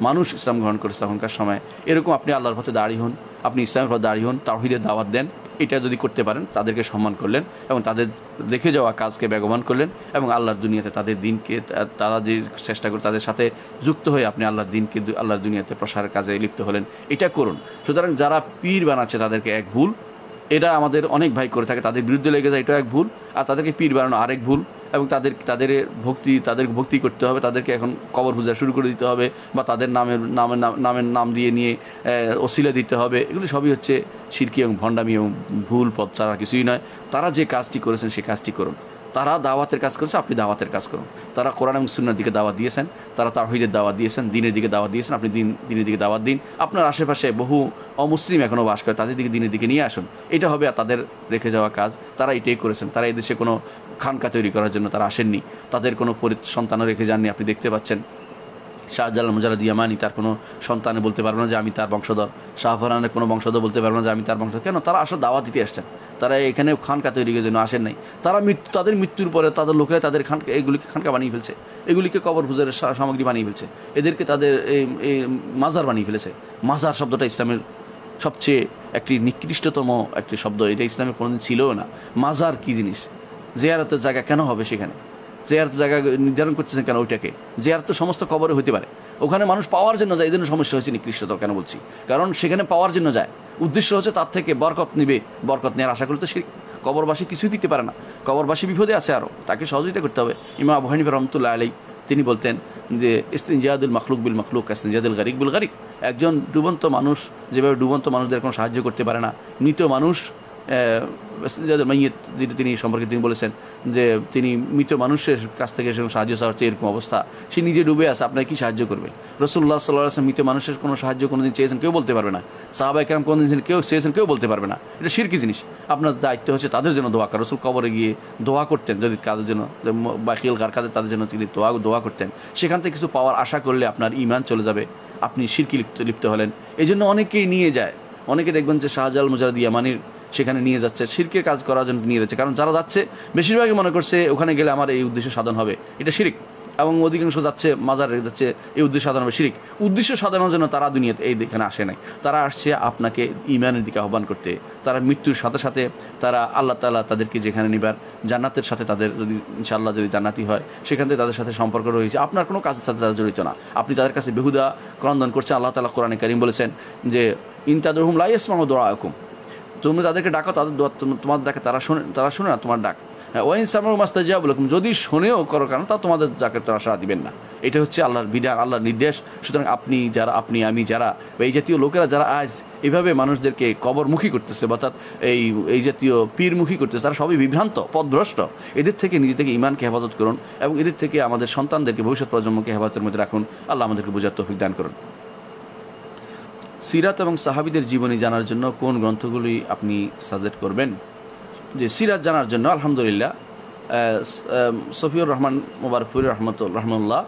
মানুষ ইসলাম গ্রহণ করেছে তখনকার সময়। এরকম আপনি আল্লাহর পথে দাঁড়িয়ে হন, আপনি ইসলামের পথে দাঁড়িয়ে হন, তাওহীদের দাওয়াত দেন, এটা যদি করতে পারেন, তাদেরকে সম্মান করলেন এবং তাদের রেখে যাওয়া কাজকে বেগবান করলেন, এবং আল্লাহর দুনিয়াতে তাদের দিনকে, তারা যে চেষ্টা করে তাদের সাথে যুক্ত হয়ে আপনি আল্লাহর দিনকে, আল্লাহর দুনিয়াতে প্রসারের কাজে লিপ্ত হলেন, এটা করুন। সুতরাং যারা পীর বানাচ্ছে তাদেরকে এক ভুল, এটা আমাদের অনেক ভাই করে থাকে, তাদের বিরুদ্ধে লেগে যায়, এটা এক ভুল। আর তাদেরকে পীর বানানো আরেক ভুল, এবং তাদের ভক্তি করতে হবে, তাদেরকে এখন কবর পূজা শুরু করে দিতে হবে, বা তাদের নাম দিয়ে নিয়ে ওসিলা দিতে হবে। এগুলি সবই হচ্ছে শিরকি এবং ভণ্ডামি এবং ভুল পথ ছাড়া কিছুই নয়। তারা যে কাজটি করেছেন সেই কাজটি করুন। তারা দাওয়াতের কাজ করেছে, আপনি দাওয়াতের কাজ করুন। তারা কোরআন এবং সুন্নাহর দিকে দাওয়াত দিয়েছেন, তারা তাওহীদের দাওয়াত দিয়েছেন, দিনের দিকে দাওয়াত দিয়েছেন, আপনি দিনের দিকে দাওয়াত দিন। আপনার আশেপাশে বহু অমুসলিম এখনও বাস করে, তাদের দিকে দিনের দিকে নিয়ে আসুন। এটা হবে তাদের রেখে যাওয়া কাজ, তারা এটাই করেছেন। তারা এই দেশে কোনো খানকা তৈরি করার জন্য তারা আসেননি, তাদের কোনো সন্তানও রেখে যাননি। আপনি দেখতে পাচ্ছেন শাহজালাল মুজাররদ ইয়ামানি তার কোনো সন্তানে বলতে পারবে না যে আমি তার বংশধর, শাহফরানের কোনো বংশধর বলতে পারবে না যে আমি তার বংশধর। কেন? তারা আসলে দাওয়াত দিতে আসছেন, তারা এখানে খানকা তৈরির জন্য আসেন নাই। তাদের মৃত্যুর পরে তাদের লোকেরা তাদের এগুলিকে খানকা বানিয়ে ফেলছে, এগুলিকে কবর পূজার সামগ্রী বানিয়ে ফেলছে, এদেরকে তাদের এই মাজার বানিয়ে ফেলেছে। মাজার শব্দটা ইসলামের সবচেয়ে একটি নিকৃষ্টতম একটি শব্দ, এটা ইসলামে কোনোদিন ছিলও না। মাজার কী জিনিস? জিয়ারতের জায়গা কেন হবে সেখানে? জিয়ারতের জায়গা নির্ধারণ করতেছেন কেন ওইটাকে? জিয়ারত তো সমস্ত কবরে হতে পারে, ওখানে মানুষ পাওয়ার জন্য যায়, এই জন্য সমস্যা হয়েছে। নিকৃষ্টতা কেন বলছি? কারণ সেখানে পাওয়ার জন্য যায়, উদ্দেশ্য হচ্ছে তার থেকে বরকত নিবে, বরকত নেওয়ার আশা করলে তো শিরক। কবরবাসী কিছুই দিতে পারে না, কবরবাসী বিপদে আছে, আরও তাকে সহযোগিতা করতে হবে। ইমাম আবু হানিফা রহমতুল্লাহ আলাইহি তিনি বলতেন যে ইস্তিনজাদুল মাখলুক বিল মাখলুক ইস্তিনজাদুল গারিক বিল গারিক। একজন ডুবন্ত মানুষ যেভাবে ডুবন্ত মানুষদের কোনো সাহায্য করতে পারে না, মৃত মানুষ মাইয়িত যেটা তিনি সম্পর্কে তিনি বলেছেন যে তিনি মৃত মানুষের কাছ থেকে সেরকম সাহায্য চাওয়া হচ্ছে, এরকম অবস্থা, সে নিজে ডুবে আছে, আপনাকে কি সাহায্য করবে? রাসূলুল্লাহ সাল্লাল্লাহু আলাইহি ওয়াসাল্লাম মৃত মানুষের কোনো সাহায্য কোনোদিন চেয়েছেন কেউ বলতে পারবে না, সাহাবায়ে কেরাম কোনোদিন কেউ চেয়েছেন কেউ বলতে পারবে না, এটা শিরকি জিনিস। আপনার দায়িত্ব হচ্ছে তাদের জন্য দোয়া করা। রাসূল কবরে গিয়ে দোয়া করতেন, যদি কাদের জন্য বাকিল গার কাদের তাদের জন্য তিনি দোয়া করতেন, সেখান থেকে কিছু পাওয়ার আশা করলে আপনার ঈমান চলে যাবে, আপনি শিরকি লিপ্ত হলেন। এই জন্য অনেকেই নিয়ে যায়, অনেকে দেখবেন যে শাহজালাল মুজাহিদ ইয়ামানির সেখানে নিয়ে যাচ্ছে, শিরকের কাজ করার জন্য নিয়ে যাচ্ছে, কারণ যারা যাচ্ছে বেশিরভাগই মনে করছে ওখানে গেলে আমার এই উদ্দেশ্য সাধন হবে, এটা শিরিক। এবং অধিকাংশ যাচ্ছে মাজারে যাচ্ছে এই উদ্দেশ্য সাধন হবে, শিরিক। উদ্দেশ্য সাধনের জন্য তারা দুনিয়াতে এখানে আসে নাই, তারা আসছে আপনাকে ঈমানের দিকে আহ্বান করতে। তারা মৃত্যুর সাথে সাথে তারা আল্লাহ তাআলা তাদেরকে যেখানে নিবার জান্নাতের সাথে তাদের যদি ইনশাআল্লাহ যদি জান্নাতি হয়, সেখান থেকে তাদের সাথে সম্পর্ক রয়েছে, আপনার কোনো কাজের সাথে তারা জড়িত না, আপনি তাদের কাছে বেহুদা ক্রন্দন করছেন। আল্লাহ তাআলা কোরআনে কারীম বলেছেন যে ইন তাদউহুম লা ইয়াসমাউ দুআআকুম, তুমি তাদেরকে ডাকো, তাদের দোয়া তোমাদের ডাকে তারা শোনে না তোমার ডাক। ওয়াইন সামাউ মাস্তাজাবু লাকুম, যদি শোনেও করো কারণ তা তোমাদের ডাকে তারা সাড়া দিবেন না। এটা হচ্ছে আল্লাহর বিধান, আল্লাহর নির্দেশ। সুতরাং আপনি আমি যারা এই জাতীয় লোকেরা যারা আজ এইভাবে মানুষদেরকে কবরমুখী করতেছে, অর্থাৎ এই জাতীয় পীরমুখী করতেছে, তারা সবই বিভ্রান্ত, পথভ্রষ্ট। এদের থেকে নিজে থেকে ঈমানকে হেফাজত করুন এবং এদের থেকে আমাদের সন্তানদেরকে, ভবিষ্যৎ প্রজন্মকে হেফাজতের মধ্যে রাখুন। আল্লাহ আমাদেরকে বোঝার তৌফিক দান করুন। সিরাত এবং সাহাবীদের জীবনী জানার জন্য কোন গ্রন্থগুলি আপনি সাজেস্ট করবেন? যে সিরাত জানার জন্য আলহামদুলিল্লাহ সফিউর রহমান মুবারকপুরি রহমতুল্লাহ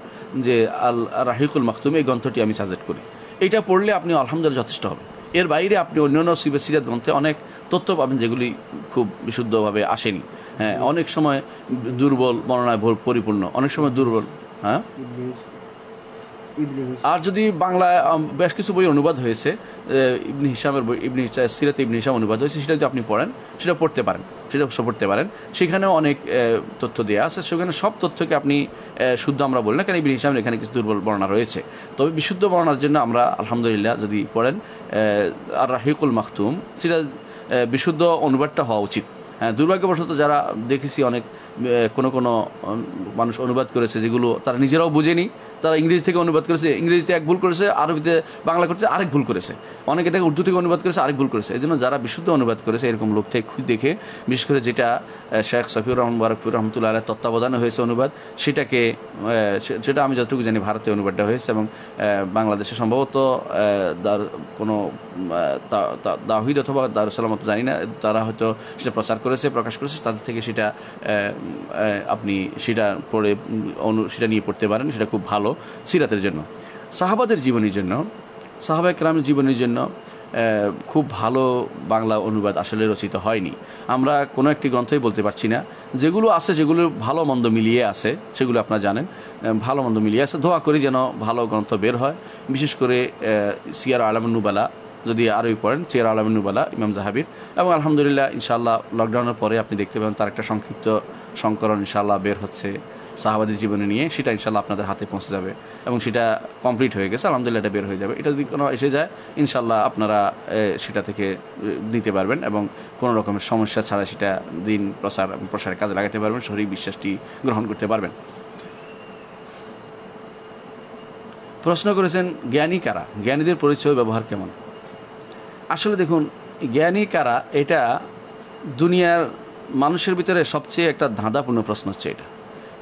যে আল রাহিকুল মাখতুম, এই গ্রন্থটি আমি সাজেস্ট করি। এইটা পড়লে আপনি আলহামদুলিল্লাহ যথেষ্ট হবে। এর বাইরে আপনি অন্যান্য সিরাত গ্রন্থে অনেক তথ্য পাবেন যেগুলি খুব বিশুদ্ধভাবে আসেনি। হ্যাঁ, অনেক সময় দুর্বল বর্ণনায় পরিপূর্ণ, অনেক সময় দুর্বল। হ্যাঁ, আর যদি বাংলায় বেশ কিছু বই অনুবাদ হয়েছে, ইবনে হিশামের বই, সিরাতে ইবনে হিশাম অনুবাদ হয়েছে, সেটা যদি আপনি পড়েন, সেটা পড়তে পারেন। সেখানেও অনেক তথ্য দেওয়া আছে, সেখানে সব তথ্যকে আপনি শুদ্ধ আমরা বলি না, কারণ ইবনে হিশামের এখানে কিছু দুর্বল বর্ণনা রয়েছে। তবে বিশুদ্ধ বর্ণনার জন্য আমরা আলহামদুলিল্লাহ যদি পড়েন আর রাহিকুল মাখতুম, সেটা বিশুদ্ধ অনুবাদটা হওয়া উচিত। হ্যাঁ, দুর্ভাগ্যবশত যারা দেখেছি অনেক কোনো মানুষ অনুবাদ করেছে যেগুলো তারা নিজেরাও বুঝেনি, তারা ইংরেজি থেকে অনুবাদ করেছে, ইংরেজিতে এক ভুল করেছে, আরবিতে বাংলা করেছে আরেক ভুল করেছে, অনেকে থেকে উর্দু থেকে অনুবাদ করেছে আরেক ভুল করেছে। এই জন্য যারা বিশুদ্ধ অনুবাদ করেছে এরকম লোক থেকে দেখে, বিশেষ করে যেটা শেখ সফিউর রহমান মুবারকপুর রহমতুল্লাহ আলাইহির তত্ত্বাবধানে হয়েছে অনুবাদ, সেটা আমি যতটুকু জানি ভারতীয় অনুবাদটা হয়েছে, এবং বাংলাদেশে সম্ভবত কোনো তাওহীদ অথবা দারুস সালাম জানি না, তারা হয়তো সেটা প্রকাশ করেছে, তাদের থেকে সেটা আপনি সেটা পড়ে সেটা নিয়ে পড়তে পারেন, সেটা খুব ভালো সিরাতের জন্য। সাহাবাদের জীবনীর জন্য, সাহাবায়ে কেরামের জীবনীর জন্য খুব ভালো বাংলা অনুবাদ আসলে রচিত হয়নি। আমরা কোনো একটি গ্রন্থই বলতে পারছি না, যেগুলো আছে যেগুলো ভালো মন্দ মিলিয়ে আছে, সেগুলো আপনারা জানেন, ভালো মন্দ মিলিয়ে আছে। দোয়া করি যেন ভালো গ্রন্থ বের হয়, বিশেষ করে সিয়ার আলামুন নুবালা যদি আরোই পড়েন, সিয়ার আলামুন নুবালা ইমাম যাহাবির, এবং আলহামদুলিল্লাহ ইনশাআল্লাহ লকডাউনের পরে আপনি দেখতে পাবেন তার একটা সংক্ষিপ্ত সংকলন ইনশাআল্লাহ বের হচ্ছে সাহাবাদের জীবনে নিয়ে, সেটা ইনশাআল্লাহ আপনাদের হাতে পৌঁছে যাবে এবং সেটা কমপ্লিট হয়ে গেছে, আলহামদুলিল্লাহ এটা বের হয়ে যাবে। এটা যদি কোনো এসে যায় ইনশাআল্লাহ আপনারা সেটা থেকে নিতে পারবেন এবং কোনো রকমের সমস্যা ছাড়া সেটা দিন প্রসারের কাজে লাগাতে পারবেন, সঠিক বিশ্বাসটি গ্রহণ করতে পারবেন। প্রশ্ন করেছেন জ্ঞানী কারা, জ্ঞানীদের পরিচয় ব্যবহার কেমন? আসলে দেখুন, জ্ঞানী কারা এটা দুনিয়ার মানুষের ভিতরে সবচেয়ে একটা ধাঁধাপূর্ণ প্রশ্ন হচ্ছে এটা।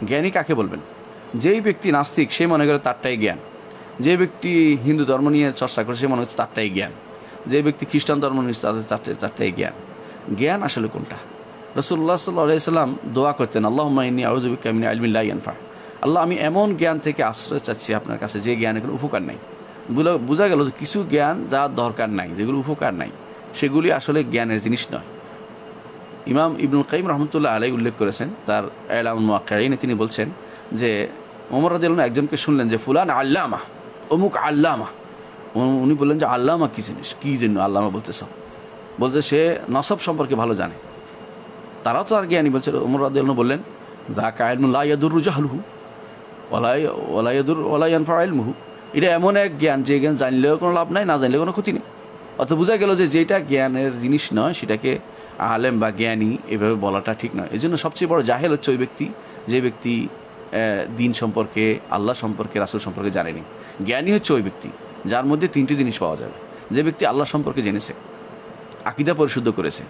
জ্ঞানী কাকে বলবেন? যেই ব্যক্তি নাস্তিক সে মনে করে তারটাই জ্ঞান, যে ব্যক্তি হিন্দু ধর্ম নিয়ে চর্চা করে সে মনে হচ্ছে তারটাই জ্ঞান, যে ব্যক্তি খ্রিস্টান ধর্ম নিয়ে তারটাই জ্ঞান। জ্ঞান আসলে কোনটা? রাসূলুল্লাহ সাল্লাল্লাহু আলাইহি সাল্লাম দোয়া করতেন, আল্লাহুম্মা ইন্নী আউযু বিকা মিন ইলমিন লা ইয়ানফা, আল্লাহ আমি এমন জ্ঞান থেকে আশ্রয় চাচ্ছি আপনার কাছে যে জ্ঞানের কোনো উপকার নাই। বোঝা গেল যে কিছু জ্ঞান যা দরকার নাই, যেগুলো উপকার নাই, সেগুলি আসলে জ্ঞানের জিনিস নয়। ইমাম ইবনুল কাইয়িম রাহমাতুল্লাহ আলাইহি উল্লেখ করেছেন তার ইলামুল মুওয়াক্কিঈনে, তিনি বলছেন যে ওমর রাদিয়াল্লাহু আনহু একজনকে শুনলেন যে ফুলান আল্লামা, অমুক আল্লামা। উনি বললেন যে আল্লামা কী জিনিস, কী জন্য আল্লামা বলতে সে নসব সম্পর্কে ভালো জানে, তারাও তো আর জ্ঞানী। বলছে ওমর রাদিয়াল্লাহু আনহু বললেন যাকা ইলমুন লা ইয়াদুররু জাহলুহু ওয়ালা ইয়ানফা ইলমুহু, এটা এমন এক জ্ঞান যে জ্ঞান জানলেও কোনো লাভ নাই, না জানলেও কোনো ক্ষতি নেই। অর্থাৎ বোঝা গেল যে যেটা জ্ঞানের জিনিস নয় সেটাকে আলেম বা জ্ঞানী এভাবে বলাটা ঠিক নয়। এই জন্য সবচেয়ে বড় জাহেল হচ্ছে ওই ব্যক্তি যে ব্যক্তি দিন সম্পর্কে, আল্লাহ সম্পর্কে, রাসূল সম্পর্কে জানেনি। জ্ঞানী হচ্ছে ওই ব্যক্তি যার মধ্যে তিনটি জিনিস পাওয়া যাবে। যে ব্যক্তি আল্লাহ সম্পর্কে জেনেছে, আকীদা পরিশুদ্ধ করেছে,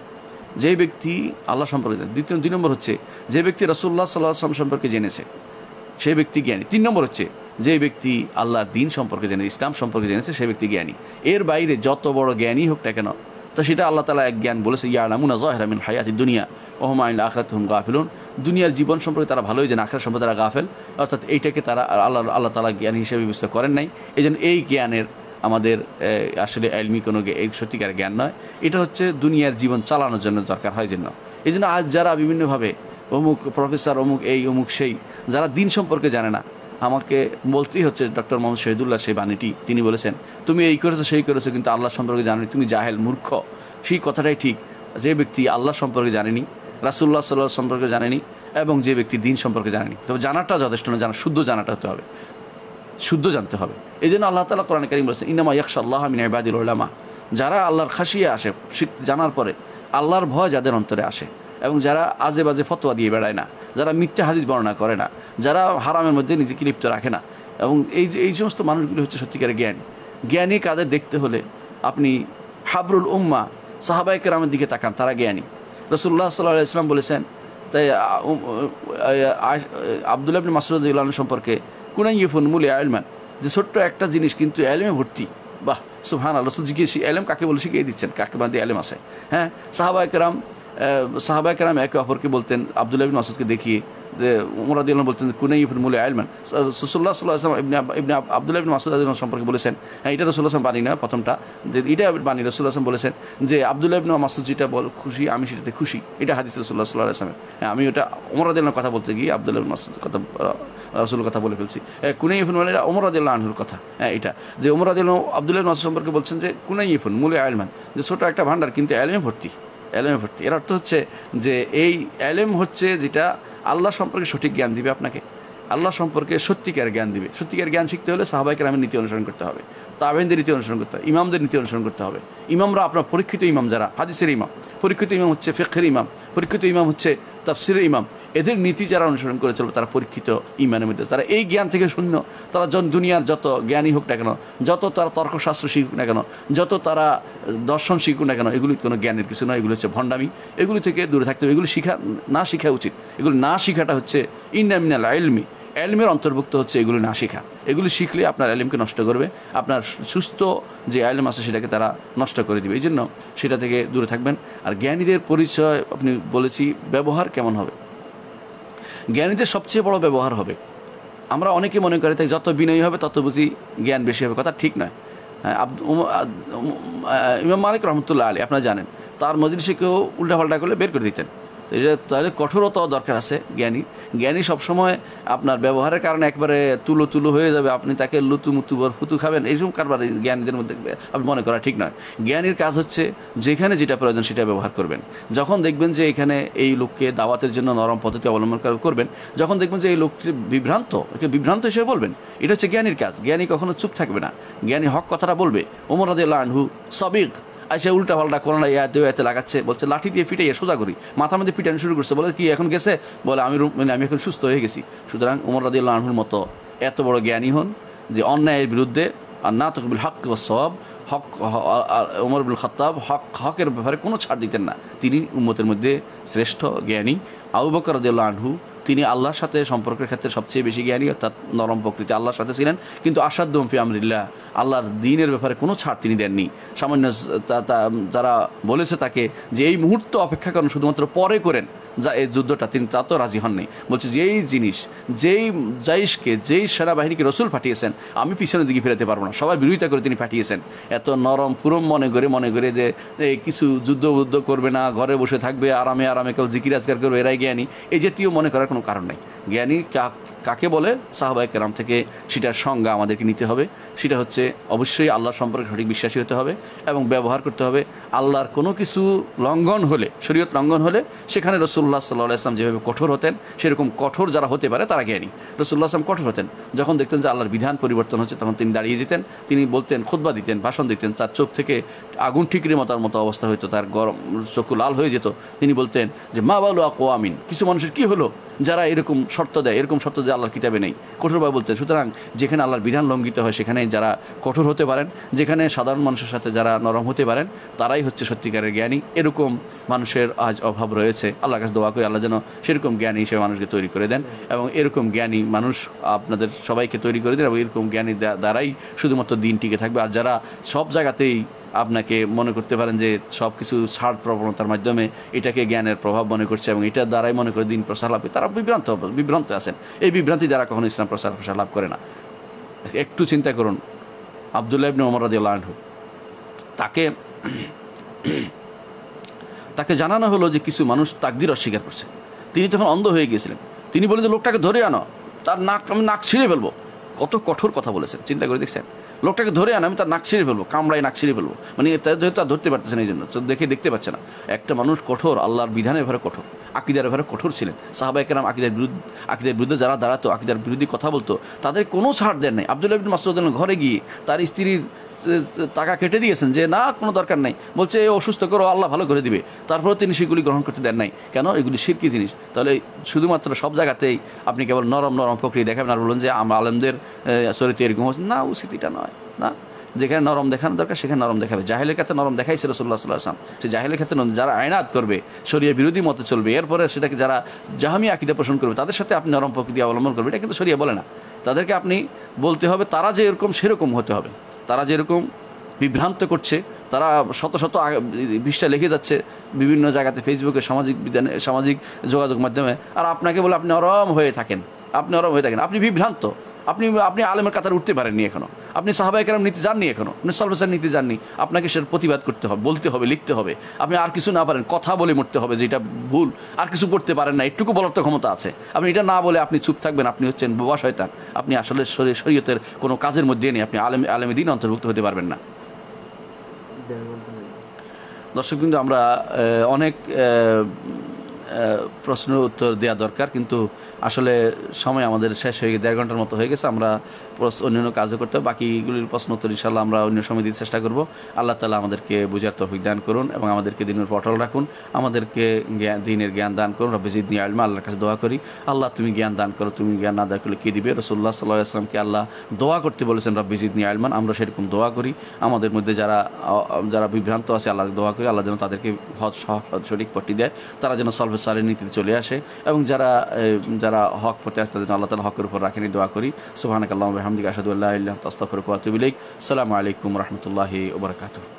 যে ব্যক্তি আল্লাহ সম্পর্কে জানে। দুই নম্বর হচ্ছে যে ব্যক্তি রাসূলুল্লাহ সাল্লাল্লাহু আলাইহি ওয়াসাল্লাম সম্পর্কে জেনেছে সেই ব্যক্তি জ্ঞানী। 3 নম্বর হচ্ছে যে ব্যক্তি আল্লাহর দ্বীন সম্পর্কে জেনে, ইসলাম সম্পর্কে জেনেছে সেই ব্যক্তি জ্ঞানী। এর বাইরে যত বড় জ্ঞানী হোক না কেন, তো সেটা আল্লাহ তাআলা এক জ্ঞান বলেছে, ইয়ালামুনা যাহিরা মিন হায়াতিদ দুনিয়া ওয়া হুম আনিল আখিরাতি হুম গাফিলুন। দুনিয়ার জীবন সম্পর্কে তারা ভালোই জানে, আখিরাত সম্পর্কে তারা গাফেল, অর্থাৎ এইটাকে তারা আল্লাহ তাআলা জ্ঞান হিসেবে বিবেচনা করেন নাই। এই জন্য এই জ্ঞানের আমাদের আসলে এলমি কোনো সত্যিকার জ্ঞান নয়, এটা হচ্ছে দুনিয়ার জীবন চালানোর জন্য দরকার হয় জন্য। এই জন্য আজ যারা বিভিন্নভাবে অমুক প্রফেসর, অমুক এই অমুক সেই, যারা দিন সম্পর্কে জানে না, আমাকে বলতেই হচ্ছে ডক্টর মোহাম্মদ শহীদুল্লাহ সেই বাণীটি তিনি বলেছেন, তুমি এই করেছো সেই করেছো কিন্তু আল্লাহ সম্পর্কে জানোনি, তুমি জাহেল মূর্খ। সেই কথাটাই ঠিক। যে ব্যক্তি আল্লাহ সম্পর্কে জানেনি, রাসূলুল্লাহ সাল্লাল্লাহু আলাইহি ওয়াসাল্লাম সম্পর্কে জানেনি, এবং যে ব্যক্তি দিন সম্পর্কে জানেনি, তবে জানাটা যথেষ্ট না, শুদ্ধ জানাটা হতে হবে, শুদ্ধ জানতে হবে। এই জন্য আল্লাহ তাআলা কোরআনে কারীম বলেছেন, ইন্নামা ইয়াখশাল্লাহা মিন ইবাদিল উলামা। যারা আল্লাহর খাশিয়া আসে, জানার পরে আল্লাহর ভয় যাদের অন্তরে আসে, এবং যারা আজে বাজে ফতোয়া দিয়ে বেড়ায় না, যারা মিথ্যা হাদিস বর্ণনা করে না, যারা হারামের মধ্যে নিজেকে লিপ্ত রাখে না, এবং এই সমস্ত মানুষগুলি হচ্ছে সত্যিকারের জ্ঞানী। জ্ঞানী কাদের দেখতে হলে আপনি হাবরুল উম্মাহ সাহাবায়ে কেরামের দিকে তাকান, তারা জ্ঞানী। রাসূলুল্লাহ সাল্লাল্লাহু আলাইহি ওয়াসাল্লাম বলেছেন, তাই আব্দুল্লাহ ইবনে মাসউদ রাদিয়াল্লাহু আনহু সম্পর্কে, কুনাইয়ুফুন মুলিয়া ইলমান, যে ছোট্ট একটা জিনিস কিন্তু এলেমে ভর্তি। বাহ, সুবহানাল্লাহ। রাসূল জিজ্ঞেস এলেম কাকে বলে শিখিয়ে দিচ্ছেন, কাকে বাদে এলেম আছে। হ্যাঁ, সাহাবায়ে কেরাম একে অপরকে বলতেন, আব্দুল্লাহ ইবনে মাসউদকে দেখিয়ে যে ওমর রাদিয়াল্লাহু আনহু বলতেন কুনাইয়ুফুন মুলিয়া ইলমান। রাসূলুল্লাহ সাল্লাল্লাহু আলাইহি ওয়াসাল্লাম আব্দুল্লাহ ইবনে মাসউদ রাদিয়াল্লাহু আনহু সম্পর্কে বলেছেন, হ্যাঁ এটা রাসূলুল্লাহ সাল্লাল্লাহু আলাইহি ওয়াসাল্লাম বাণী না, প্রথমটা যে এটা বাণী রাসূলুল্লাহ সাল্লাল্লাহু আলাইহি ওয়াসাল্লাম বলেছেন যে আব্দুল্লাহ ইবনে মাসউদ যেটা খুশি আমি সেটাতে খুশি, এটা হাদিস রাসূলুল্লাহ সাল্লাল্লাহু আলাইহি ওয়াসাল্লাম। হ্যাঁ, আমি ওটা ওমর রাদিয়াল্লাহু আনহুর কথা বলতে গিয়ে আব্দুল্লাহ ইবনে মাসউদ কথা রাসূলের কথা বলে ফেলছি। কুনাইয়ুফুন মুলিয়া ওমর রাদিয়াল্লাহু আনহুর কথা। হ্যাঁ, এটা যে ওমর রাদিয়াল্লাহু আব্দুল্লাহ ইবনে মাসউদ সম্পর্কে বলছেন যে কুনাইয়ুফুন মুলিয়া ইলমান, যে ছোট একটা ভান্ডার কিন্তু এলেমে ভর্তি, এলেমে ভর্তি। এর অর্থ হচ্ছে যে এই এলেম হচ্ছে যেটা আল্লাহ সম্পর্কে সঠিক জ্ঞান দিবে আপনাকে, আল্লাহ সম্পর্কে সত্যিকার জ্ঞান দিবে। সত্যিকার জ্ঞান শিখতে হলে সাহাবায়ে কেরামের নীতি অনুসরণ করতে হবে, তাবেঈনদের নীতি অনুসরণ করতে হবে, ইমামদের নীতি অনুসরণ করতে হবে। ইমামরা আপনার পরীক্ষিত ইমাম, যারা হাদিসের ইমাম, পরীক্ষিত ইমাম হচ্ছে ফিকহের ইমাম, পরীক্ষিত ইমাম হচ্ছে তাফসিরের ইমাম, এদের নীতি যারা অনুসরণ করে চলবে তারা পরীক্ষিত ইমানের মধ্যে, তারা এই জ্ঞান থেকে শূন্য। তারা দুনিয়ার যত জ্ঞানী হোক না কেন, যত তারা তর্কশাস্ত্র শিখুক না কেন, যত তারা দর্শন শিখুক না কেন, এগুলি কোনো জ্ঞানের কিছু নয়, এগুলো হচ্ছে ভণ্ডামি। এগুলি থেকে দূরে থাকতে হবে, এগুলি শেখা উচিত। এগুলি না শেখাটা হচ্ছে ইন্না মিনাল ইলমি, এলমের অন্তর্ভুক্ত হচ্ছে এগুলি না শেখা। এগুলি শিখলে আপনার এলমকে নষ্ট করবে, আপনার সুস্থ যে এলম আছে সেটাকে তারা নষ্ট করে দিবে। এই জন্য সেটা থেকে দূরে থাকবেন। আর জ্ঞানীদের পরিচয় আপনি বলেছি, ব্যবহার কেমন হবে? জ্ঞানীদের সবচেয়ে বড় ব্যবহার হবে, আমরা অনেকে মনে করি তাই যত বিনয়ী হবে তত বুঝি জ্ঞান বেশি হবে, কথা ঠিক নয়। ইমাম মালিক রহমতুল্লাহ আলী আপনারা জানেন, তার মজলিসে কেউ উল্টাপাল্টা করলে বের করে দিতেন। এটা তাহলে কঠোরতা দরকার আছে জ্ঞানী সবসময় আপনার ব্যবহারের কারণে একবারে তুলো হয়ে যাবে, আপনি তাকে হুতু খাবেন, এইসব কারবার জ্ঞানীদের মধ্যে আপনি মনে করা ঠিক নয়। জ্ঞানীর কাজ হচ্ছে যেখানে যেটা প্রয়োজন সেটা ব্যবহার করবেন। যখন দেখবেন যে এখানে এই লোককে দাওয়াতের জন্য নরম পদ্ধতি অবলম্বন করবেন, যখন দেখবেন যে এই লোকটি বিভ্রান্ত হিসেবে বলবেন, এটা হচ্ছে জ্ঞানীর কাজ। জ্ঞানী কখনো চুপ থাকবে না, জ্ঞানী হক কথাটা বলবে। ওমর রাদিয়াল্লাহু আনহু সাবিক আইসা উল্টা পাল্টা করোনা এতে লাগাচ্ছে, বলছে লাঠি দিয়ে পিটাইয়া সোজা করি, মাথার মধ্যে পিটানো শুরু করছে, বলে কি এখন গেছে, বলে আমি এখন সুস্থ হয়ে গেছি। সুতরাং ওমর রাদিয়াল্লাহু আনহুর মতো এত বড় জ্ঞানী হন যে অন্যায়ের বিরুদ্ধে আর না তকবিল হক ওয়াস সাওয়াব, হক ওমর ইবনুল খাত্তাব হকের ব্যাপারে কোনো ছাড় দিতেন না। তিনি উম্মতের মধ্যে শ্রেষ্ঠ জ্ঞানী। আবু বকর রাদিয়াল্লাহু আনহু তিনি আল্লাহর সাথে সম্পর্কের ক্ষেত্রে সবচেয়ে বেশি জ্ঞানী, অর্থাৎ নরম প্রকৃতি আল্লাহর সাথে ছিলেন, কিন্তু আসাদ্দুম ফি আমরিল্লাহ, আল্লাহর দ্বীনের ব্যাপারে কোনো ছাড় তিনি দেননি। সামান্য যারা বলেছে তাকে যে এই মুহূর্ত অপেক্ষা করেন, শুধুমাত্র পরে করেন যা এই যুদ্ধটা, তিনি তা তো রাজি হননি। বলছে যেই জিনিস, যেই জাইশকে, যেই সেনাবাহিনীকে রসুল পাঠিয়েছেন আমি পিছনের দিকে ফেরাতে পারবো না, সবাই বিরোধিতা করে তিনি পাঠিয়েছেন। এত নরম পুরম মনে করে যে কিছু যুদ্ধ করবে না, ঘরে বসে থাকবে আরামে কেবল জিকির আজকার করবে, এরাই জ্ঞানী, এই জাতীয় মনে করার কোনো কারণ নেই। জ্ঞানী কাকে বলে? সাহাবায়ে কেরাম থেকে সেটার সংজ্ঞা আমাদেরকে নিতে হবে। সেটা হচ্ছে অবশ্যই আল্লাহ সম্পর্কে সঠিক বিশ্বাসী হতে হবে এবং ব্যবহার করতে হবে। আল্লাহর কোনো কিছু লঙ্ঘন হলে, শরীয়ত লঙ্ঘন হলে, সেখানে রাসূলুল্লাহ সাল্লাল্লাহু আলাইহি ওয়াসাল্লাম যেভাবে কঠোর হতেন, সেরকম কঠোর যারা হতে পারে তারা জ্ঞানী। রাসূলুল্লাহ সাল্লাল্লাহু আলাইহি ওয়াসাল্লাম কঠোর হতেন, যখন দেখতেন যে আল্লাহর বিধান পরিবর্তন হচ্ছে তখন তিনি দাঁড়িয়ে যেতেন, তিনি বলতেন, খুতবা দিতেন, ভাষণ দিতেন, তার চোখ থেকে আগুন ঠিকরে মাতার মতো অবস্থা হতো, তার গরম চক্ষু লাল হয়ে যেত। তিনি বলতেন যে মা বালু আকওয়ামিন, কিছু মানুষের কি হলো যারা এরকম শর্ত দেয়, এরকম শর্ত যে আল্লাহর কিতাবে নেই, কঠোরভাবে বলতে। সুতরাং যেখানে আল্লাহর বিধান লঙ্ঘিত হয় সেখানে যারা কঠোর হতে পারেন, যেখানে সাধারণ মানুষের সাথে যারা নরম হতে পারেন, তারাই হচ্ছে সত্যিকারের জ্ঞানী। এরকম মানুষের আজ অভাব রয়েছে। আল্লাহর কাছে দোয়া করে আল্লাহ যেন সেরকম জ্ঞানী হিসেবে মানুষকে তৈরি করে দেন, এবং এরকম জ্ঞানী মানুষ আপনাদের সবাইকে তৈরি করে দেন, এবং এরকম জ্ঞানী দ্বারাই শুধুমাত্র দিন টিকে থাকবে। আর যারা সব জায়গাতেই আপনাকে মনে করতে পারেন যে সব কিছু ছাড় প্রবণতার মাধ্যমে এটাকে জ্ঞানের প্রভাব মনে করছে এবং এটার দ্বারাই মনে করে দিন প্রসার লাভ, তারা বিভ্রান্ত আছেন। এই বিভ্রান্তি দ্বারা কখনো ইসলাম প্রসার লাভ করে না। একটু চিন্তা করুন, আব্দুল্লাহ ইবনে ওমর রাদিয়াল্লাহু আনহু, তাকে জানানো হলো যে কিছু মানুষ তাকদীর অস্বীকার করছে। তিনি তখন অন্ধ হয়ে গিয়েছিলেন। তিনি বলেন যে লোকটাকে ধরে আনো, তার আমি নাক ছিঁড়ে ফেলবো। কত কঠোর কথা বলেছেন, চিন্তা করে দেখছেন। লোকটাকে ধরে আনো, আমি তার নাক ছিঁড়ে ফেলবো, কামড়াই নাক ছিঁড়ে ফেলবো। মানে যেহেতু তার ধরতে পারতেছেন, এই জন্য দেখতে পাচ্ছে না। একটা মানুষ কঠোর, আল্লাহর বিধানের ব্যাপারে কঠোর, আকিদার ব্যাপারে কঠোর ছিলেন। সাহাবায়ে কেরাম আকিদার বিরুদ্ধে যারা দাঁড়াতো, আকিদার বিরোধী কথা বলতো, তাদের কোনো ছাড় দেন নাই। আব্দুল্লাহ ইবনে মাসউদ ঘরে গিয়ে তার স্ত্রীর টাকা কেটে দিয়েছেন যে না, কোনো দরকার নাই, বলছে অসুস্থ করো, আল্লাহ ভালো করে দিবে। তারপরে তিনি সেগুলি গ্রহণ করতে দেন নাই। কেন? এগুলি শিরকি জিনিস। তাহলে শুধুমাত্র সব জায়গাতেই আপনি কেবল নরম প্রক্রিয়া দেখাবেন আর বলুন যে আলেমদের চরিত্র এরকম হচ্ছে না, উচিত এটা নয়। না, যেখানে নরম দেখানো দরকার সেখানে নরম দেখাবে। জাহেলের ক্ষেত্রে নরম দেখাইছে রাসূলুল্লাহ সাল্লাল্লাহু আলাইহি ওয়াসাল্লাম। সে জাহেলের ক্ষেত্রে যারা আইনাত করবে, শরিয়া বিরোধী মতে চলবে, এরপরে সেটাকে যারা জাহামি আকীদা পোষণ করবে, তাদের সাথে আপনি নরম প্রকৃতি অবলম্বন করবে, এটা কিন্তু শরিয়া বলে না। তাদেরকে আপনি বলতে হবে তারা যে এরকম সেরকম হতে হবে। তারা যেরকম বিভ্রান্ত করছে, তারা শত পৃষ্ঠা লিখে যাচ্ছে বিভিন্ন জায়গাতে, ফেসবুকে, সামাজিক যোগাযোগ মাধ্যমে, আর আপনাকে বলে আপনি নরম হয়ে থাকেন, আপনি বিভ্রান্ত, আপনি আলেমের কাতারে উঠতে পারেননি এখনো, আপনি সাহাবায়ে কেরাম নীতি জাননি এখনো, সালফের নীতি জাননি। আপনাকে সেটা প্রতিবাদ করতে হবে, বলতে হবে, লিখতে হবে। আপনি আর কিছু না পারেন, কথা বলে মরতে হবে যে এটা ভুল, আর কিছু করতে পারেন না, একটুকু বলার তো ক্ষমতা আছে। আপনি এটা না বলে আপনি চুপ থাকবেন, আপনি হচ্ছেন বোবা শয়তান। আপনি আসলে শরীয়তের কোনো কাজের মধ্যে নেই, আপনি আলেমে দ্বীন অন্তর্ভুক্ত হতে পারবেন না। দর্শক, কিন্তু আমরা অনেক প্রশ্ন উত্তর দেওয়া দরকার, কিন্তু আসলে সময় আমাদের শেষ হয়ে গেছে, 1.5 ঘন্টার মতো হয়ে গেছে। আমরা অন্যান্য কাজও করতে হবে, বাকিগুলির প্রশ্ন উত্তর ইনশাআল্লাহ আমরা অন্য সময় দিতে চেষ্টা করব। আল্লাহ তাআলা আমাদেরকে বুঝার তৌফিক দান করুন এবং আমাদেরকে দিনের উপর অটল রাখুন, আমাদেরকে দিনের জ্ঞান দান করুন। রব্বি জিদনি ইলমা, আল্লাহর কাছে দোয়া করি, আল্লাহ তুমি জ্ঞান দান করো, তুমি জ্ঞান না দান করলে কে দিবে? রাসূলুল্লাহ সাল্লাল্লাহু আলাইহি ওয়াসাল্লামকে আল্লাহ দোয়া করতে বলেছেন, রব্বি জিদনি ইলমান। আমরা সেরকম দোয়া করি। আমাদের মধ্যে যারা বিভ্রান্ত আছে, আল্লাহ দোয়া করি আল্লাহ যেন তাদেরকে সঠিক পথটি দেয়, তারা যেন সলভে সালের নীতিতে চলে আসে, এবং যারা হক পথে আসতে যেন আল্লাহ তাআলা হকের উপর রাখেনি, দোয়া করি। সুবহানাকাল্লাহুম্মা ওয়া বিহামদিকা আশহাদু আল্লা ইলাহা ইল্লা আনতা আস্তাগফিরুকা ওয়া আতুবু ইলাইক। আসসালামু আলাইকুম ওয়া রাহমাতুল্লাহি ওয়া বারাকাতুহু।